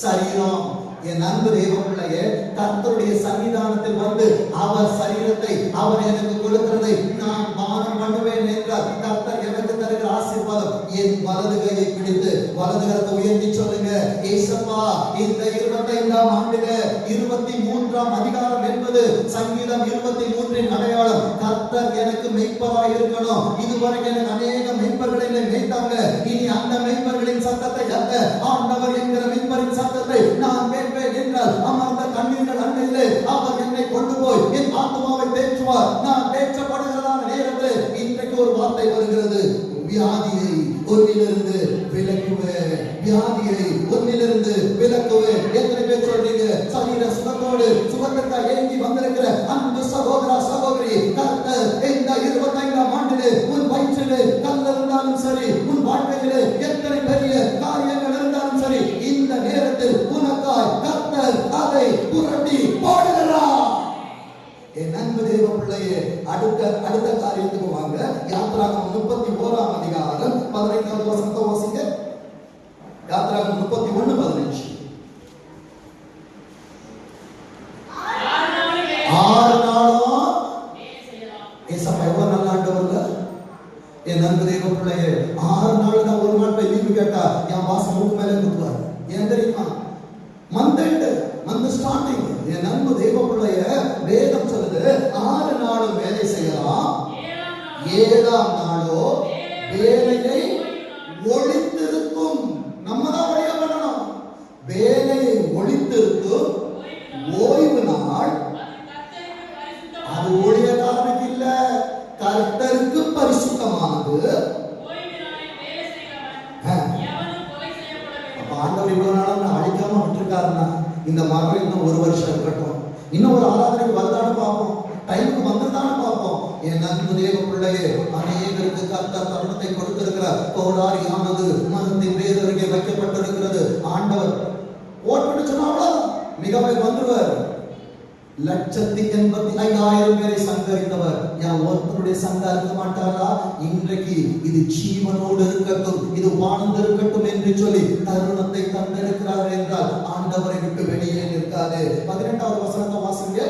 சரீரம். என் அன்பு தேவ பிள்ளையே, கர்த்தருடைய சன்னிதானத்தில் வந்து அவர் சரீரத்தை அவர் எனக்கு கொடுக்கிறதை நான் தானம் பண்ணுவேன் என்றார். கர்த்தர் எனக்கு தருகிற ஆசீர்வாதம். என் வலது கையை பிடித்து வலது கரத்தை உயர்த்தி சொல்லுங்க, ஏசப்பா, இந்த 25ஆம் ஆண்டுல 23ஆம் அதிகாரம் என்பது சங்கீதம் 23இன் அடையாளம். கர்த்தர் எனக்கு மெய்ப்பராய் இருக்கணும். இதுவரைக்கும் எனக்கு அநேக மெய்ப்பர்களை மேய்த்தாங்க. இனி அந்த மெய்ப்பர்களின் சத்தத்தை அல்ல, ஆண்டவர் என்கிற மெய்ப்பரின் சத்தத்தை நான் கேட்பேன் என்றால் அமர்ந்த கண்ணீர்கள் அண்டையிலே அவர் என்னை கொண்டு போய் என் ஆத்மாவை தேற்றுவார். நான் தேற்றப்படுகிறதான நேரத்தில் இன்றைக்கு ஒரு வார்த்தை வருகிறது, வியாதியை ஒன்னிலிருந்து விலக்குவேன். வியாதியை ஒன்னிலிருந்து விலக்குவேன். எத்தனை பேர் சொல்றீங்க? சரீர சுகத்தோடு சுகத்திற்காக ஏங்கி வந்திருக்கிற அன்பு சகோதரா சகோதரி, கர்த்தர் இந்த 25ஆம் ஆண்டிலே உன் வயிற்றிலே கல் இருந்தாலும் சரி, உன் வாழ்க்கையிலே எத்தனை பெரிய காரியங்கள் இருந்தாலும் சரி, தேவ பிள்ளையே, அடுத்த காரியத்துக்கு வாங்க. யாத்திராகமம் 31ஆம் அதிகாரம் 15வது வசனத்தை வாசிங்க. யாத்திராகமம் 31:15. 6 நாளும் ஏசப்பா எவ்வளவு நல்ல ஆண்டவர்ல. என் நண்பு தேவ பிள்ளையே, 6 நாள் தான். ஒரு நாள் போய் லீவு கேட்டா என் வாசம் மூக்கு மேலே குத்துவார். ஏன் தெரியுமா? Month starting. என் நண்பு தேவ பிள்ளைய, வேதம் சொல்லுது 6 நாளும் வேலை செய்யலாம், 7ஆம் நாளோ வேலையை ஒழித்திருக்கும். நம்ம தான் வழியா பண்ணணும். வேலையை ஒழித்திருக்கும் ஓய்வு நாள். அது ஊழியக்காரனுக்கு இல்ல, கர்த்தருக்கு பரிசுத்தமானது. ஆண்டவர் இவ்வளவு நாளும் அழிக்காம விட்டுருக்காருன்னா, இந்த மரம் இன்னும் 1 வருஷம் இருக்கட்டும், இன்னும் ஒரு ஆராதனைக்கு வருதான்னு பார்ப்போம், டைமுக்கு வந்துதான்னு பார்ப்போம். என் நண்பு தேவ பிள்ளையே, அநேகருக்கு கர்த்தர் தருணத்தை கொடுத்திருக்கிறார். கோடாரியானது மரத்தின் வேர் அருகே வைக்கப்பட்டிருக்கிறது. ஆண்டவர் ஓட்டு சொன்னா அவ்வளவுதான், மிகவே வந்துருவார். 1,85,000 பேரை சங்கரித்தவர் யார் ஒருத்தருடைய சங்கா இருக்க மாட்டாரா? இன்றைக்கு இது ஜீவனோடு இருக்கட்டும், இது வாழ்ந்து இருக்கட்டும் என்று சொல்லி தருணத்தை தந்திருக்கிறார் என்றால் ஆண்டவரை விட்டு வெளியே நிற்காது. 18வது வசனத்தை வாசிங்க.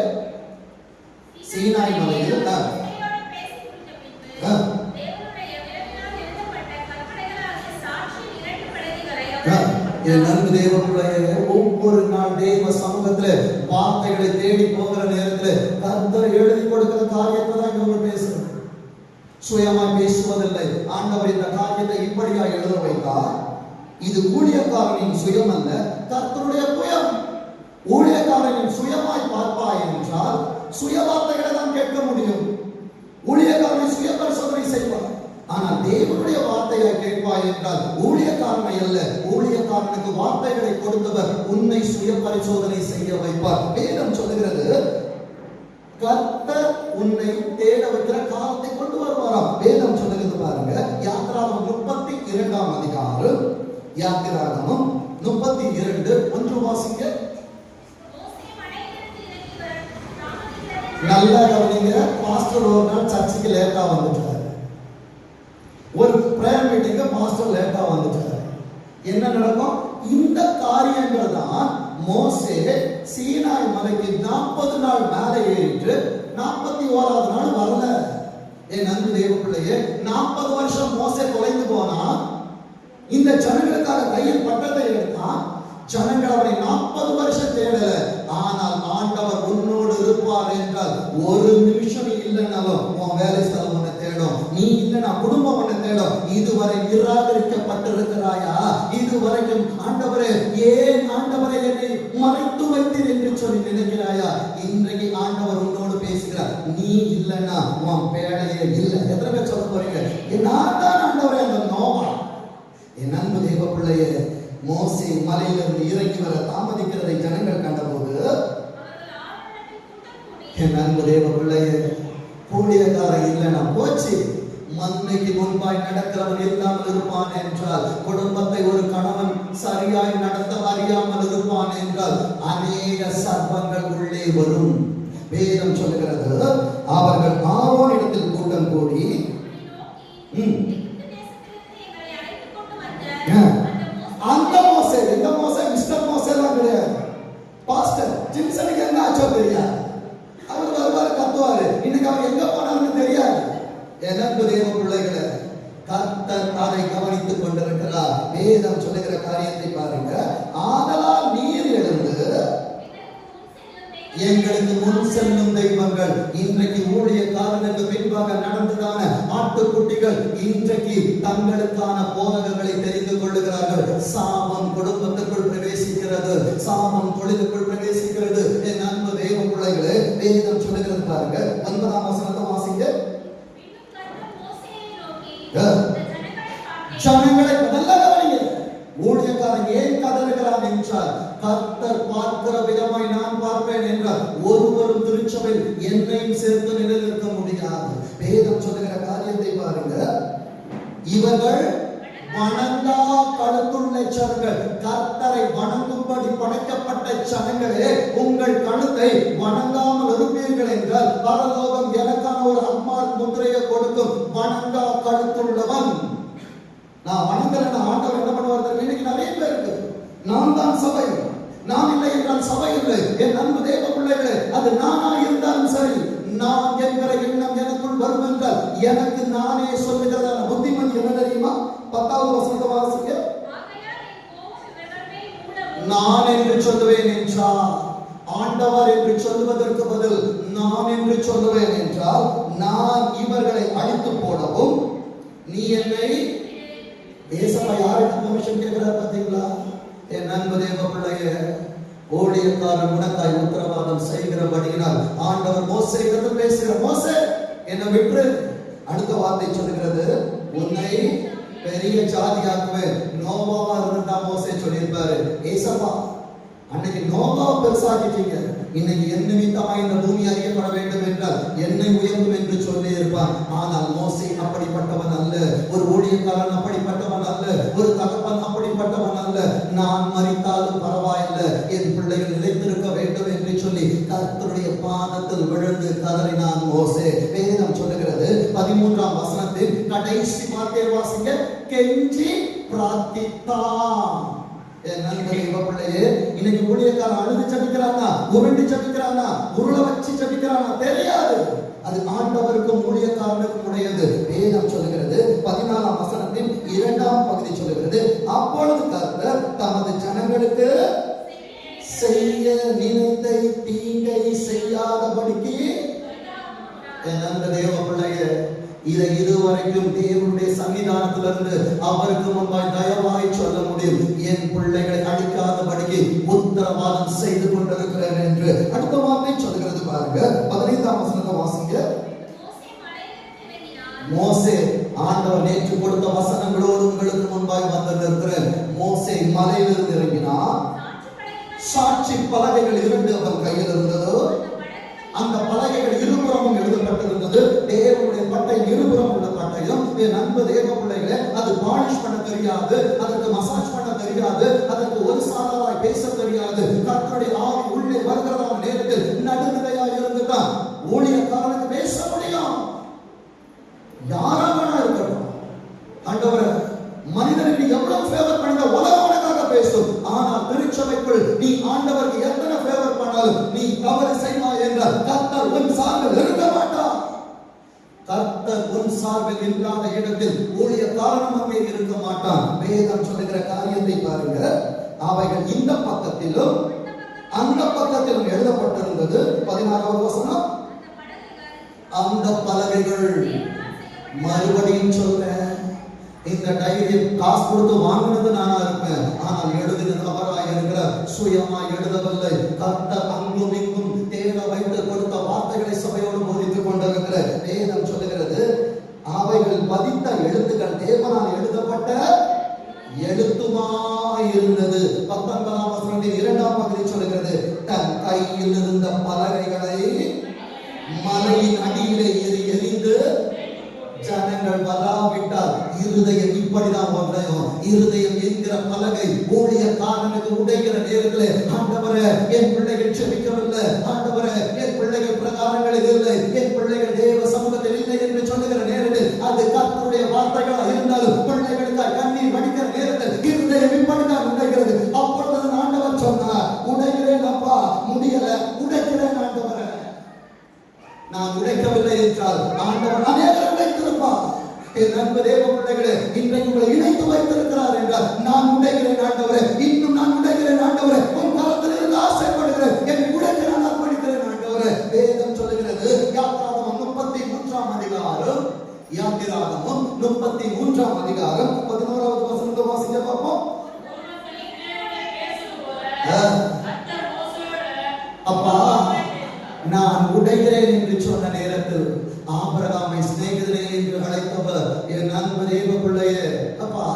சீனாய் மலையில் என் நண்பு தேவ பிள்ளையே, ஒவ்வொரு நாள் தேவ சமூகத்துல வார்த்தைகளை தேடி போகிற நேரத்துல கர்த்தர் எழுதி கொடுக்கிற காரியத்தை தான் இவங்க பேசுறது. சுயமாய் பேசுவதில்லை. ஆண்டவர் இந்த காரியத்தை இப்படியா எழுத வைத்தார். இது ஊழியக்காரனின் சுயம் அல்ல, கர்த்தருடைய புயம். ஊழியக்காரனின் சுயமாய் பார்ப்பாய் என்றால் சுய வார்த்தைகளை தான் கேட்க முடியும். ஊழியக்காரனை சுய பரிசோதனை செய்வார். ஆனால் தேவனுடைய வார்த்தையை கேட்பாய் என்றால் ஊழியக்காரனை அல்ல, ஊழியக்காரனுக்கு வார்த்தைகளை கொடுத்தவர் உன்னை சுய பரிசோதனை செய்ய வைப்பார். வேதம் சொல்லுகிறது, கர்த்தர் உன்னை தேட வைக்கிற காலத்தை கொண்டு வருவாராம். வேதம் சொல்லுகிறது பாருங்க. யாத்திராகமம் 32ஆம் அதிகாரம், யாத்திராகமம் 32:1 வாசிங்க. நல்லா கவனிங்க. பாஸ்டர் ஒரு நாள் சர்ச்சுக்கு லேட்டா வந்துட்டார். ஒரு பிரேயர் மீட்டிங்கு பாஸ்டர் லேட்டா வந்துட்டார். என்ன நடக்கும்? இந்த காரியங்கள் தான் மோசே சீனாய் மலைக்கு 40 நாள் மேலே ஏறிட்டு 41வது நாள் வரல. என் நண்பு தேவ பிள்ளையே, 40 வருஷம் மோசே தொலைந்து போனா, இந்த ஜனங்களுக்காக கையில் பட்டத்தை எடுத்தான். ஜனங்கள் அவரை 40 வருஷம் தேடல. ஆனால் ஆண்டவர் உன்னோடு இருப்பார் என்றால் ஒரு நிமிஷம் இல்லைன்னாலும் உன் வேலை ஸ்தலம் உன்னை தேடும், நீ இல்லைன்னா குடும்பம் உன்னை தேடும். இதுவரை நிராகரிக்கப்பட்டிருக்கிறாயா? இதுவரைக்கும் ஆண்டவரே, ஏன் ஆண்டவரை என்னை மறைத்து வைத்தீர் என்று சொல்லி நினைக்கிறாயா? இன்றைக்கு ஆண்டவர் உன்னோடு பேசுகிறார். நீ இல்லைன்னா உன் வேலையே இல்லை. எத்தனை பேர் சொல்ல போறீங்க? நான் தான் ஆண்டவரே அந்த நோவா. என் அன்பு தேவ பிள்ளையே, மோசே மலையிலிருந்து இறங்கி வர தாமதிக்கிறதை ஜனங்கள் கண்டபோது, என் அன்பு தேவ பிள்ளையே, ஊழியக்காரன் இல்லைன்னா போச்சு. மந்தைக்கு முன்பாய் நடக்கிறவன் இல்லாமல் இருப்பான் என்றால், குடும்பத்தை ஒரு கணவன் சரியாய் நடத்த அறியாமல் இருப்பான் என்றால் அநேக சர்ப்பங்கள் உள்ளே வரும். வேதம் சொல்லுகிறது, அவர்கள் ஆரோனிடத்தில் கூட்டம் கூடி அந்த மோசே, எந்த மோசே? மிஸ்டர் மோசே எல்லாம் கிடையாது. பாஸ்டர் ஜிம்சனுக்கு என்ன ஆச்சோ தெரியாது. அவர் வருவாரு, கத்துவாரு. இன்னைக்கு அவர் எங்க போனாருன்னு தெரியாது. எனக்கு தேவ பிள்ளைகளை, கர்த்தர் அதை கவனித்துக் கொண்டிருக்கிறார். வேதம் சொல்லுகிற காரியத்தை பாருங்க. ஆதலால் நீர் எழுந்து எங்களுக்கு முன் செல்லும் தெய்வங்கள். இன்றைக்கு ஊழியக்காரனுக்கு பின்பாக நடந்ததான ஆட்டுக்குட்டிகள் இன்றைக்கு தங்களுக்கான போதகங்களை தெரிந்து கொள்ளுகிறார்கள். சாபம் குடும்பத்துக்குள் பிரவேசிக்கிறது, சாபம் தொழிலுக்குள் பிரவேசிக்கிறது. என் அன்பு தேவ பிள்ளைகளே, வேதம் சொல்லுகிறது பாருங்க. 9ஆம் வசனத்தை வாசிங்க. ஜனங்களை நல்லா கவனிங்க. ஊழியக்காரன் ஏன் கதறுகிறான் என்றால், கர்த்தர் பார்க்கிற விதமாய் நான் பார்ப்பேன் என்றால் ஒருவரும் திருச்சபையில் என்னையும் சேர்த்து நிலைநிற்க முடியாது. வேதம் சொல்லுகிற காரியத்தை பாருங்க. இவர்கள் வணங்கா கழுத்துள்ள ஜனங்கள், கர்த்தரை வணங்கும்படி படைக்கப்பட்ட ஜனங்களே, உங்கள் கழுத்தை வணங்காமல் இருப்பீர்கள் என்றால் பரலோகம் எனக்கான ஒரு அம்மாள் முத்திரையை கொடுக்கும். வணங்கா கழுத்துள்ளவன். நான் வணங்கலன்னா ஆண்டவர் என்ன பண்ணுவார்? இன்னைக்கு நிறைய பேருக்கு நான் தான் சபை, நான் இல்லை என்றால் சபை இல்லை. என் அன்பு தேவ பிள்ளைகளே, அது நானா இருந்தாலும் சரி, நான் என்கிற எண்ணம் எனக்குள் வரும் என்றால் எனக்கு நானே சொல்லுகிறதான புத்திமதி என்ன தெரியுமா? 10வது வசனத்தை வாசிங்க. நான் என்று சொல்லுவேன் என்றால், ஆண்டவர் என்று சொல்லுவதற்கு பதில் நான் என்று சொல்லுவேன் என்றால், நான் இவர்களை அழித்து போடவும் நீ என்னை பேசப்ப யாருக்கு பெர்மிஷன் கேட்கிறார் பார்த்தீங்களா? என் அன்பு தேவ பிள்ளையே, ஊழியக்காரன் உனக்காய் உத்தரவாதம் செய்கிறபடியினால் ஆண்டவர் மோசேயிடம் பேசுகிறார். மோசே என்னை விட்டு. அடுத்த வார்த்தை சொல்லுகிறது, உன்னை பெரிய ஜாதியாக்குவேன். நோவாவா இருந்தா மோசே சொல்லியிருப்பாரு, ஏசப்பா அன்னைக்கு நோவாவை பெருசாக்கிட்டீங்க, இன்னைக்கு என் நிமித்தமாய் இந்த பூமி அறியப்பட வேண்டும் என்றால் என்னை உயர்வும் என்று சொல்லி இருப்பான். ஆனால் மோசே அப்படிப்பட்டவன் அல்ல, ஒரு ஊழியக்காரன் அப்படிப்பட்டவன் அல்ல, ஒரு தகப்பன் அப்படிப்பட்டவன் அல்ல. நான் மரித்தாலும் பரவாயில்லை, என் பிள்ளைகள் நிலைத்திருக்க வேண்டும் என்று சொல்லி கர்த்தருடைய பாதத்தில் விழுந்து கதறினான் மோசே. வேதம் சொல்லுகிறது 13ஆம் வசனத்தில் கடைசி வார்த்தையை வாசிங்க. கெஞ்சி பிரார்த்தித்தான். இன்னைக்கு ஊழியக்காரன் அழுது ஜெபிக்கிறானா, உருண்டு ஜெபிக்கிறானா, உருள வச்சு ஜெபிக்கிறானா தெரியாது. அது ஆண்டவருக்கும் ஊழியக்காரனுக்கும் உடையது. வேதம் சொல்லுகிறது 14ஆம் வசனத்தின் 2ஆம் பகுதி சொல்லுகிறது, அப்பொழுது கர்த்தர் தமது ஜனங்களுக்கு செய்ய நினைத்த தீங்கை செய்யாதபடிக்கு. என் அந்த தேவ பிள்ளையே, இதை இதுவரைக்கும் தேவனுடைய சன்னிதானத்திலிருந்து அவருக்கு முன்பாய் தயவாய் சொல்ல முடியும். என் பிள்ளைகளை அடிக்காதபடிக்கு உத்தரவாதம் செய்து கொண்டிருக்கிறேன் என்று. அடுத்த வார்த்தை சொல்லுகிறது பாருங்க, 15ஆம் வசனத்தை வாசிங்க. மோசே, ஆண்டவர் நேற்று கொடுத்த வசனங்களோடு உங்களுக்கு முன்பாய் வந்திருக்கிறேன். மோசே மலையிலிருந்து இறங்கினார். சாட்சி பலகைகள் 2 அவன் கையில் இருந்தது. அந்த பலகைகள் இருபுறமும் எழுதப்பட்டிருந்தது. தேவனுடைய பட்டை இருபுறம் உள்ள பட்டையும். என் அன்பு தேவ பிள்ளைகளே, அது பாலிஷ் பண்ண தெரியாது, அதற்கு மசாஜ் பண்ண தெரியாது, அதற்கு ஒரு சாதாராய் பேச தெரியாது. கர்த்தருடைய ஆவி உள்ளே வருகிறதான நேரத்தில் நடுநிலையாய் இருந்துதான் ஊழியக்காரனுக்கு பேச முடியும். யாராக இருக்கட்டும், ஆண்டவரே மனிதனுக்கு எவ்வளவு ஃபேவர் பண்ண உலகம் உனக்காக பேசும். ஆனால் திருச்சபைக்குள் நீ ஆண்டவருக்கு எத்தனை ஃபேவர் பண்ணாலும் நீ தவறு செய்வாய் என்றால் கர்த்தர் உன் சார்பில் இருக்க மாட்டார். கர்த்தர் உன் சார்பில் இல்லாத இடத்தில் ஊழியக்காரனும் அங்கே இருக்க மாட்டான். வேதம் சொல்லுகிற காரியத்தை பாருங்க. அவைகள் இந்த பக்கத்திலும் அந்த பக்கத்திலும் எழுதப்பட்டிருந்தது. 16வது வசனம், அந்த பலகைகள். மறுபடியும் சொல்றேன், இந்த டைரி காசு கொடுத்து வாங்கினது நானா இருப்பேன், ஆனால் எழுதினது அவராய் இருக்கிறார். சுயமாய் எழுதவில்லை. கர்த்தர் அங்கும் இங்கும் தேட வைத்து கொடுத்த வார்த்தைகளை சபையோடு போதித்துக் கொண்டிருக்கிற வேதம் சொல்லுகிறது, அவைகள் பதித்த எழுத்துக்கள் தேவனால் எழுதப்பட்ட எழுத்துமாய் இருந்தது. 19ஆம் வசனத்தின் 2ஆம் பகுதி சொல்லுகிறது, தன் கையில் இருந்த பலகைகளை மலையின் அடியிலே எரிந்து ஜனங்கள் வராவிட்டால் இருதயம் இப்படிதான் உடையும். இருதயம் என்கிற பலகை ஊழியக்காரனுக்கு உடைகிற நேரத்திலே, ஆண்டவரே என் பிள்ளைகள் செபிக்கவில்லை, ஆண்டவரே என் பிள்ளைகள் பிரகாரங்களில் இல்லை, என் பிள்ளைகள் தேவ சமூகத்தில் இல்லை என்று சொல்லுகிற நேரத்தில் அது கர்த்தருடைய வார்த்தைகளா இருந்தாலும் பிள்ளைகளுக்காக கண்ணீர் வடிக்கிற நேரத்தில் இருதயம் இப்படிதான் உடைகிறது. அப்பொழுது ஆண்டவர் சொன்னார், உடைகிறேன் அப்பா, முடியல, உடைக்கிறேன் ஆண்டவரே. நான் உடைக்கவில்லை என்றால் ஆண்டவர் அநேகரை உடைத்திருப்பார். என் அன்பு தேவ பிள்ளைகளே, இன்றைக்கு உங்களை இணைத்து வைத்திருக்கிறார் என்றால் நான் உடைகிறேன் ஆண்டவரே, இன்னும் நான் உடைகிறேன் ஆண்டவரே, உன் காலத்தில் இருந்து ஆசைப்படுகிறேன், என்னை உடைக்க நான் அர்ப்பணிக்கிறேன் ஆண்டவரே. வேதம் சொல்லுகிறது, யாத்திராகமம் 33ஆம் அதிகாரம், யாத்திராகமம் 33ஆம் அதிகாரம் 11வது வசனத்தை வாசிக்க பார்ப்போம். அப்பா, நான் உடைகிறேன் என்று சொன்ன நேரத்தில் ஆபிரகாமை சிநேகிதனே என்று அழைத்தவர் என் அன்பு தேவ பிள்ளையே. அப்பா,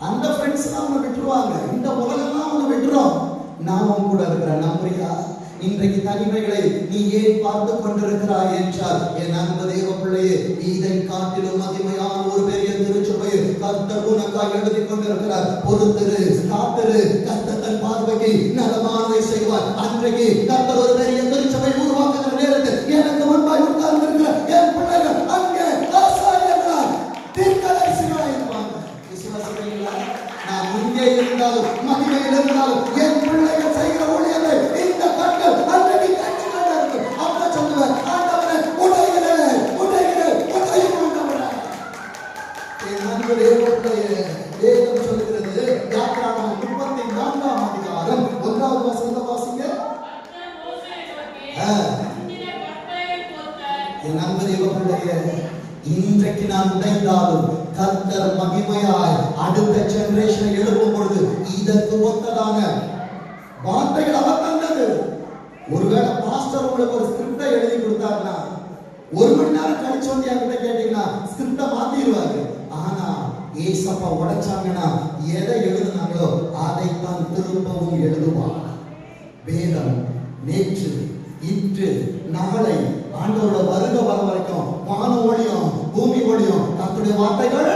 அந்த ஃப்ரெண்ட்ஸ் எல்லாம் உன்னை விட்டுருவாங்க, இந்த உலகம்லாம் உன்னை விட்டுரும், நான் உன் கூட இருக்கிறேன், நம்புறியா? இன்றைக்கு தனிமைகளை நீ ஏன் பார்த்து கொண்டிருக்கிறாய் என்றால், என் அன்பு தேவ பிள்ளையே, இதை காட்டிலும் மகிமையான ஒரு பெரிய திருச்சபையை கர்த்தர் உனக்காக எழுதி கொண்டிருக்கிறார். பொறுத்திரு, காத்திரு, கர்த்தர் தன் பார்வைக்கு நலமானதை செய்வார். அன்றைக்கு கர்த்தர் ஒரு பெரிய திருச்சபை உருவாக்குகிற நேரத்தில் எனக்கு முன்பாய் உட்கார்ந்து இருக்கிற என் பிள்ளைகள் அங்கே ஆசாரியர்களாய் தீர்க்கதரிசிகளாய் இருப்பாங்க. விசுவாசிக்கிறீங்களா? நான் இங்கே இருந்தாலும் மகிமையில் இருந்தாலும் என் பிள்ளைகள் செய்கிற ஊழியத்தை இந்த கண்கள் அன்றைக்கு கண்டுகொண்டா இருக்கும். அப்ப சொல்லுவேன், ஆண்டவரே உடைகிறேன், உடைகிறேன், உடையும் ஆண்டவரே. என் அன்பு தேவ பிள்ளையே, வேதம் சொல்லுகிறது, யாத்திராகமம் 34ஆம் அதிகாரம் 1வது வசனத்தை வாசிங்க. என் அன்பு தேவ பிள்ளையே, இன்றைக்கு நான் உடைந்தாலும் கர்த்தர் மகிமையாய் அடுத்த ஜெனரேஷனை எழுப்பும் பொழுது இதற்கு ஒத்ததான வார்த்தைகள் அவர் தந்தது. ஒருவேளை பாஸ்டர் உங்களுக்கு ஒரு ஸ்கிரிப்டை எழுதி கொடுத்தாருன்னா, 1 மணி நேரம் கழிச்சு வந்து என்கிட்ட கேட்டீங்கன்னா ஸ்கிரிப்டை மாத்திடுவாரு. ஆனா ஏசப்பா உடைச்சாங்கன்னா எதை எழுதுனாங்களோ அதைத்தான் திரும்பவும் எழுதுவாங்க. வேதம் நேற்று, இன்று, நாளை, ஆண்டவரோட வருக வர வரைக்கும் வான ஒளியும் பூமி ஒளியும் கர்த்தருடைய வார்த்தைகள்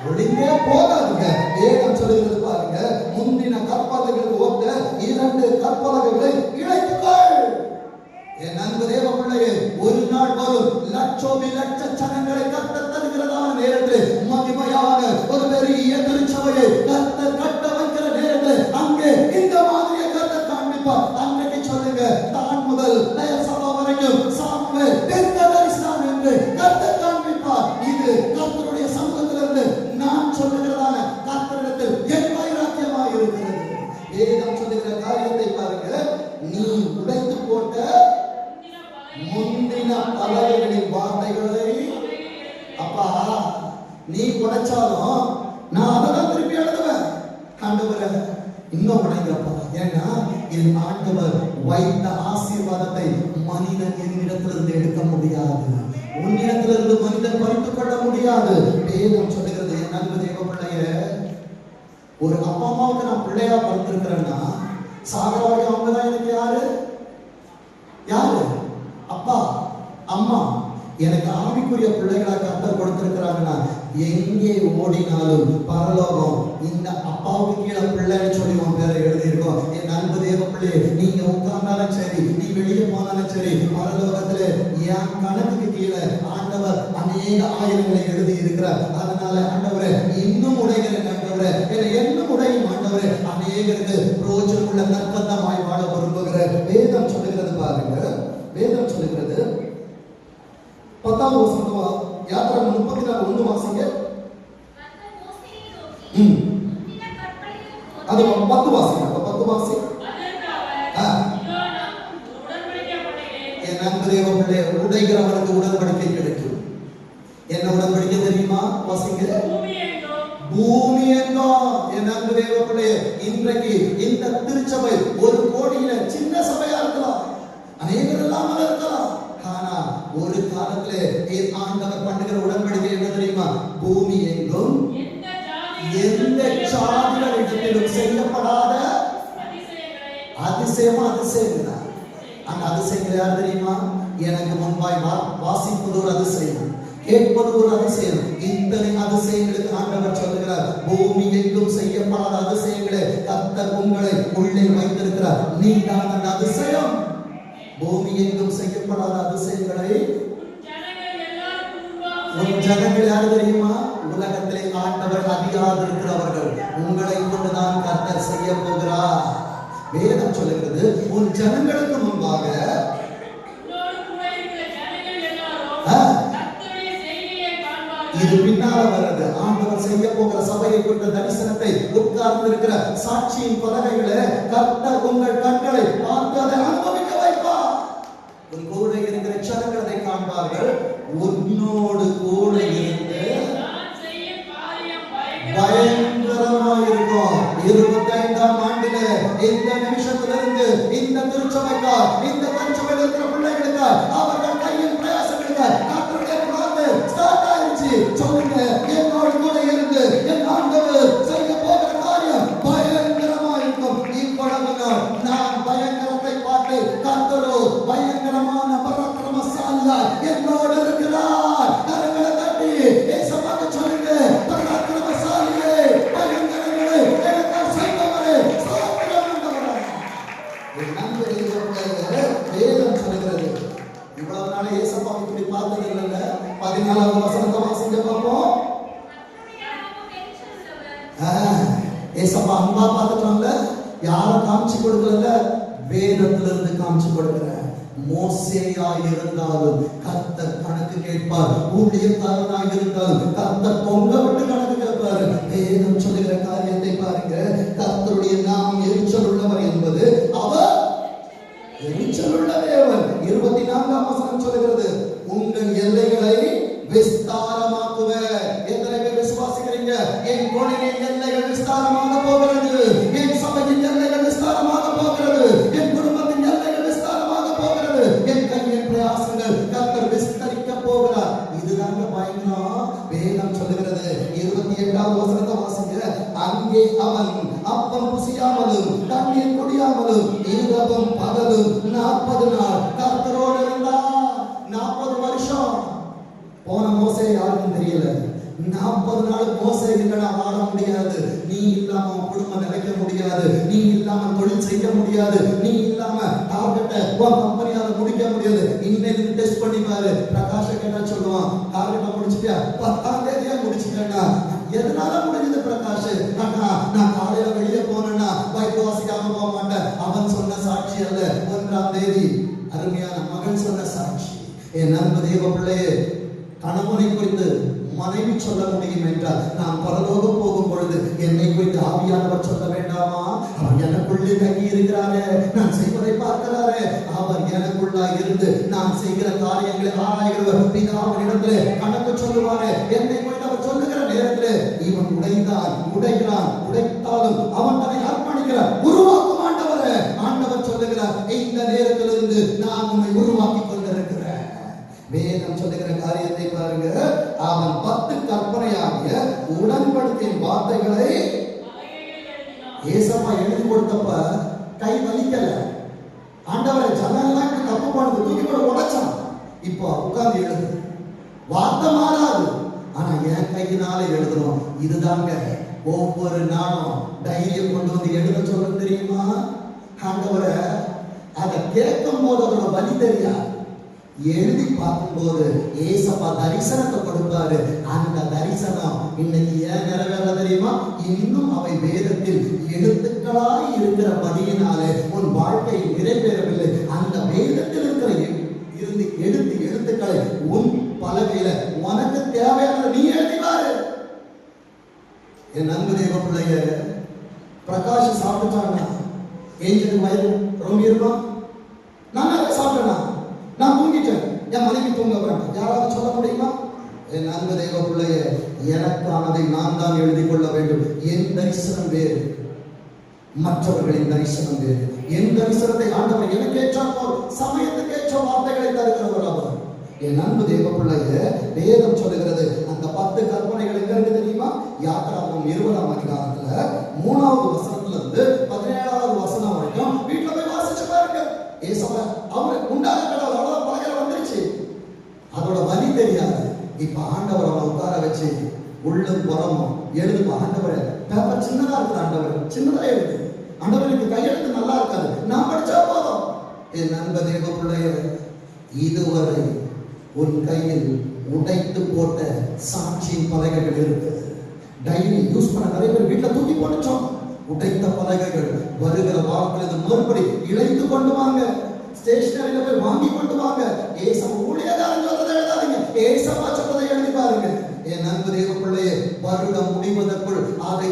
ஒளிந்தே போகாதுங்க. வேதம் சொல்லுகிறது பாருங்க, முந்தின கற்பலகைகளுக்கு ஒத்த 2 கற்பலகைகளை இழைத்துக்கள். என் அன்பு தேவ பிள்ளையே, ஒரு நாள் வரும் லட்சோபி லட்ச ஜனங்களை கர்த்தர் தருகிறதான நேரத்தில் மகிமையான ஒரு பெரிய திருச்சபையை கர்த்தர் கட்ட வைக்கிற நேரத்தில் அங்கே இந்த மாதிரியை கர்த்தர் காண்பிப்பார். அன்றைக்கு சொல்லுங்க, தான் முதல் சபா வரைக்கும் சாமுவேல் தீர்க்கதரிசிதான் என்று கர்த்தர் காண்பிப்பார். இது கர்த்தருடைய சமூகத்திலிருந்து நான் சொல்லுகிறதான கர்த்தரிடத்தில் என் வைராக்கியமாக இருக்கிறது. வேதம் சொல்லுகிற காரியத்தை பாருங்க, நீ உடைத்து போட்ட முந்தின பலகைகளின் வார்த்தைகளை, அப்பா நீ உடைச்சாலும் நான் அதான் திருப்பி எழுதுவேன். ஆண்டவரே இன்னும் உடைங்கப்பா. ஏன்னா என் ஆண்டவர் வைத்த ஆசீர்வாதத்தை மனிதன் என்னிடத்திலிருந்து எடுக்க முடியாது, உன்னிடத்திலிருந்து மனிதன் பறித்துக் கொள்ள முடியாது. வேதம் சொல்லுகிறது, என் அன்பு தேவ பிள்ளைய, ஒரு அப்பா அம்மாவுக்கு நான் பிள்ளையா பிறந்திருக்கிறேன்னா சாகரவாடி அவங்கதான் எனக்கு யாரு யாரு அப்பா அம்மா. எனக்கு ஆவிக்குரிய பிள்ளைகளா கர்த்தர் கொடுத்திருக்கிறாங்கன்னா எங்கே ஓடினாலும் பரலோகம் இந்த அப்பாவுக்கு கீழே பிள்ளைன்னு சொல்லி உன் பேரை எழுதியிருக்கோம். என் அன்பு தேவ பிள்ளையே, நீங்க உட்கார்ந்தாலும் சரி, நீ வெளியே போனாலும் சரி, பரலோகத்துல என் கணக்குக்கு கீழே ஆண்டவர் அநேக ஆயிரங்களை எழுதி இருக்கிறார். அதனால ஆண்டவரே இன்னும் உடைகிறேன், ஆண்டவரே இன்னும் உடையும் ஆண்டவரே, அநேகருக்கு பிரோஜனம் உள்ள நற்பந்தமாய் வாழ விரும்புகிற வேதம் சொல்லுகிறது பாருங்க. வேதம் சொல்லுகிறது 10வது வசனம், யாத்திராகமம் 34:1 வாசிங்க. அது 10 வாசிங்க. 10 வாசி. என் அன்பு தேவ பிள்ளை, உடைகிறவனுக்கு உடன்படிக்கை கிடைக்கும். என்ன உடன்படிக்கை தெரியுமா? வாசிங்க. பூமி எங்கோ. என் அன்பு தேவ பிள்ளை, இன்றைக்கு இந்த திருச்சபை 1 கோடியில சின்ன சபையா இருக்கலாம், அநேகர் இல்லாமல் இருக்கலாம். ஆனா ஒரு காலத்துல ஆண்டவர் பண்ணுகிற உடன்படிக்கை என்ன தெரியுமா? பூமி எங்கும் எந்த சாதிகளிடத்திலும் செய்யப்படாத அதிசயங்கள். அந்த அதிசயங்கள் யார் தெரியுமா? எனக்கு முன்பாய் வாசிப்பது ஒரு அதிசயம், கேட்பது ஒரு அதிசயம். இத்தனை அதிசயங்களுக்கு ஆண்டவர் சொல்லுகிறார், பூமி எங்கும் செய்யப்படாத அதிசயங்களை கர்த்தர் உங்களை உள்ளே வைத்திருக்கிறார். நீ தான் அந்த அதிசயம். பூமி எங்கும் செய்யப்படாத அதிசயங்களை உன் ஜனங்கள் யார் தெரியுமா? உலகத்திலே ஆண்டவர் அதிகாரம் இருக்கிறவர்கள். உங்களை கொண்டுதான் கர்த்தர் செய்ய போகிறார். வேதம் சொல்லுகிறது, உன் ஜனங்களுக்கு முன்பாக இது பின்னால வருது. ஆண்டவர் செய்ய போகிற சபையை கொண்ட தரிசனத்தை உட்கார்ந்து இருக்கிற சாட்சியின் பலகைகளை கர்த்தர் உங்கள் கண்களை பார்த்து அதை அனுபவிக்க வைப்பார். உன் கூட இருக்கிற ஜனங்கள் அதை காண்பார்கள். உன்னோடு கூட இருந்து பயங்கரமாயிருக்கும். 25ஆம் ஆண்டில இந்த நிமிஷத்திலிருந்து இந்த திருச்சபைக்கா, இந்த திருச்சபையில் இருக்கிற பிள்ளைகளுக்கா, அவர்கள் கையில் பிரயாசங்களுக்கா கர்த்தருடைய வார்த்தை ஸ்டார்ட் ஆயிடுச்சு. சொல்லுங்க, என்னோடு கூட இருந்து என் ஆண்டவர் செய்ய போகிற காரியம் பயங்கரமாயிருக்கும். இவ்வளவு நாள் நான் பயங்கரத்தை பார்த்து அம்பா பார்த்துட்டோம்ல, யாரை காமிச்சு கொடுக்கல, வேதத்துல இருந்து காமிச்சு கொடுக்கிற. மோசேயா இருந்தாலும் கர்த்தர் கணக்கு கேட்பார், ஊழியக்காரனாக இருந்தாலும் கர்த்தர் பொங்க விட்டு கணக்கு கேட்பார். வேதம் சொல்லுகிற காரியத்தை பாருங்க. கர்த்தருடைய நாமம் எரிச்சல் உள்ளவர் என்பது அவர் எரிச்சல் உள்ள தேவன். 24ஆம் வசனம் சொல்லுகிறது, உங்கள் எல்லைகளை விஸ்தாரமாக்குவேன். எத்தனை பேர் விசுவாசிக்கிறீங்க? என் கோணியின் எல்லைகள் விஸ்தாரமாக போகிறது, என் சபையின் எல்லைகள் விஸ்தாரமாக போகிறது, என் குடும்பத்தின் எல்லைகள் விஸ்தாரமாக போகிறது, என் கையின் பிரயாசங்கள் கர்த்தர் விஸ்தரிக்க போகிறார். இதுதாங்க பயங்கரம். வேதம் சொல்லுகிறது 28ஆவது வசனத்தை வாசிங்க. அங்கே அவன் அப்பம் புசியாமலும் தண்ணீர் குடியாமலும் இரவும் பகலும் 40 நாள் கர்த்தரோடு இருந்தார். 40 வருஷம் போன மோசே யாருக்கும் தெரியல. 40 நாள் மோசே இல்லைன்னா வாழ முடியாது. நீ இல்லாம உன் குடும்பம் நிலைக்க முடியாது, நீ இல்லாம தொழில் செய்ய முடியாது, நீ இல்லாம டார்கெட்டை உன் கம்பெனியால முடிக்க முடியாது. இன்னைக்கு டெஸ்ட் பண்ணி பாரு. பிரகாஷ் கேட்டா சொல்லுவான், டார்கெட்டை முடிச்சிட்டியா? 10ஆம் தேதியா முடிச்சிட்டேன்னா. எதனால முடிஞ்சது பிரகாஷ்? அண்ணா நான் காலையில வெளியே போனேன்னா பைக் வாசிக்காம போக மாட்டேன். அவன் சொன்ன சாட்சி அல்ல, 1ஆம் தேதி அருமையான மகன் சொன்ன சாட்சி. என் அன்பு தேவ பிள்ளையே, கணவனை குறித்து மனைவி சொல்ல முடியும் என்றால், நான் பரலோகம் போகும் பொழுது என்னை குறித்து ஆவியானவர் சொல்ல வேண்டாமா? அவர் எனக்குள்ளே தங்கி இருக்கிறாரே, நான் செய்வதை பார்க்கிறாரே, அவர் எனக்குள்ளா இருந்து நான் செய்கிற காரியங்களை ஆராய்கிறவர். பிதாவினிடத்திலே கணக்கு சொல்லுவாரே. என்னை குறித்து அவர் சொல்லுகிற நேரத்திலே இவன் உடைகிறான், உடைத்தாலும் அவன் தன்னை அர்ப்பணிக்கிறார். உருவாக்கும் ஆண்டவரே. ஆண்டவர் சொல்லுகிறார், இந்த நேரத்திலிருந்து நான் உன்னை உருவாக்கி கொண்டிருக்கிறேன். வேதம் சொல்லுகிற காரியத்தை பாருங்க. அவன் 10 கற்பனையாகிய உடன்படிக்கையின் வார்த்தைகளை ஏசப்பா எழுதி கொடுத்தப்ப கை வலிக்கல. ஆண்டவரை ஜனங்கள்லாம் தப்பு பண்ணுது, தூக்கி கூட உடைச்சான். இப்போ உட்கார்ந்து எழுது, வார்த்தை மாறாது, ஆனா என் கையினால எழுதுறோம். இதுதாங்க ஒவ்வொரு நாளும் தைரியம் கொண்டு வந்து எழுத சொல்ல தெரியுமா? ஆண்டவரை அதை கேட்கும் போது அதோட வலி தெரியாது. எழுதி பார்க்கும்போது ஏசப்பா தரிசனத்தை கொடுப்பாரு. அந்த தரிசனம் இன்னைக்கு ஏன் நிறைவேற தெரியுமா? இன்னும் அவை வேதத்தில் எழுத்துக்களாய் இருக்கிற படியினாலே உன் வாழ்க்கை நிறைவேறவில்லை. அந்த வேதத்தில் இருக்கிற எழுத்துக்களை உன் பலகையில உனக்கு தேவையான நீ எழுதிவாரு. என் அன்பு தேவ பிள்ளைய, பிரகாஷ் சாப்பிட்டான்னா ஏஞ்சலுக்கு வயது ரொம்ப இருக்கும். நான் சாப்பிட்டேனா? நான் தூங்கிட்டேன், என் மனைவி தூங்க வேண்டாம். யாராவது சொல்ல முடியுமா? என் அன்பு தெய்வ பிள்ளைய, எனக்கானதை நான் தான் எழுதி கொள்ள வேண்டும். என் தரிசனம் வேறு, மற்றவர்களின் தரிசனம் வேறு. என் தரிசனத்தை ஆண்டவர் எனக்கு ஏற்றால் சமயத்துக்கு ஏற்ற வார்த்தைகளை தருகிறவர் அவர். என் அன்பு தெய்வ பிள்ளைய, வேதம் சொல்லுகிறது அந்த 10 கற்பனைகள் எங்க இருக்கு தெரியுமா? யாத்திராகமம் 20ஆம் அதிகாரத்துல 3ஆவது வசனத்துல இருந்து 17ஆவது வசனம் வரைக்கும் வீட்டுல போய் வாசிச்சு பாருங்க. ஏசப்பா அவர் உண்டாக கடவுள் அவ்வளவு பலகை வந்துருச்சு, அதோட வலி தெரியாது. இப்ப ஆண்டவர் அவனை உட்கார வச்சு உள்ளும் புறமும் எழுதும். ஆண்டவரை பேப்பர் சின்னதா இருக்கு, ஆண்டவர் சின்னதா எழுது. ஆண்டவருக்கு கையெழுத்து நல்லா இருக்காது, நான் படிச்சா போதும். என் நண்ப தேவ பிள்ளைய, இதுவரை உன் கையில் உடைத்து போட்ட சாட்சியின் பலகைகள் இருக்கு. டைரி யூஸ் பண்ண நிறைய பேர் வீட்டுல தூக்கி போட்டுச்சோம். உடைத்த பலகைகள் வருகிற வாரத்தில் மறுபடி இழைத்து கொண்டு வாங்க. ஸ்டேஷனரியில போய் வாங்கி கொண்டு வாங்க. ஏசப்பா ஊழியக்காரன் சொல்றதை எழுதாதீங்க, ஏசப்பா சொல்றதை எழுதி பாருங்க. என் அன்பு தேவ பிள்ளையே, வருடம் முடிவதற்குள் அதை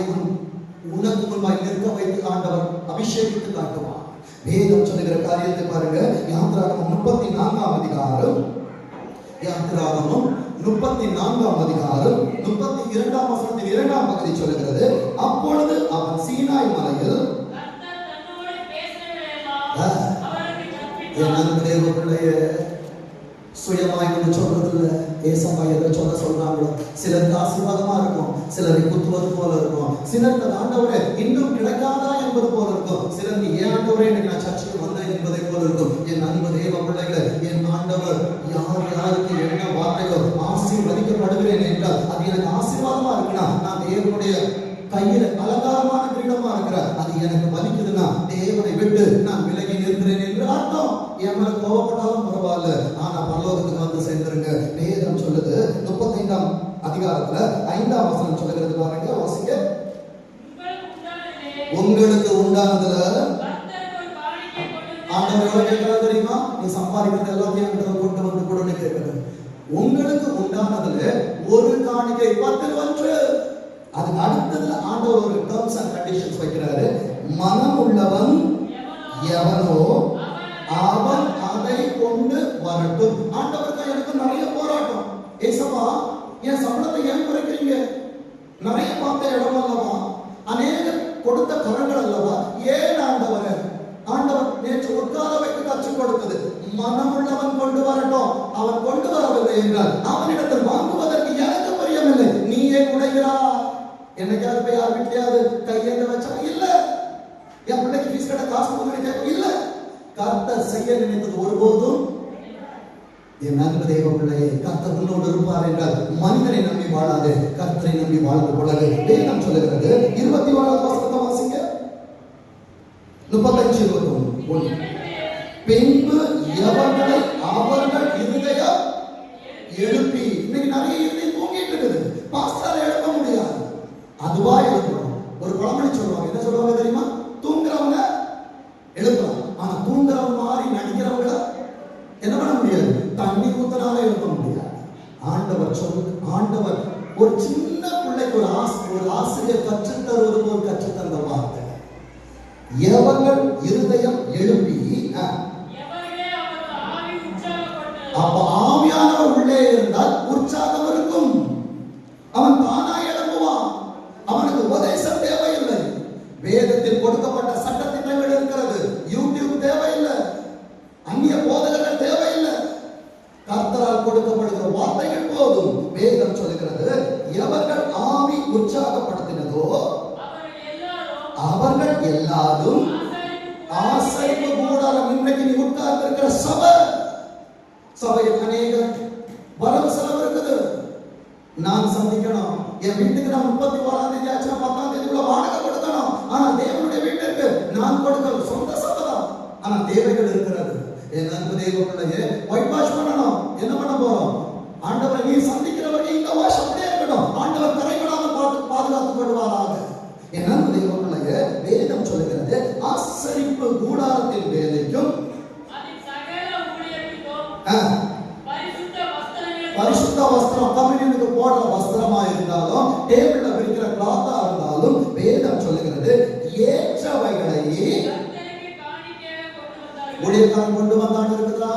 உனக்கு முன்பாய் நிற்க வைத்து ஆண்டவர் அபிஷேகித்து காட்டுவார். வேதம் சொல்லுகிற காரியத்தை பாருங்க. யாத்திராகமம் 34ஆம் அதிகாரம், யாத்திராகமம் 34ஆம் அதிகாரம் 32ஆம் வசனத்தின் 2ஆம் பகுதி சொல்லுகிறது, அப்பொழுது அவன் சீனாய் மலையில் என் அன்பு தேவ பிள்ளையே, சுயமாய் வந்து சொல்றது இல்ல. ஏசப்பா எதை சொல்றாங்களோ, சிலருக்கு ஆசீர்வாதமா இருக்கும், சிலருக்கு குத்துவது போல இருக்கும், சிலருக்கு ஆண்டவரே இன்னும் கிடைக்காதா என்பது போல இருக்கும், சிலருக்கு ஏன் ஆண்டவரே எனக்கு நான் சர்ச்சைக்கு வந்தேன் என்பதை போல இருக்கும். என் அன்பு தேவ பிள்ளைகளை, என் ஆண்டவர் யார் யாருக்கு என்ன வார்த்தையோ ஆசீர்வதிக்கப்படுகிறேன் என்றால் அது எனக்கு ஆசீர்வாதமா இருக்குன்னா, நான் தேவனுடைய கையில அலங்காரமான கிரீடமா இருக்கிறார், அது எனக்கு வலிக்குதுன்னா தேவனை விட்டு நான் விலகி நிற்கிறேன் என்று அர்த்தம். என் மேல கோவப்பட்டாலும் பரவாயில்ல, ஆனா பரலோகத்துக்கு வந்து சேர்ந்துருங்க. வேதம் சொல்லுது 35ஆம் அதிகாரத்துல 5ஆம் வசனம் சொல்லுகிறது பாருங்க, வாசிங்க. உங்களுக்கு உண்டானதுல ஆண்டவர் எவ்வளவு கேட்கிறார் தெரியுமா? நீ சம்பாதிக்கிறது எல்லாத்தையும் என்கிட்ட கொண்டு வந்து கொடுன்னு கேட்கிறார். உங்களுக்கு உண்டானதுல ஒரு காணிக்கை 10 ஒன்று. அதுக்கு அடுத்ததுல ஆண்டவர் ஒரு டர்ம்ஸ் அண்ட் கண்டிஷன்ஸ் வைக்கிறாரு. மனம் உள்ளவன் எவனோ அவன் அதை கொண்டு வரட்டும். ஆண்டவருக்கு எனக்கு நிறைய போராட்டம். ஏசப்பா, என் சம்பளத்தை ஏன் குறைக்கிறீங்க? நிறைய பார்த்த இடம் அல்லவா, அநேக கொடுத்த கரங்கள் அல்லவா, ஏன் ஆண்டவர்? ஆண்டவர் நேற்று உட்கார வைத்து கற்றுக் கொடுத்தது, மனமுள்ளவன் கொண்டு வரட்டும். அவன் கொண்டு வரவில்லை என்றால் அவனிடத்தில் வாங்குவதற்கு எனக்கு பிரியமில்லை. நீயே உடைகிறா. என்னைக்காவது போய் யார் வீட்லயாவது கையெழுந்து வச்சா இல்ல. என் பிள்ளைக்கு ஃபீஸ் கட்ட காசு கொடுக்க இல்ல. கர்த்தர் செய்ய நினைத்தது ஒருபோதும் என் நண்ப தெய்வ பிள்ளையை கர்த்தர் உன்னோடு இருப்பார் என்றால் மனிதனை நம்பி வாழாது, கர்த்தரை நம்பி வாழ்ந்து கொள்ளது. வேதம் சொல்லுகிறது. 24வது வசனத்தை வாசிங்க. 35:21. பின்பு எவர்களை அவர்கள் இருதயம் எழுப்பி. இன்னைக்கு நிறைய இருதயம் தூங்கிட்டு இருக்குது. பாஸ்டர் எழுப்ப முடியாது. அதுவா எழுப்பணும். ஒரு பழமொழி சொல்லுவாங்க. என்ன சொல்லுவாங்க தெரியுமா? தூங்குறவங்க எழுப்பலாம், ஆனா தூங்குறவங்க மாதிரி நடிக்கிறவங்க என்ன பண்ண முடியாது? தண்ணி ஊத்தனால எழுப்ப முடியாது. ஆண்டவர் ஒரு சின்ன பிள்ளைக்கு ஒரு ஆசிரியர் கற்றுத் தருவது போல் கற்றுத் தந்த வார்த்தை. எவர்கள் இருதயம் எழுப்பி, அப்ப ஆவியானவர் உள்ளே இருந்தால் உற்சாகம் இருக்கும். அவன் தானா எழுப்புவான். அவனுக்கு உபதேசம் தேவையில்லை. வேதத்தில் கொடுக்கப்பட்ட சட்டத்திட்டங்கள் இருக்கிறது. யூடியூப் தேவையில்லை. அந்நிய போதகர்கள் தேவையில்லை. கர்த்தரால் கொடுக்கப்படுகிற வார்த்தைகள் போதும். வேதம் சொல்லுகிறது, எவர்கள் ஆவி உற்சாகப்படுத்தினதோ அவர்கள் எல்லாரும் ஆசரிப்பு கூடாரம். இன்றைக்கு நீ உட்கார்ந்து இருக்கிற சபையில் அநேக வரவு செலவு இருக்குது. நான் சந்திக்கணும். என் வீட்டுக்கு நான் 31ஆம் தேதி ஆச்சுன்னா 10ஆம் தேதிக்குள்ள வாடகை கொடுக்கணும். ஆனா தேவனுடைய வீட்டிற்கு நான் கொடுக்கணும். சொந்த சபை தான், ஆனா தேவைகள் இருக்கிறது. என் அன்பு தெய்வ பிள்ளையே, ஒயிட் வாஷ் பண்ணணும். என்ன பண்ண போறோம்? ஆண்டவர் நீ சந்திக்கிறவர்கள் இந்த வாஷ் அப்படியே இருக்கணும். ஆண்டவர் தரைப்படாமல் பாதுகாத்துக் கொள்வாராக. என் அன்பு தெய்வ பிள்ளையே, வேதம் சொல்லுகிறது, ஆசரிப்பு கூடாரத்தின் வேலைக்கும் பரிசுத்த வஸ்திரம், கம்யூனியனுக்கு போடுற வஸ்திரமா இருந்தாலும், டேபிள்ல விரிக்கிற கிளாத்தா இருந்தாலும், வேதம் சொல்லுகிறது ஏற்றவைகளை ஊழியக்காரன் கொண்டு வந்தான் இருக்குதா?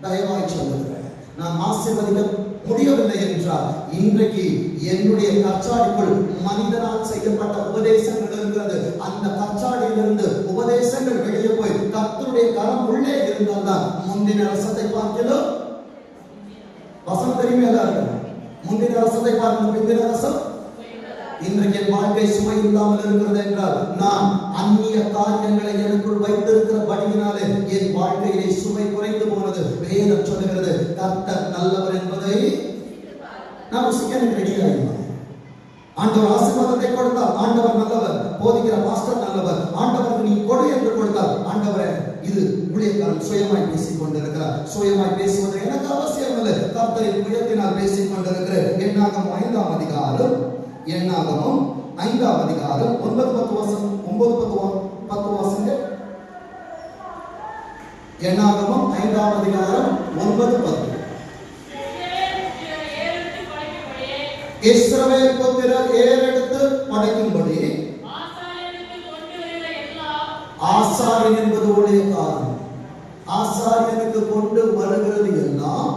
தயவாய் சொல்லுகிறேன். நான் ஆசீர்வதிக்க முடியவில்லை என்றால் இன்றைக்கு என்னுடைய கச்சாடிக்குள் மனிதனால் செய்யப்பட்ட உபதேசங்கள் இருக்கிறது. அந்த கச்சாடியிலிருந்து உபதேசங்கள் வெளியே போய் கர்த்தருடைய கரம் உள்ளே இருந்தால்தான் முந்தின ரசத்தை பார்க்கலாம். வசனம் தெரியுமே எல்லாருக்கும். முந்தின ரசத்தை பார்க்கணும், பிந்தின ரசம். இன்றைக்கு என் வாழ்க்கை சுவை இல்லாமல் இருக்கிறது என்றால் நான் அந்நிய காரியங்களை எனக்குள் வைத்திருக்கிற படியினாலே என் வாழ்க்கையிலே சுவை குறைந்து போனது. வேதம் சொல்லுகிறது, கர்த்தர் நல்லவர் என்பதை நான் ருசிக்க ரெடியாகிறேன். ஆண்டவர் ஆசீர்வாதத்தை கொடுத்தால் ஆண்டவர் நல்லவர், போதிக்கிற பாஸ்டர் நல்லவர். ஆண்டவருக்கு நீ கொடு என்று கொடுத்தால், ஆண்டவரே இது ஊழியக்காரன் சுயமாய் பேசிக் கொண்டிருக்கிறார். சுயமாய் பேசுவது எனக்கு அவசியம் இல்லை, கர்த்தரின் உயர்த்தினால் பேசிக் கொண்டிருக்கிறேன். என்னாகமம் 5ஆம் அதிகாரம் 9-10 வசனம். 9-10 வாசங்க. என்னாகமம் 5ஆம் அதிகாரம் 9-10. இஸ்ரவேல் புத்திரர் ஏறெடுத்து படைக்கும்படி ஆசாரியன் என்பது ஊழியக்காரன். ஆசாரியனுக்கு கொண்டு வருகிறது எல்லாம்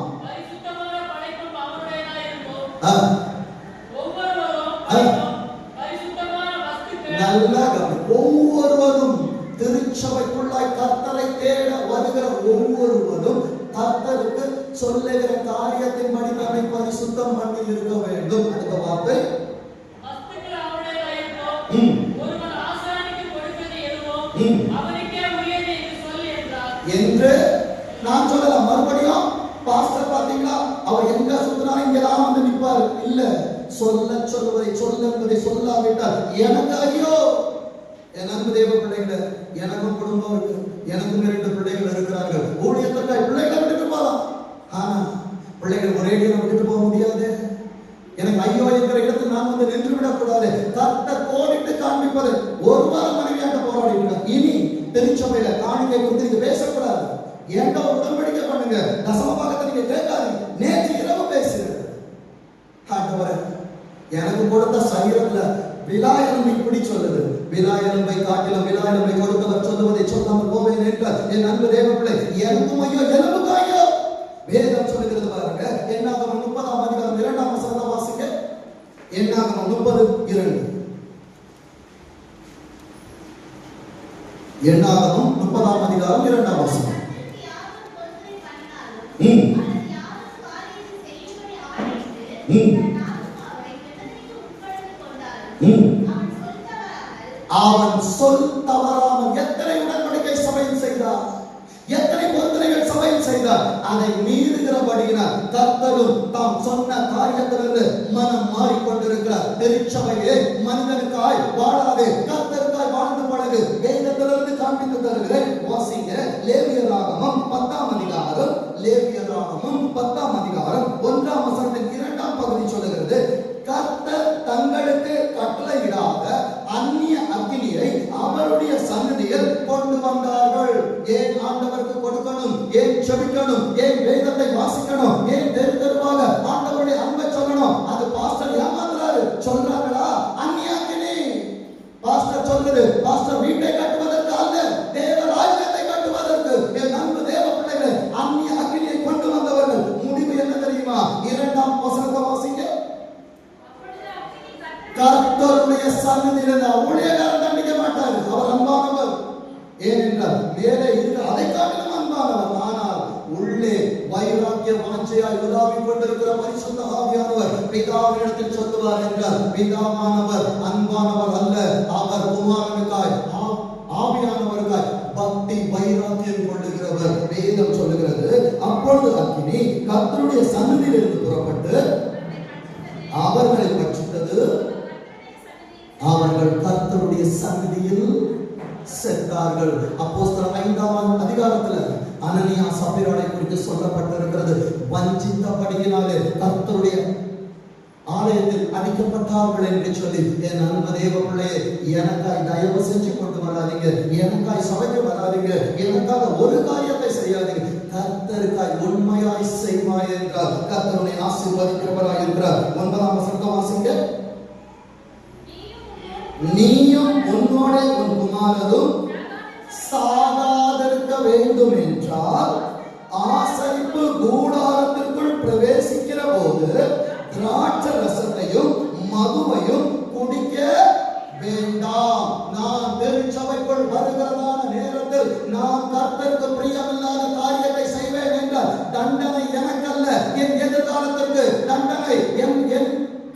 ஒவ்வொருவரும் திருச்சபைக்குள்ளாய் கர்த்தரை தேட வருகிற ஒவ்வொருவரும் கர்த்தருக்கு சொல்லுகிற காரியத்தின்படி தன்னை பரிசுத்தம் பண்ணி இருக்க வேண்டும். அடுத்த வார்த்தை, என்று நான் சொல்லலாம். மறுபடியும் பாஸ்டர் பாத்தீங்களா, அவர் எங்க சுத்தினாலும் இங்கதான் வந்து நிற்பாரு. இல்ல, சொல்லுவதை சொல்ல என்பதை சொல்லாவிட்டால் எனக்கு ஐயோ. என் அன்பு தேவ பிள்ளைகளை, எனக்கும் குடும்பம் இருக்கு, எனக்கும் 2 பிள்ளைகள் இருக்கிறார்கள். ஊழியத்திற்காக பிள்ளைகளை விட்டுட்டு போகலாம், ஆனா பிள்ளைகள் ஒரே விட்டுட்டு போக முடியாது. எனக்கு ஐயோ என்கிற இடத்தில் நான் வந்து நின்று விடக்கூடாது. கர்த்தர் கோடிட்டு காண்பிப்பது. ஒரு வாரம் மனைவியாட்ட போராடிட்டு இனி திருச்சபையில காணிக்கை குறித்து நீங்க பேசக்கூடாது. ஏன்டா உடன்படிக்கை பண்ணுங்க, தசம பாகத்தை நீங்க கேட்காதீங்க. நேற்று இரவு பேசுறது ஆண்டவரே எனக்கு கொடுத்த சரீரத்துல விலா எலும்பை இப்படி சொல்லுது. விலா எலும்பை காட்டிலும் விலா எலும்பை கொடுத்தவர் சொல்லுவதை சொல்லாமல் போவேன் என்ற என் அன்பு தேவ பிள்ளை, எனக்கும் ஐயோ எலும்புக்கு ஐயோ. வேதம் சொல்லுகிறது பாருங்க, என்னாகமம் 30ஆம் அதிகாரம் 2ஆம் வசனத்தை வாசிங்க. என்னாகமம் 30:2. என்னாகமம் 30ஆம் அதிகாரம் 2ஆம் வசனம். அவன் சொல் தவறாமல் எத்தனை உடன்படிக்கை சபையில் செய்தார், எத்தனை பொருத்தனைகள் சபையில் செய்தார். அதை மீறுகிறபடியினால் கர்த்தரும் தாம் சொன்ன காரியத்திலிருந்து மனம் மாறிக்கொண்டிருக்கிறார். திருச்சபையே மனிதனுக்காய் வாழாதே, கர்த்தருக்காய் வாழ்ந்து பழகு. வேதத்திலிருந்து காண்பித்து தருகிறேன். வாசிங்க. லேவியராகமம் 10ஆம் அதிகாரம், லேவியராகமம் 10ஆம் அதிகாரம் 1ஆம் வசனத்தின் 2ஆம் பகுதி சொல்லுகிறது, கர்த்தர் தங்களுக்கு கட்டளையிடாத அந்நிய அக்கினியை அவருடைய சன்னதியில் கொண்டு வந்தார்கள். ஏன் ஆண்டவருக்கு கொடுக்கணும், ஏன் செபிக்கணும், ஏன் வேதத்தை வாசிக்கணும், ஏன் தெரு தெருவாக ஆண்டவருடைய அன்பை சொல்லணும்? அது பாஸ்டர் ஏமாத்துறாரு சொல்றாங்களா? அந்நிய அக்கினி. பாஸ்டர் சொல்றது பாஸ்டர் வீட்டை கட்டுவதற்கு அல்ல, தேவ ராஜ்யத்தை கட்டுவதற்கு. என் அன்பு தேவ பிள்ளைகளை, அந்நிய அக்கினியை கொண்டு வந்தவர்கள். முடிவு என்ன தெரியுமா? 2ஆம் வசனத்தை வாசிங்க. கர்த்தருடைய சன்னதியில் ஊழியக்காரன் தண்டிக்க மாட்டார், அவர் அன்பானவர். ஏனென்றால் மேலே இருக்க அதை காட்டிலும் அன்பானவர். ஆனால் உள்ளே வைராக்கிய வாஞ்சையாய் உலாவிக் கொண்டிருக்கிற பரிசுத்த ஆவியானவர் பிதாவினிடத்தில் சொல்லுவார் என்றால், பிதாவானவர் அன்பானவர் அல்ல, அவர் குமாரனுக்காய் ஆவியானவருக்காய் பக்தி வைராக்கியம் கொள்ளுகிறவர். வேதம் சொல்லுகிறது, அப்பொழுது அக்கினி கர்த்தருடைய சன்னதியிலிருந்து புறப்பட்டு அவர்களை பட்சித்தது. அவர்கள் கர்த்தருடைய சன்னதியில் செத்தார்கள். அப்போஸ்தலர் 5ஆம் அதிகாரத்தில் அனனியா சப்பீராளை குறித்து சொல்லப்பட்டிருக்கிறது. வஞ்சித்தபடியினாலே கர்த்தருடைய ஆலயத்தில் அடிக்கப்பட்டார்கள் என்று சொல்லி. என் அன்பு தேவ பிள்ளையே, எனக்காய் தயவு செஞ்சு கொண்டு வராதீங்க, எனக்காய் சபைக்கு வராதீங்க, எனக்காக ஒரு காரியத்தை செய்யாதீங்க. கர்த்தருக்காய் உண்மையாய் செய்வாய் என்றால் கர்த்தருடைய ஆசீர்வதிக்கிறவராய் இருக்கிறார். 9ஆம் வசனத்தை வாசிங்க. நீயும் உன்னோட உன் குமாரரும் சாகாதிருக்க வேண்டும் என்றால் ஆசரிப்பு கூடாரத்திற்குள் பிரவேசிக்கிற போது திராட்சை ரசத்தையும் மதுவையும் குடிக்க வேண்டாம். நான் திருச்சபைக்குள் வருகிறதான நேரத்தில் நான் கர்த்தருக்கு பிரியமில்லாத காரியத்தை செய்வேன் என்றால் தண்டனை எனக்கல்ல, என் எதிர்காலத்திற்கு தண்டனை. என்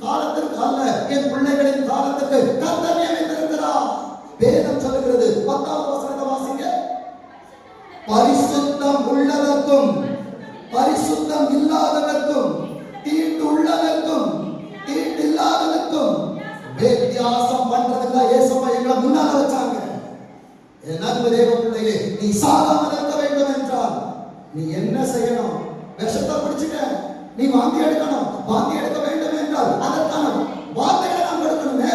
காலத்திற்கு அல்ல, என் பிள்ளைகளின் காலத்துக்கு கர்த்தர் நியமித்திருக்கிறார். வேதம் சொல்லுகிறது. 10ஆம் வசனத்தை வாசிங்க. பரிசுத்தம் உள்ளதற்கும் பரிசுத்தம் இல்லாததற்கும், தீட்டு உள்ளதற்கும் தீட்டு இல்லாததற்கும் வித்தியாசம் பண்றதுக்கு ஏசப்பா எங்களை முன்னால வச்சாங்க. என் அன்பு தேவ பிள்ளையே, நீ சாகாமல் இருக்க வேண்டும் என்றால் நீ என்ன செய்யணும்? விஷத்தை குடிச்சுக்க, நீ வாந்தி எடுக்கணும். வாந்தி எடுக்க வேண்டும் என்றால் அதற்கான வார்த்தைகளை நாம் கொடுக்கணுமே.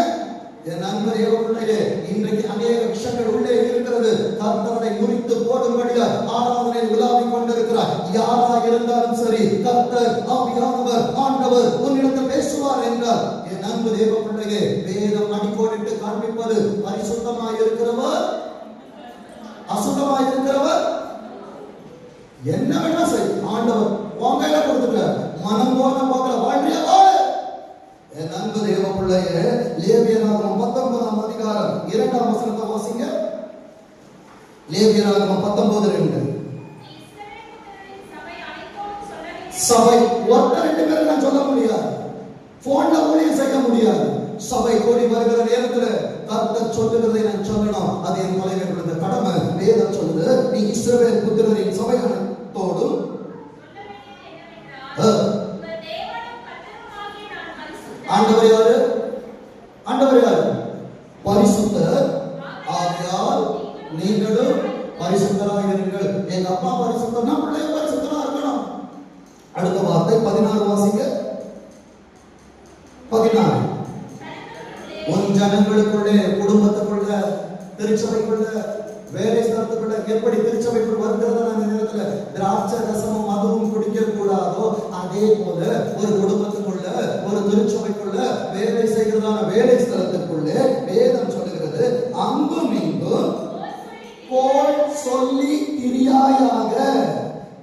என் அன்பு தேவ பிள்ளையே, இன்றைக்கு அநேக விஷயங்கள் உள்ளே இருக்கிறது. கர்த்தரை முறித்து போடும்படியாக ஆராதனை உலாவிக் கொண்டிருக்கிறார். யாரா இருந்தாலும் சரி, கர்த்தர் ஆவியானவர் ஆண்டவர் உன்னிடத்தில் பேசுவார் என்றால் என் அன்பு தேவ பிள்ளையே, வேதம் அடிக்கோடிட்டு காண்பிப்பது பரிசுத்தமாய் இருக்கிறவர் அசுத்தமாய் இருக்கிறவர் என்ன வேணா செய், ஆண்டவர் உன் கையில கொடுத்துட்டார். மனம் போன போக்கில வாழ்க்கைய வாழ. என் அன்பு தேவ பிள்ளையே, லேவியராகமம் 19ஆம் அதிகாரம் 2ஆம் வசனத்தை வாசிங்க. லேவியராகமம் 19:2. சபை ஒருத்தர் 2 பேர் நான் சொல்ல முடியாது, போன்ல ஊழியம் செய்ய முடியாது. சபை கூடி வருகிற நேரத்தில் கர்த்தர் சொல்லுகிறதை நான் சொல்லணும். அது என் தலைவர் கொடுத்த கடமை. வேதம் சொல்லுது, நீ இஸ்ரவேல் புத்திரரின் சபைகளோடும் ஆண்டவர் யாரு? ஆண்டவர் யாரு? பரிசுத்தர். ஆகையால் நீங்களும் பரிசுத்தராக இருங்கள். எங்க அப்பா பரிசுத்தர்னா பிள்ளைங்க பரிசுத்தரா இருக்கணும். அடுத்த வார்த்தை 16 வாசிங்க. ஜனங்களுக்குள்ளே, குடும்பத்துக்குள்ள, திருச்சபைக்குள்ள, வேலை ஸ்தலத்துக்குள்ள எப்படி திருச்சபைக்குள் வருகிறதா நேரத்துல திராட்சை ரசமும் மதுவும் குடிக்க கூடாதோ, அதே போல ஒரு குடும்பத்துக்குள்ள, ஒரு திருச்சபைக்குள்ள, வேலை செய்கிறதான வேலை ஸ்தலத்துக்குள்ளே வேதம் சொல்லுகிறது, அங்கும் இங்கும் கோல் சொல்லி திரியாயாக,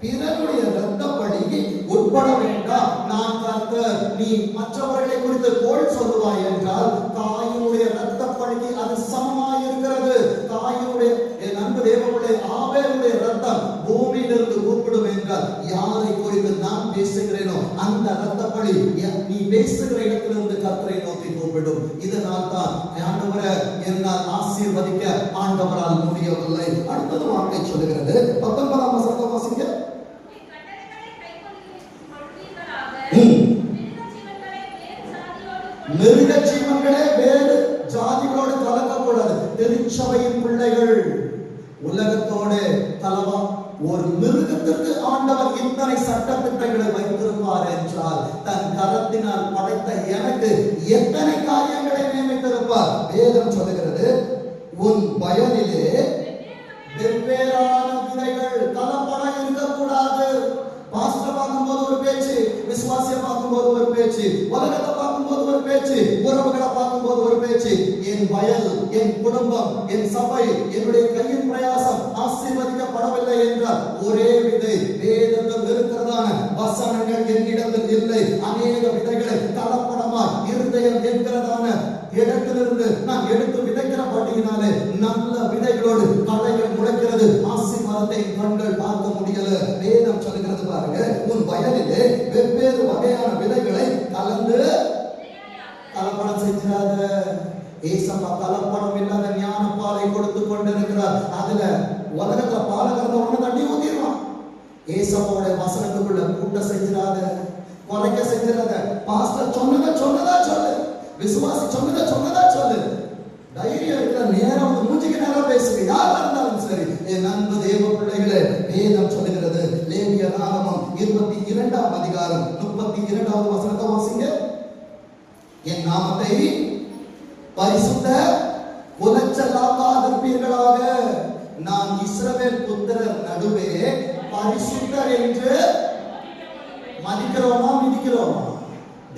பிறருடைய இரத்தப்பழி உட்பட வேண்டாம், நான் கர்த்தர். நீ மற்றவர்களை குறித்து கோல் சொல்லுவாய் என்றால் தாயினுடைய இரத்தப்பழிக்கு அது சமமாய் இருக்கிறது. தாயினுடைய என் அன்பு தேவனுடைய ஆபேலுடைய இரத்தம் பூமியிலிருந்து கூப்பிடும் என்றால் யாரை குறித்து நான் பேசுகிறேனோ அந்த இரத்தப்பழி நீ பேசுகிற இடத்திலிருந்து கர்த்தரை நோக்கி கூப்பிடும். இதனால் தான் ஆண்டவரை என்னால் ஆசீர்வதிக்க ஆண்டவரால் முடியவில்லை. அடுத்தது வார்த்தை சொல்லுகிறது, 19ஆம் வசனத்தை வாசிங்க. மிருக ஜீவன்களே வேறு ஜாதிகளோடு கலக்கக்கூடாது. திருச்சபையின் பிள்ளைகள் உலகத்தோட கலவா. ஒரு மிருகத்திற்கு ஆண்டவர் இத்தனை சட்டத்திட்டங்களை வைத்திருப்பார் என்றால் தன் கரத்தினால் படைத்த எனக்கு எத்தனை காரியங்களை நியமித்திருப்பார். வேதம் சொல்லுகிறது, உன் வயலிலே வெவ்வேறான விதைகள் கலப்பட இருக்கக்கூடாது. பாஸ்டர் பார்க்கும்போது ஒரு பேச்சு, விசுவாசியை பார்க்கும்போது ஒரு பேச்சு, உலகத்தை பார்க்கும்போது ஒரு பேச்சு, உறவுகளை பார்க்கும்போது ஒரு பேச்சு. என் வயல், என் குடும்பம், என் சபை, என்னுடைய கையின் பிரயாசம் ஆசீர்வதிக்கப்படவில்லை என்றால் ஒரே விதை வேதத்தில் இருக்கிறதான வசனங்கள் என்னிடத்தில் இல்லை. அநேக விதைகளை கலப்படமாய் இருதயம் என்கிறதான இடத்திலிருந்து நான் எடுத்து விதைக்கிறபடியினாலே நல்ல விதைகளோடு களைகள் முளைக்கிறது. ஆசீர்வாதத்தை கண்கள் பார்க்க முடியல. வேதம் சொல்லுகிறது பாருங்க, உன் வயலிலே வெவ்வேறு வகையான விதைகளை கலந்து கலப்படம் செஞ்சிடாத. ஏசப்பா கலப்படம் இல்லாத ஞான பாலை கொடுத்து கொண்டிருக்கிறார். அதுல உலகத்துல பாலகரத்தை ஒண்ணு தண்ணி ஊத்திடுவான். ஏசப்பாவுடைய வசனத்துக்குள்ள கூட்ட செஞ்சிடாத, குறைக்க செஞ்சிடாத. பாஸ்டர் சொன்னதா சொல்லு, விசுவாசி சொன்னதா சொல்லு. தைரியம் இருக்கிற நேரம் மூஞ்சிக்கு நேரம் பேசுங்க, யாரா இருந்தாலும் சரி. என் அன்பு தேவ பிள்ளைகளே, வேதம் சொல்லுகிறது, லேவியராகமம் 22ஆம் அதிகாரம் 32வது வசனத்தை வாசிங்க. என் நாமத்தை பரிசுத்த குலைச்சலாக்காதிருப்பீர்களாக, நான் இஸ்ரவேல் புத்திரர் நடுவே பரிசுத்தர் என்று மதிக்கிறோமா மிதிக்கிறோமா?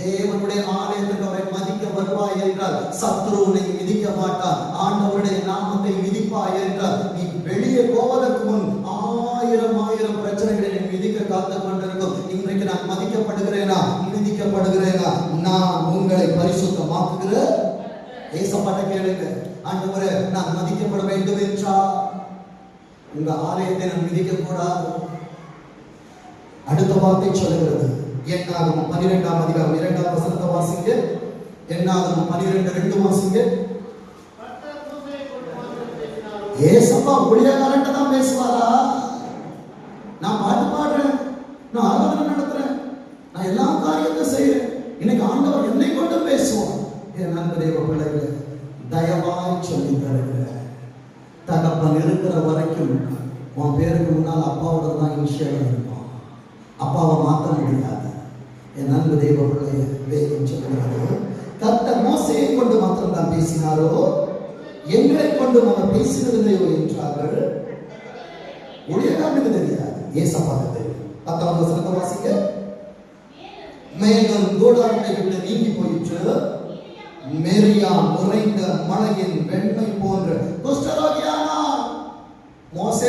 தேவனுடைய ஆலயத்துக்கு அவரை மதிக்க வருவாய் என்றால் சத்ருவை மிதிக்க மாட்டான். ஆண்டவருடைய நாமத்தை மிதிப்பாய் என்றால் நீ வெளியே போவதற்கு முன் ஆயிரம் பிரச்சனைகளை நீ மிதிக்க காத்து கொண்டிருக்கும். இன்றைக்கு நான் மதிக்கப்படுகிறேனா மிதிக்கப்படுகிறேனா? நான் உங்களை பரிசுத்தமாக்குகிற ஏசப்பட்ட கேளுங்க. ஆண்டவரே, நான் மதிக்கப்பட வேண்டும் என்றால் உங்க ஆலயத்தை நான் மிதிக்க கூடாது. அடுத்த வார்த்தை சொல்லுகிறது, என்னாகும் 12ஆம் அதிகாரம் 2ஆம் வசனத்தை வாசிங்க. என்னாகும் 12:2 வாசிங்க. ஏசப்பா ஊழியக்காரன்ட்ட தான் பேசுவாரா? நான் பாட்டு பாடுறேன், நான் ஆராதனை நடத்துறேன், நான் எல்லா காரியத்தையும் செய்யறேன், இன்னைக்கு ஆண்டவர் என்னை கொண்டு பேசுவார். என் நண்ப தேவ பிள்ளைகளை தயவாய் சொல்லி தருகிறேன். தகப்பன் இருக்கிற வரைக்கும் உன் பேருக்கு முன்னால் அப்பாவோட தான் இன்ஷியல் இருக்கும். அப்பாவை மாற்ற முடியாது. என் அன்பு தெய்வ பிள்ளைய வேதம் சொல்லுகிறது, கர்த்தர் மோசேயை கொண்டு மாத்திரம் தான் பேசினாரோ, எங்களை கொண்டு அவர் பேசினதில்லையோ என்றார்கள். ஊழியக்காரனுக்கு தெரியாது, ஏசப்பாவுக்கு தெரியும். 10ஆம் வசனத்தை வாசிக்க. மேகம் கூடாரத்தை விட்டு நீங்கி போயிற்று, மெரியாம் உறைந்த மலையின் வெண்மை போன்ற குஷ்டரோகியானா. மோசே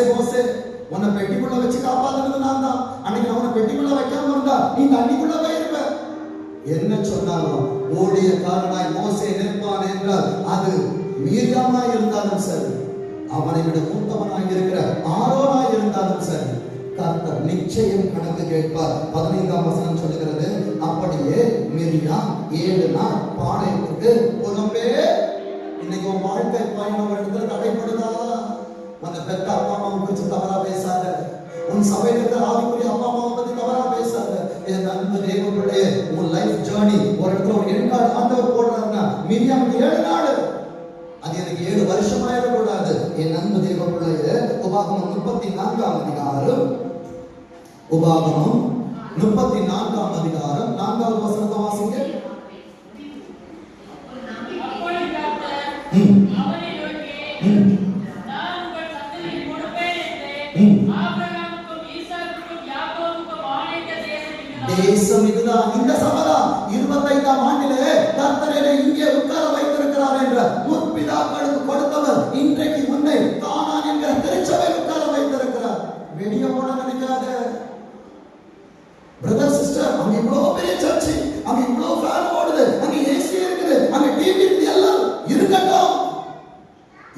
உன்னை பெட்டிக்குள்ள வச்சு காப்பாத்துறது நான் தான். அன்னைக்கு அவனை பெட்டிக்குள்ள வைக்காம இருந்தா நீ தண்ணிக்குள்ள போயிருப்ப. என்ன சொன்னாலும் ஊழியக்காரனாய் மோசே நிற்பான் என்றால் அது மீரியாமாய் இருந்தாலும் சரி, அவனை விட மூத்தவனாய் இருக்கிற ஆரோனாய் இருந்தாலும் சரி, கர்த்தர் நிச்சயம் கணக்கு கேட்பார். 15ஆம் வசனம் சொல்லுகிறது, அப்படியே மிரியாம் 7 நாள் பாளையத்துக்கு புறம்பே. இன்னைக்கு உன் வாழ்க்கை பயணம் இடத்துல தடைப்படுதா? அந்த பெத்த அப்பா அம்மாவை குறித்து தவறா பேசாத. உன் சபையில இருக்கிற ஆவிக்குரிய அப்பா அம்மாவை பத்தி தவறா பேசாத. என் அன்பு தேவ பிள்ளையே, உன் லைஃப் ஜர்னி ஒரு இடத்துல ஒரு எண்காடு ஆண்டவர் போடுறாருன்னா மிரியாமுக்கு 7 நாள், அது எனக்கு 7 வருஷமாயிடக்கூடாது. என் அன்பு தேவ பிள்ளையே, உபாகமம் 34ஆம் அதிகாரம், உபாகமம் 34ஆம் அதிகாரம் 4வது வசனத்தை வாசிங்க. தேசம் இதுதான், இந்த சபைதான் 25ஆம் ஆண்டிலே கர்த்தரை இங்கே உட்கார வைத்திருக்கிறார் என்ற முற்பிதாக்களுக்கு கொடுத்தவர் இன்றைக்கு முன்னே கானான் என்கிற திருச்சபை உட்கார வைத்திருக்கிறார். வெளியே போன நினைக்காத பிரதர் சிஸ்டர், அங்க இவ்வளவு பெரிய சர்ச்சு, அங்க இவ்வளவு ஃபேன் ஓடுது, அங்க ஏசி இருக்குது, அங்க டிவி இருக்குது, எல்லாம் இருக்கட்டும்.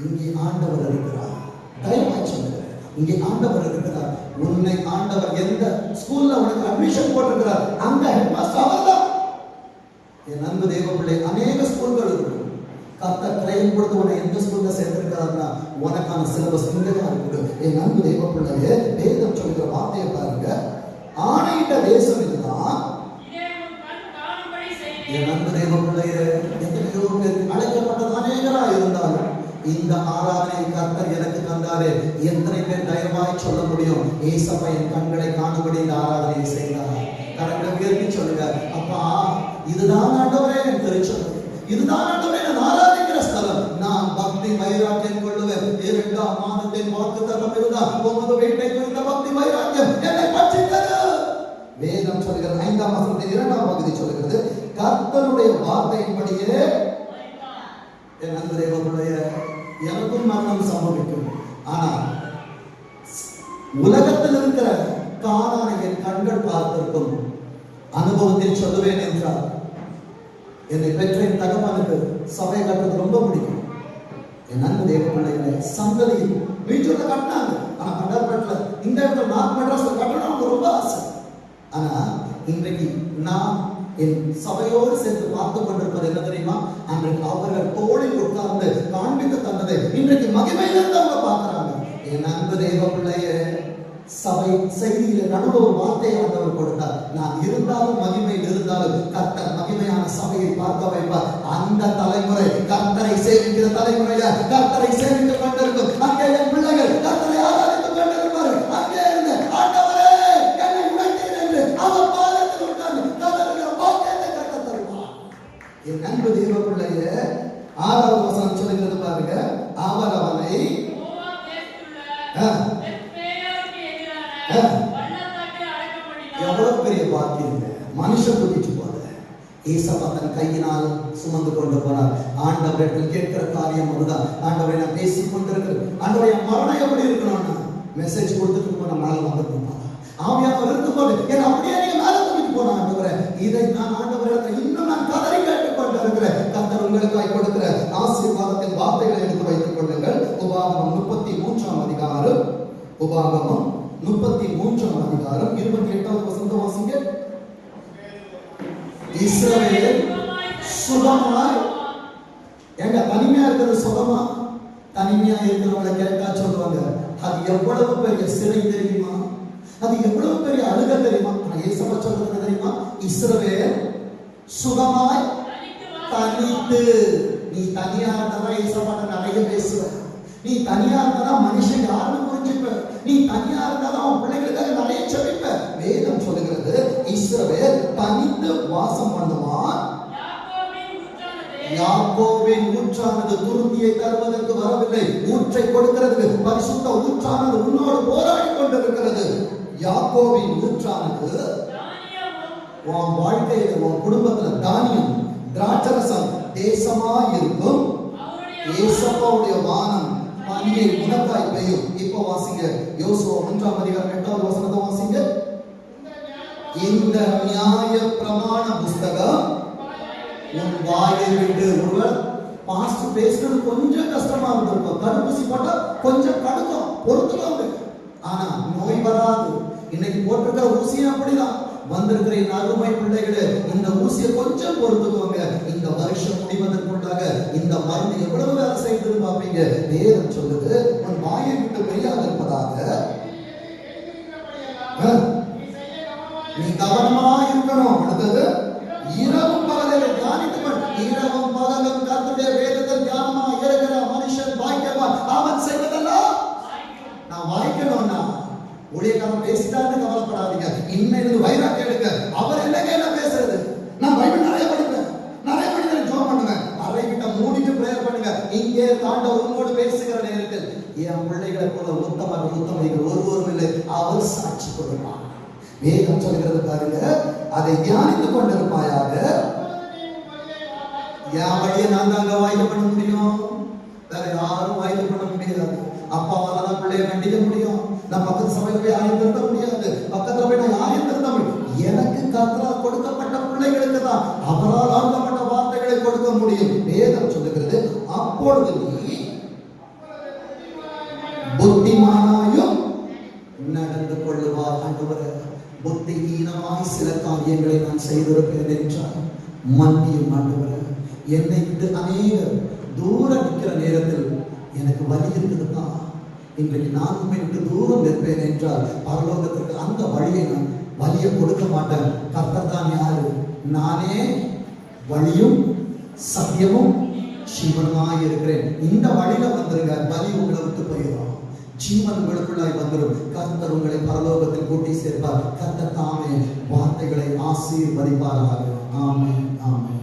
இங்கே ஆண்டவர் இருக்கிறார். தயவாய் சொல்லுகிறேன், இங்கே ஆண்டவர் இருக்கிறார். உன்னை ஆண்டவர் எந்த ஸ்கூல்ல உனக்கு அட்மிஷன் போட்டிருக்கிறார், அங்க ஹெட்மாஸ்டர் அவர்தான். என் அன்பு தேவ பிள்ளை, அநேக ஸ்கூல்கள் இருக்கு. கர்த்தர் ட்ரெயின் கொடுத்து உன்னை எந்த ஸ்கூல்ல சேர்த்திருக்கிறார்னா உனக்கான சிலபஸ் இங்கதான் இருக்குது. என் அன்பு தேவ பிள்ளையே, வேதம் சொல்லுகிற வார்த்தையை பாருங்க. ஆணையிட்ட தேசம் இதுதான். என் அன்பு தேவ பிள்ளையே, எத்தனையோ பேர் அழைக்கப்பட்டது அநேகரா இருந்தாலும் இந்த ஆராதனை கர்த்தர் எனக்கு தந்தாரே, எத்தனை பேர் தயவாய் சொல்ல முடியும், ஏசப்பா என் கண்களை காணும்படி இந்த ஆராதனையை செய்தார். கரங்களை உயர்த்தி சொல்லுங்க, அப்பா இதுதான் ஆண்டவரே என் திருச்சபை, இதுதான் ஆண்டவரே நான் ஆராதிக்கிற ஸ்தலம். நான் பக்தி வைராக்கியம் கொள்ளுவேன். 2ஆம் மாதத்தின் வாக்குத்தத்தம் இருந்தால் உமது வீட்டை குறித்த பக்தி வைராக்கியம் என்னை பற்றித்தது. வேதம் சொல்லுகிறது 5ஆம் வசனத்தின் 2ஆம் பகுதி சொல்லுகிறது, கர்த்தருடைய வார்த்தையின்படியே என் அன்பு தேவனுடைய எனக்கும் மரணம் சம்பவிக்கும். ஆனால் உலகத்தில் இருக்கிற கானானை என் கண்கள் பார்த்திருக்கும். அனுபவத்தில் சொல்லுவேன் என்றார். என்னை பெற்ற என் தகவனுக்கு சபை கட்டுறது ரொம்ப பிடிக்கும். என் அன்பு தேவனுடைய சந்ததியில் வீட்டுல கட்டினாங்க. ஆனா கண்டர்பேட்ல இந்த இடத்துல நார்த் மெட்ராஸ்ல கட்டணும் ரொம்ப ஆசை. ஆனா இன்றைக்கு நான் என் சபையோடு சேர்த்து பார்த்து கொண்டிருப்பது என்ன தெரியுமா, அன்றைக்கு அவர்கள் தோளில் உட்கார்ந்து காண்பித்து தந்தது இன்றைக்கு மகிமையிலிருந்து அவங்க பார்க்கிறாங்க. என் அன்பு தேவ பிள்ளையே, சபை செய்தியில நடுவில் ஒரு வார்த்தையை ஆண்டவர் கொடுத்தார். நான் இருந்தாலும் மகிமையில் இருந்தாலும் கர்த்தர் மகிமையான சபையை பார்க்க வைப்பார். அந்த தலைமுறை கர்த்தரை சேவிக்கிற தலைமுறைய கர்த்தரை சேவித்துக் கொண்டிருக்கும். அங்கே என் பிள்ளைகள் கர்த்தரை ஆராதித்துக் கொண்டிருப்பார். அங்கே இருந்து ஆண்டவரே என்னை உடைத்தீர் என்று அவர் பாதத்தில் உட்கார்ந்து தன்னுடைய வாக்கியத்தை கர்த்தர் தருவார். என் அன்பு தேவ பிள்ளையே, 6ஆவது வசனம் சொல்லுகிறது பாருங்க, அவர் அவனை எவ்வளவு பெரிய பாக்கியம், மனுஷன் தூக்கிட்டு போல ஏசப்பா தன் கையினால் சுமந்து கொண்டு போனார். ஆண்டவரிடத்தில் கேட்கிற காரியம் அதுதான். ஆண்டவரை நான் பேசிக் கொண்டிருக்கிறேன், ஆண்டவரை மரணம் எப்படி இருக்கணும்னா மெசேஜ் கொடுத்துட்டு போன மேல வந்துட்டு ஆவியானவர் இருக்கும்போது என்ன அப்படியே நீங்க மேல தூக்கிட்டு போன ஆண்டவரை, இதை நான் ஆண்டவரிடத்தில் இன்னும் நான் கதறி கேட்டுக் கொண்டிருக்கிறேன். கர்த்தர் உங்களுக்காய் கொடுக்கிற ஆசீர்வாதத்தின் வார்த்தைகளை எடுத்து வைத்துக் கொள்ளுங்கள். உபாகமம் 33ஆம் அதிகாரம், உபாகமம் 33ஆம் அதிகாரம் 28வது வசனம் வாசிங்க. இஸ்ரவேல் சுகமாய், எங்க தனிமையா இருக்கிறது சுகமா? தனிமையா இருக்கிறவங்களை கேட்டா சொல்லுவாங்க, அது எவ்வளவு பெரிய சிறை தெரியுமா, அது எவ்வளவு பெரிய அழுக தெரியுமா? ஏசப்பா சொல்றது தெரியுமா, இஸ்ரவேல் சுகமாய் தனித்து. நீ தனியா இருந்தா ஏசப்பா நிறைய பேசுவ, நீ தனியா இருந்தா மனுஷன் யாருன்னு புரிஞ்சுப்ப, நீ தனியா இருந்தாலும் அவன் பிள்ளைகளுக்காக நிறைய செபிப்ப. வேதம் சொல்லுகிறது இஸ்ரவேல் தனித்து வாசம் பண்ணுவான். யாக்கோபின் ஊற்றானது துருத்தியை தருவதற்கு வரவில்லை, ஊற்றை கொடுக்கிறதுக்கு பரிசுத்த ஊற்றானது உன்னோடு போராடி கொண்டிருக்கிறது. யாக்கோபின் ஊற்றானது உன் வாழ்க்கையில உன் குடும்பத்துல தானியம் திராட்சரசம் தேசமாய் இருக்கும். ஏசப்பாவுடைய வானம் பனியை உனக்காய் பெய்யும். இப்போ வாசிங்க யோசுவா 1ஆம் அதிகாரம் 8வது வசனத்தை வாசிங்க. இந்த நியாய பிரமாண புஸ்தகம் உன் வாயை விட்டு. ஒருவர் பாஸ்ட் பேசுறது கொஞ்சம் கஷ்டமா இருந்திருக்கும், தடுப்பூசி போட்டா கொஞ்சம் கடுக்கும், பொறுத்துக்கோங்க. ஆனா நோய் வராது. இன்னைக்கு போட்டிருக்கிற ஊசியும் அப்படிதான். வந்திருக்கிற இந்த அருமை பிள்ளைகளே, இந்த ஊசியை கொஞ்சம் பொறுத்துக்கோங்க. இந்த வருஷம் முடிவதற்குள்ளாக இந்த மருந்து எவ்வளவு வேலை செய்து பார்ப்பீங்க. வேதம் சொல்லுது, உன் வாயை விட்டு பெரியாக இருப்பதாக நீ கவனமா இருக்கணும். அடுத்தது இரவும் பகலும் தியானித்துக், இரவும் பகலும் கர்த்தருடைய வேதத்தில் தியானமா இருக்கிற மனுஷன் பாக்கியவான். அவன் செய்வதெல்லாம் நான் வாய்க்கணும்னா ஊழியக்காரன் பேசிட்டாருன்னு கவலைப்படாதீங்க. இன்னைக்கு வைராக்கியம் எடுங்க. அவர் என்ன பேசுறது? நான் பைபிள் நிறைய படிப்பேன், நிறைய படிக்கிறேன், ஜெபம் பண்ணுவேன், அறை கிட்ட மூடிட்டு பிரேயர் பண்ணுங்க. இங்கே ஆண்டவர் உங்களோடு பேசுகிற நேரத்தில் என் பிள்ளைகளை போல உத்தமர்கள் ஒருவரும் இல்லை, அவர் சாட்சி கொடுப்பார். வேதம் சொல்கிறது பாருங்க, அதை தியானித்துக் கொண்டிருப்பாயாக. என் வழியை நான் தாங்க வாய்ப்பு பண்ண முடியும், வேற யாரும் வாய்ப்பு பண்ண முடியாது. அப்பாவால தான் பிள்ளைய கண்டிக்க முடியும். நான் பக்கத்து சபையில போய் யாரையும் திருத்த முடியாது, பக்கத்துல போய் நான் யாரையும் திருத்த முடியும். எனக்கு கர்த்தரால் கொடுக்கப்பட்ட பிள்ளைகளுக்கு தான் அவரால் ஆக்கப்பட்ட வார்த்தைகளை கொடுக்க முடியும். வேதம் சொல்லுகிறது, அப்பொழுது நீ புத்திமானாயும் நடந்து கொள்ளுவார். ஆண்டவரே, புத்திஹீனமாய் சில காரியங்களை நான் செய்திருப்பேன் என்றால் மன்னியும் ஆண்டவரே. என்னை விட்டு அநேகர் தூரம் நிற்கிற நேரத்தில் எனக்கு வலி இருக்குதுப்பா, இன்றைக்கு நான் உண்மை விட்டு தூரம் நிற்பேன் என்றால் பரலோகத்திற்கு அந்த வழியை நான் வலியை கொடுக்க மாட்டேன். கர்த்தர் தான் யாரு? நானே வழியும் சத்தியமும் ஜீவனுமாய் இருக்கிறேன். இந்த வழியில வந்துருங்க, வலி உங்களை விட்டு போயிடும், ஜீவன் உங்களுக்குள்ளாய் வந்துடும். கர்த்தர் உங்களை பரலோகத்தில் கூட்டி சேர்ப்பார். கர்த்தர் தாமே வார்த்தைகளை ஆசீர்வதிப்பாராக. ஆமென், ஆமென்.